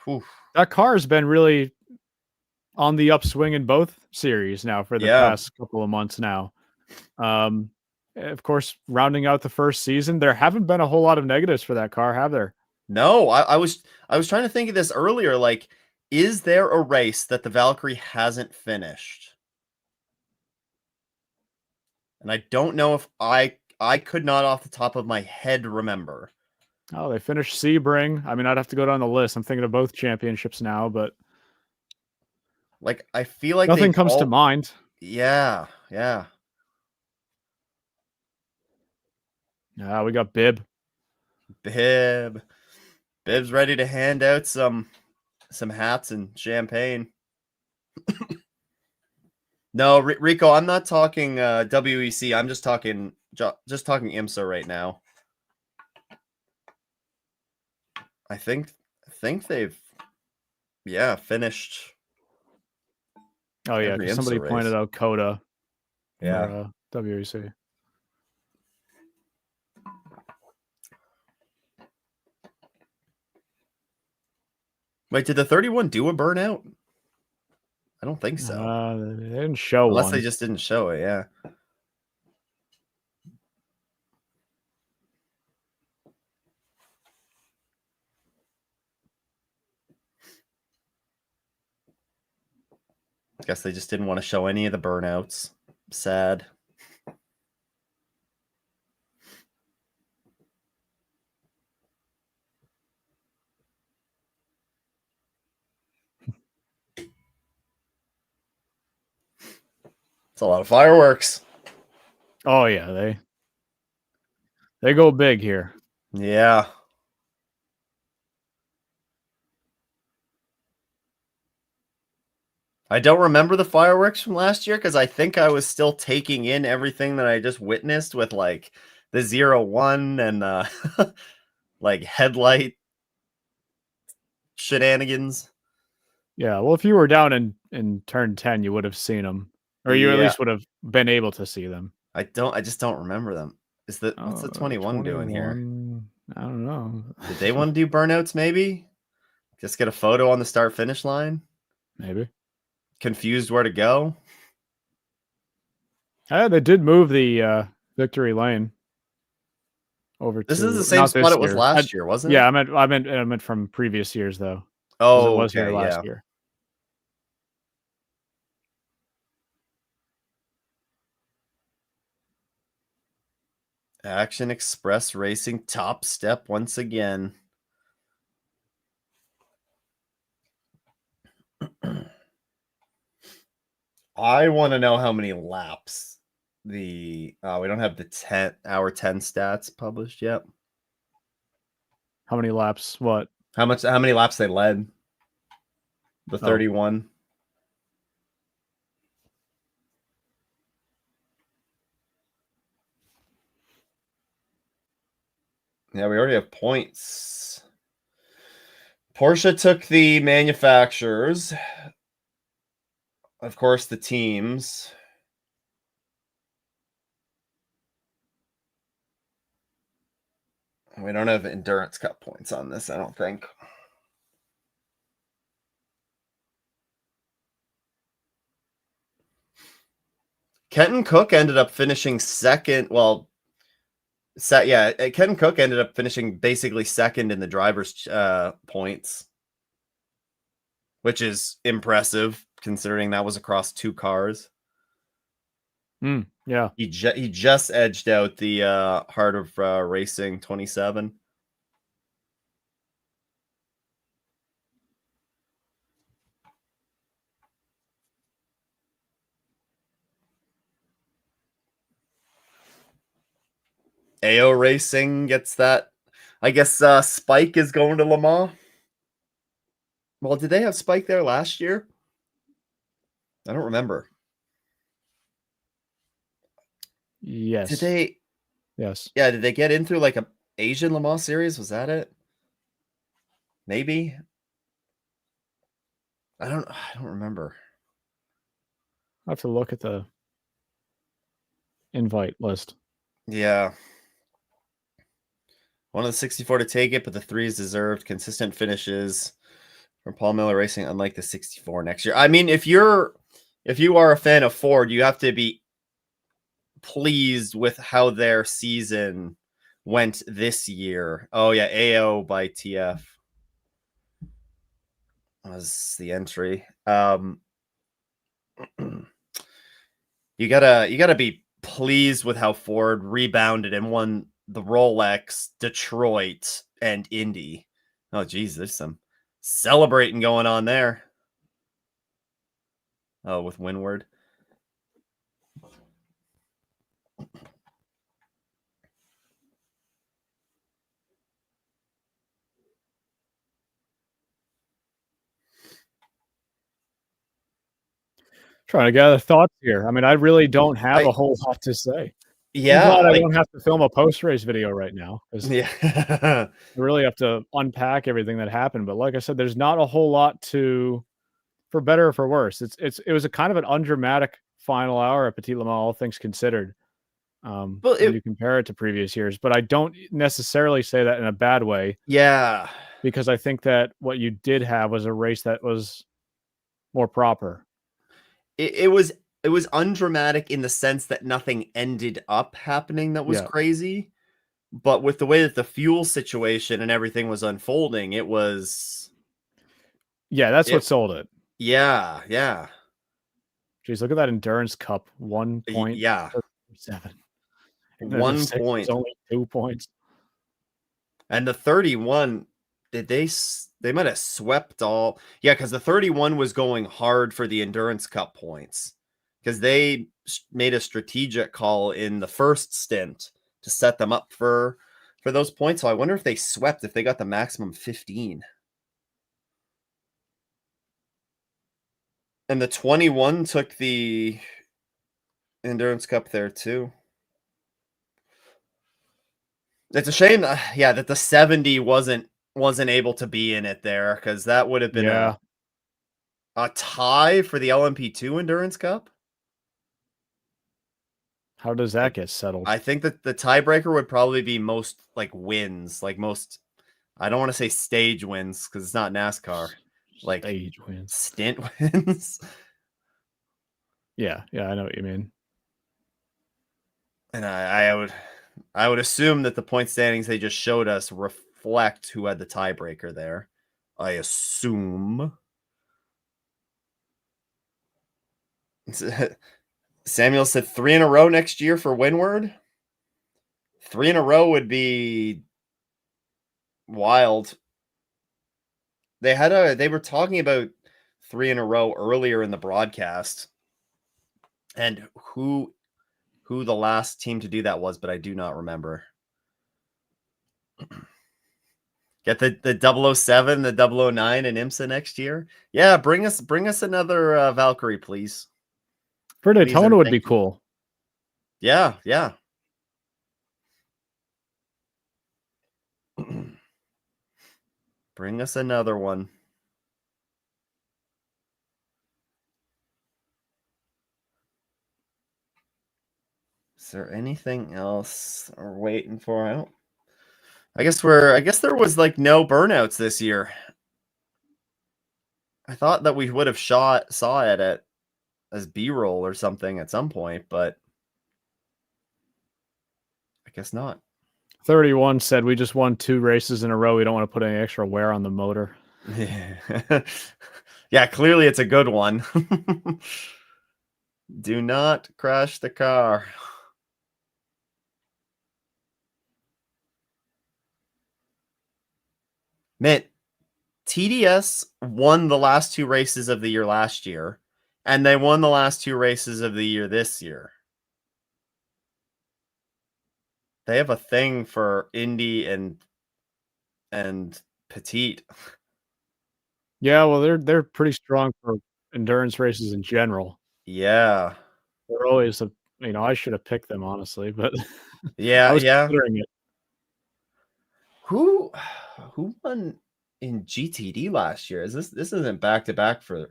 whew, That car has been really on the upswing in both series now for the yeah. past couple of months now. Um, of course, rounding out the first season, there haven't been a whole lot of negatives for that car, have there? No, I was trying to think of this earlier. Like, is there a race that the Valkyrie hasn't finished? And I don't know if I could not off the top of my head remember. Oh, they finished Sebring. I mean, I'd have to go down the list. I'm thinking of both championships now, but Like, I feel like nothing they've comes to all mind. yeah, yeah. We got Bib. Bib. Bib's ready to hand out some hats and champagne. No, Rico, I'm not talking WEC. I'm just talking IMSA right now. I think they've finished Oh yeah, every because somebody IMSA pointed race. out Coda Yeah. for WEC. Wait, did the 31 do a burnout? I don't think so. They didn't show Unless one. they just didn't show it, yeah. Guess they just didn't want to show any of the burnouts. Sad. It's a lot of fireworks. Oh yeah, they go big here. Yeah. I don't remember the fireworks from last year because I think I was still taking in everything that I just witnessed with like the 0-1 and like headlight shenanigans. Yeah, well, if you were down in turn 10, you would have seen them, or you at Yeah. least would have been able to see them. I just don't remember them. What's the 21 doing here? I don't know. Did they want to do burnouts maybe? Just get a photo on the start finish line? Maybe. Confused where to go? They did move the victory lane over This to is the same not spot this it was year. last year, wasn't it? Yeah, I meant from previous years though, because it Oh, was here okay, last yeah. year. Action Express Racing top step once again. I want to know how many laps we don't have the 10 stats published yet. How many laps? What? How many laps they led? The 31. Yeah, we already have points. Porsche took the manufacturers. Of course, the teams. We don't have Endurance Cup points on this, I don't think. Kenton Cook ended up finishing second. Well, Kenton Cook ended up finishing basically second in the drivers' points, which is impressive considering that was across 2 cars. Yeah. He just edged out the Heart of Racing 27. AO Racing gets that. I guess Spike is going to Le Mans. Well, did they have Spike there last year? I don't remember. Yes. Did they? Yes. Yeah, did they get in through like a Asian Le Mans series? Was that it? Maybe. I don't remember. I have to look at the invite list. Yeah. One of the 64 to take it, but the 3 is deserved. Consistent finishes from Paul Miller Racing, unlike the 64 next year. I mean, if you are a fan of Ford, you have to be pleased with how their season went this year. Oh yeah, AO by TF was the entry. You gotta be pleased with how Ford rebounded and won the Rolex, Detroit, and Indy. Oh geez, there's some celebrating going on there. Oh, with Windward. Trying to gather thoughts here. I mean, I really don't have a whole lot to say. Yeah, I'm glad I like, don't have to film a post-race video right now because yeah. I really have to unpack everything that happened. But like I said, there's not a whole lot for better or for worse. It was a kind of an undramatic final hour at Petit Le Mans, all things considered. Well, When you compare it to previous years, but I don't necessarily say that in a bad way. Yeah. because I think that what you did have was a race that was more proper. It was undramatic in the sense that nothing ended up happening that was Yeah. crazy, but with the way that the fuel situation and everything was unfolding, it was Yeah, that's it what sold it. yeah, yeah. Jeez, look at that Endurance Cup, 1.7. Yeah. And then the 1 6 was point. only 2 points. And the 31, did they might have swept all. Yeah, because the 31 was going hard for the Endurance Cup points because they made a strategic call in the first stint to set them up for those points. So I wonder if they swept, if they got the maximum 15. And the 21 took the Endurance Cup there too. It's a shame, yeah, that the 70 wasn't able to be in it there because that would have been Yeah. a tie for the LMP2 Endurance Cup. How does that get settled? I think that the tiebreaker would probably be most like wins, like most. I don't want to say stage wins because it's not NASCAR. Like Stage wins. stint wins. Yeah, I know what you mean. And I would assume that the point standings they just showed us reflect who had the tiebreaker there. I assume. Samuel said 3 in a row next year for Windward. 3 in a row would be wild. They were talking about 3 in a row earlier in the broadcast, and who the last team to do that was, but I do not remember. Get the 007, the 009 and IMSA next year. Yeah, bring us another Valkyrie, please. For Please Daytona and would be thank you. cool. Yeah, yeah. Bring us another one. Is there anything else we're waiting for? I guess there was like no burnouts this year. I thought that we would have saw it as B-roll or something at some point, but I guess not. 31 said we just won 2 races in a row. We don't want to put any extra wear on the motor. Yeah, yeah, clearly it's a good one. Do not crash the car. Mitt, TDS won the last 2 races of the year last year, and they won the last 2 races of the year this year. They have a thing for Indy and Petit. Yeah, well, they're pretty strong for endurance races in general. Yeah. They're always I should have picked them honestly, but I Yeah, was yeah. considering it. Who won in GTD last year? This isn't back to back for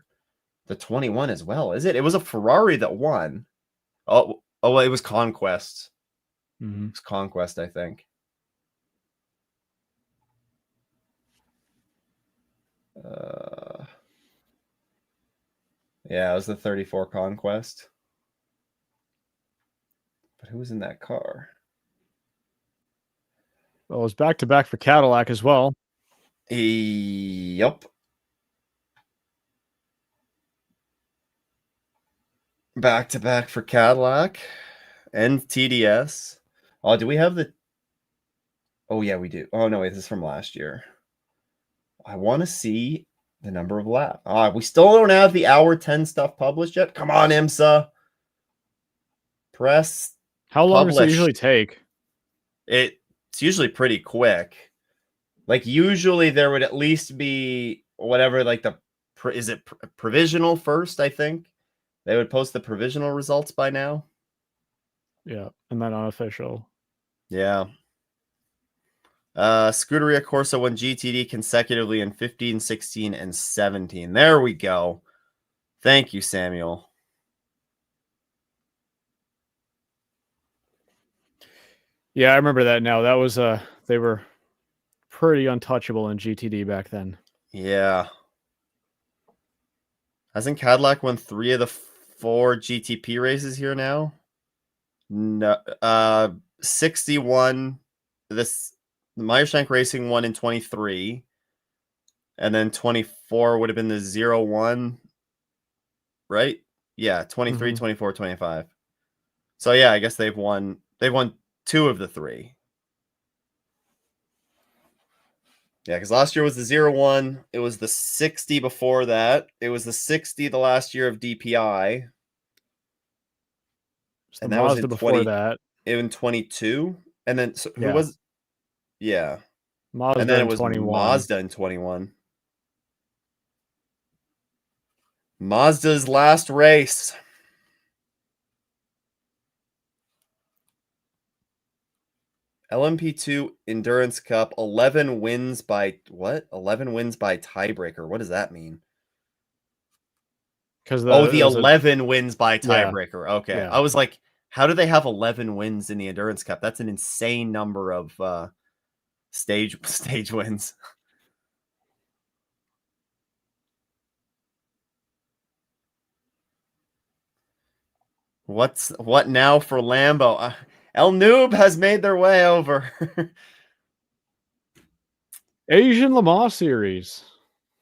the 21 as well, is it? It was a Ferrari that won. Well, it was Conquest. Mm-hmm. It's Conquest, I think. Yeah, it was the 34 Conquest. But who was in that car? Well, it was back to back for Cadillac as well. Yep. Back to back for Cadillac and TDS. Oh, do we have the? Oh yeah, we do. Oh no, wait, this is from last year. I want to see the number of laps. We still don't have the hour 10 stuff published yet. Come on, IMSA. Press How long does it publish. usually take? It's usually pretty quick. Like usually there would at least be whatever like is it provisional first, I think. They would post the provisional results by now. Yeah, and then unofficial. Yeah. Scuderia Corsa won GTD consecutively in 15, 16, and 17. There we go. Thank you, Samuel. Yeah, I remember that now. That was they were pretty untouchable in GTD back then. Yeah. Hasn't Cadillac won 3 of the 4 GTP races here now? No, 61. The Meyershank Racing won in 23, and then 24 would have been the 0-1, right? Yeah, 23, 24, 25. So yeah, I guess they've won 2 of the 3. Yeah, because last year was the 0-1. It was the 60 before that. It was the 60 the last year of DPI. It's the And that was Mazda before that. in 22. And then so who Yeah. was? Yeah. Mazda And then it in was 21. Mazda in 21. Mazda's last race. LMP2 Endurance Cup, 11 wins by what? 11 wins by tiebreaker. What does that mean? Because The 11 wins by Yeah. tiebreaker. Okay. Yeah. I was like, how do they have 11 wins in the Endurance Cup? That's an insane number of stage wins. What now for Lambo? El Noob has made their way over. Asian Le Mans Series.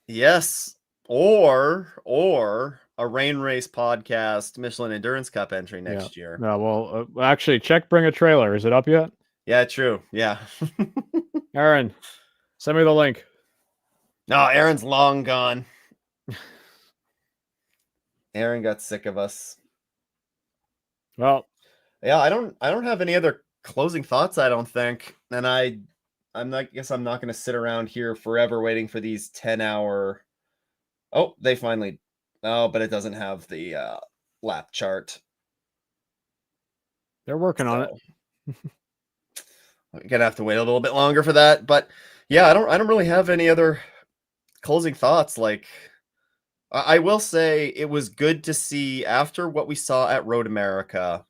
Yes, or a rain race podcast Michelin Endurance Cup entry next year. No, well, actually, check Bring a Trailer. Is it up yet? Yeah, true. Yeah. Aaron, send me the link. No, Aaron's long gone. Aaron got sick of us. Well, yeah, I don't have any other closing thoughts, I don't think. And I'm not going to sit around here forever waiting for these 10-hour. Oh, they finally. Oh, but it doesn't have the lap chart. They're working on it. I'm gonna have to wait a little bit longer for that. But yeah, I don't really have any other closing thoughts. Like, I will say it was good to see after what we saw at Road America.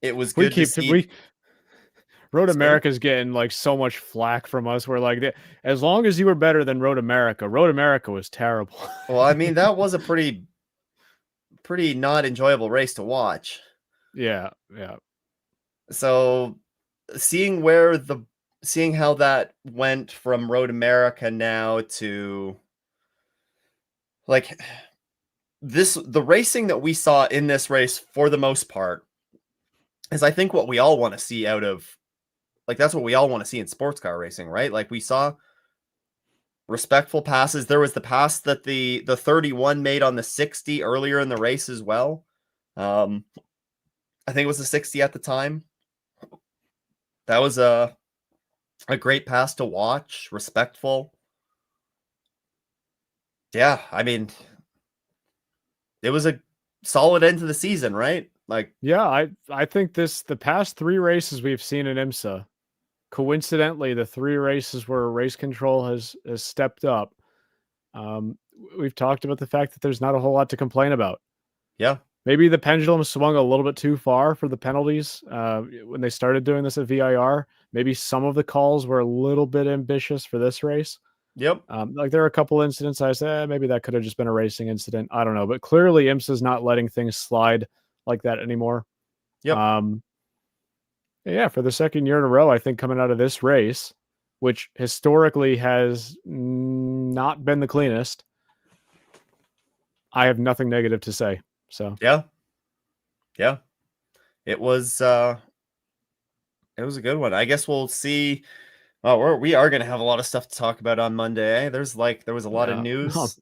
It was good to see. Road America's getting like so much flack from us. We're like, as long as you were better than Road America was terrible. Well, I mean, that was a pretty not enjoyable race to watch. Yeah. So seeing how that went from Road America now to like the racing that we saw in this race for the most part is I think what we all want to see out of, like, that's what we all want to see in sports car racing, right? Like, we saw respectful passes. There was the pass that the 31 made on the 60 earlier in the race as well. I think it was the 60 at the time. That was a great pass to watch, respectful. Yeah, I mean, it was a solid end to the season, right? Like, yeah, I think the past 3 races we've seen in IMSA, coincidentally, the 3 races where race control has stepped up. We've talked about the fact that there's not a whole lot to complain about. Yeah. Maybe the pendulum swung a little bit too far for the penalties when they started doing this at VIR. Maybe some of the calls were a little bit ambitious for this race. Yep. Like there are a couple incidents I said maybe that could have just been a racing incident. I don't know, but clearly IMSA's not letting things slide like that anymore. Yep. Yeah, for the second year in a row, I think coming out of this race, which historically has not been the cleanest, I have nothing negative to say. So yeah, it was a good one. I guess we'll see. Oh, we are going to have a lot of stuff to talk about on Monday. There was a lot of news.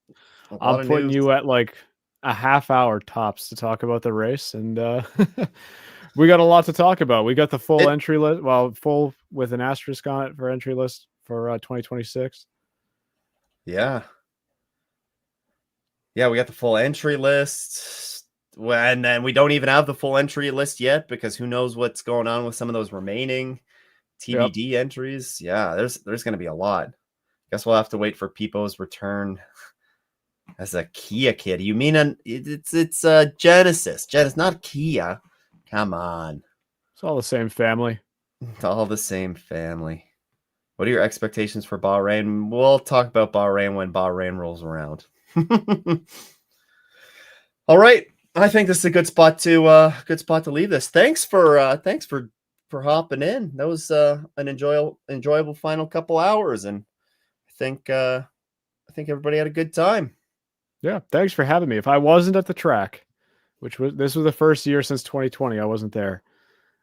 I'm putting you at like a half hour tops to talk about the race, and we got a lot to talk about. We got the full entry list, full with an asterisk on it for entry list for 2026. Yeah, we got the full entry list, and then we don't even have the full entry list yet because who knows what's going on with some of those remaining TBD entries. Yeah, there's going to be a lot. Guess we'll have to wait for Pipo's return as a Kia kid. You mean it's a Genesis, not Kia. Come on. It's all the same family. It's all the same family. What are your expectations for Bahrain? We'll talk about Bahrain when Bahrain rolls around. All right. I think this is a good spot to leave this. Thanks for hopping in. That was an enjoyable final couple hours, and I think everybody had a good time. Yeah, thanks for having me. If I wasn't at the track, this was the first year since 2020 I wasn't there.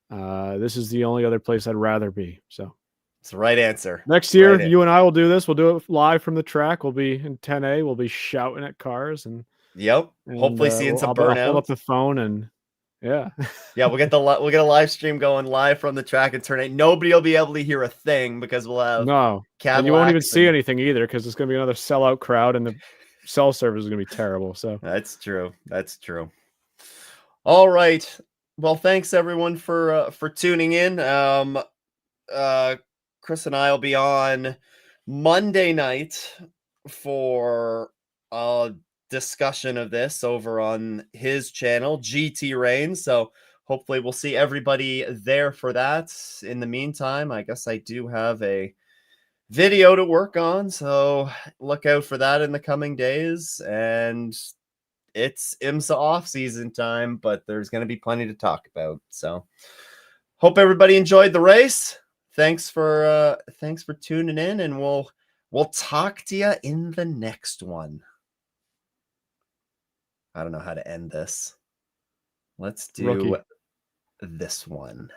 This is the only other place I'd rather be. So It's the right answer. next Right year, answer. you and I will do this. We'll do it live from the track. We'll be in 10A. We'll be shouting at cars and Yep. Hopefully seeing some I'll hold up burnout. the phone and yeah. Yeah, we'll get a live stream going live from the track and turn 8. Nobody will be able to hear a thing because we'll have No, and you won't even Cadillacs see and anything either because it's going to be another sellout crowd and the cell service is going to be terrible. So that's true. That's true. All right. Well, thanks everyone for tuning in. Chris and I will be on Monday night for a discussion of this over on his channel, GT Rain. So hopefully we'll see everybody there for that. In the meantime, I guess I do have a video to work on, so look out for that in the coming days. And it's IMSA off season time, but there's going to be plenty to talk about. So hope everybody enjoyed the race. Thanks for tuning in, and we'll talk to you in the next one. I don't know how to end this. Let's do Rookie. this one.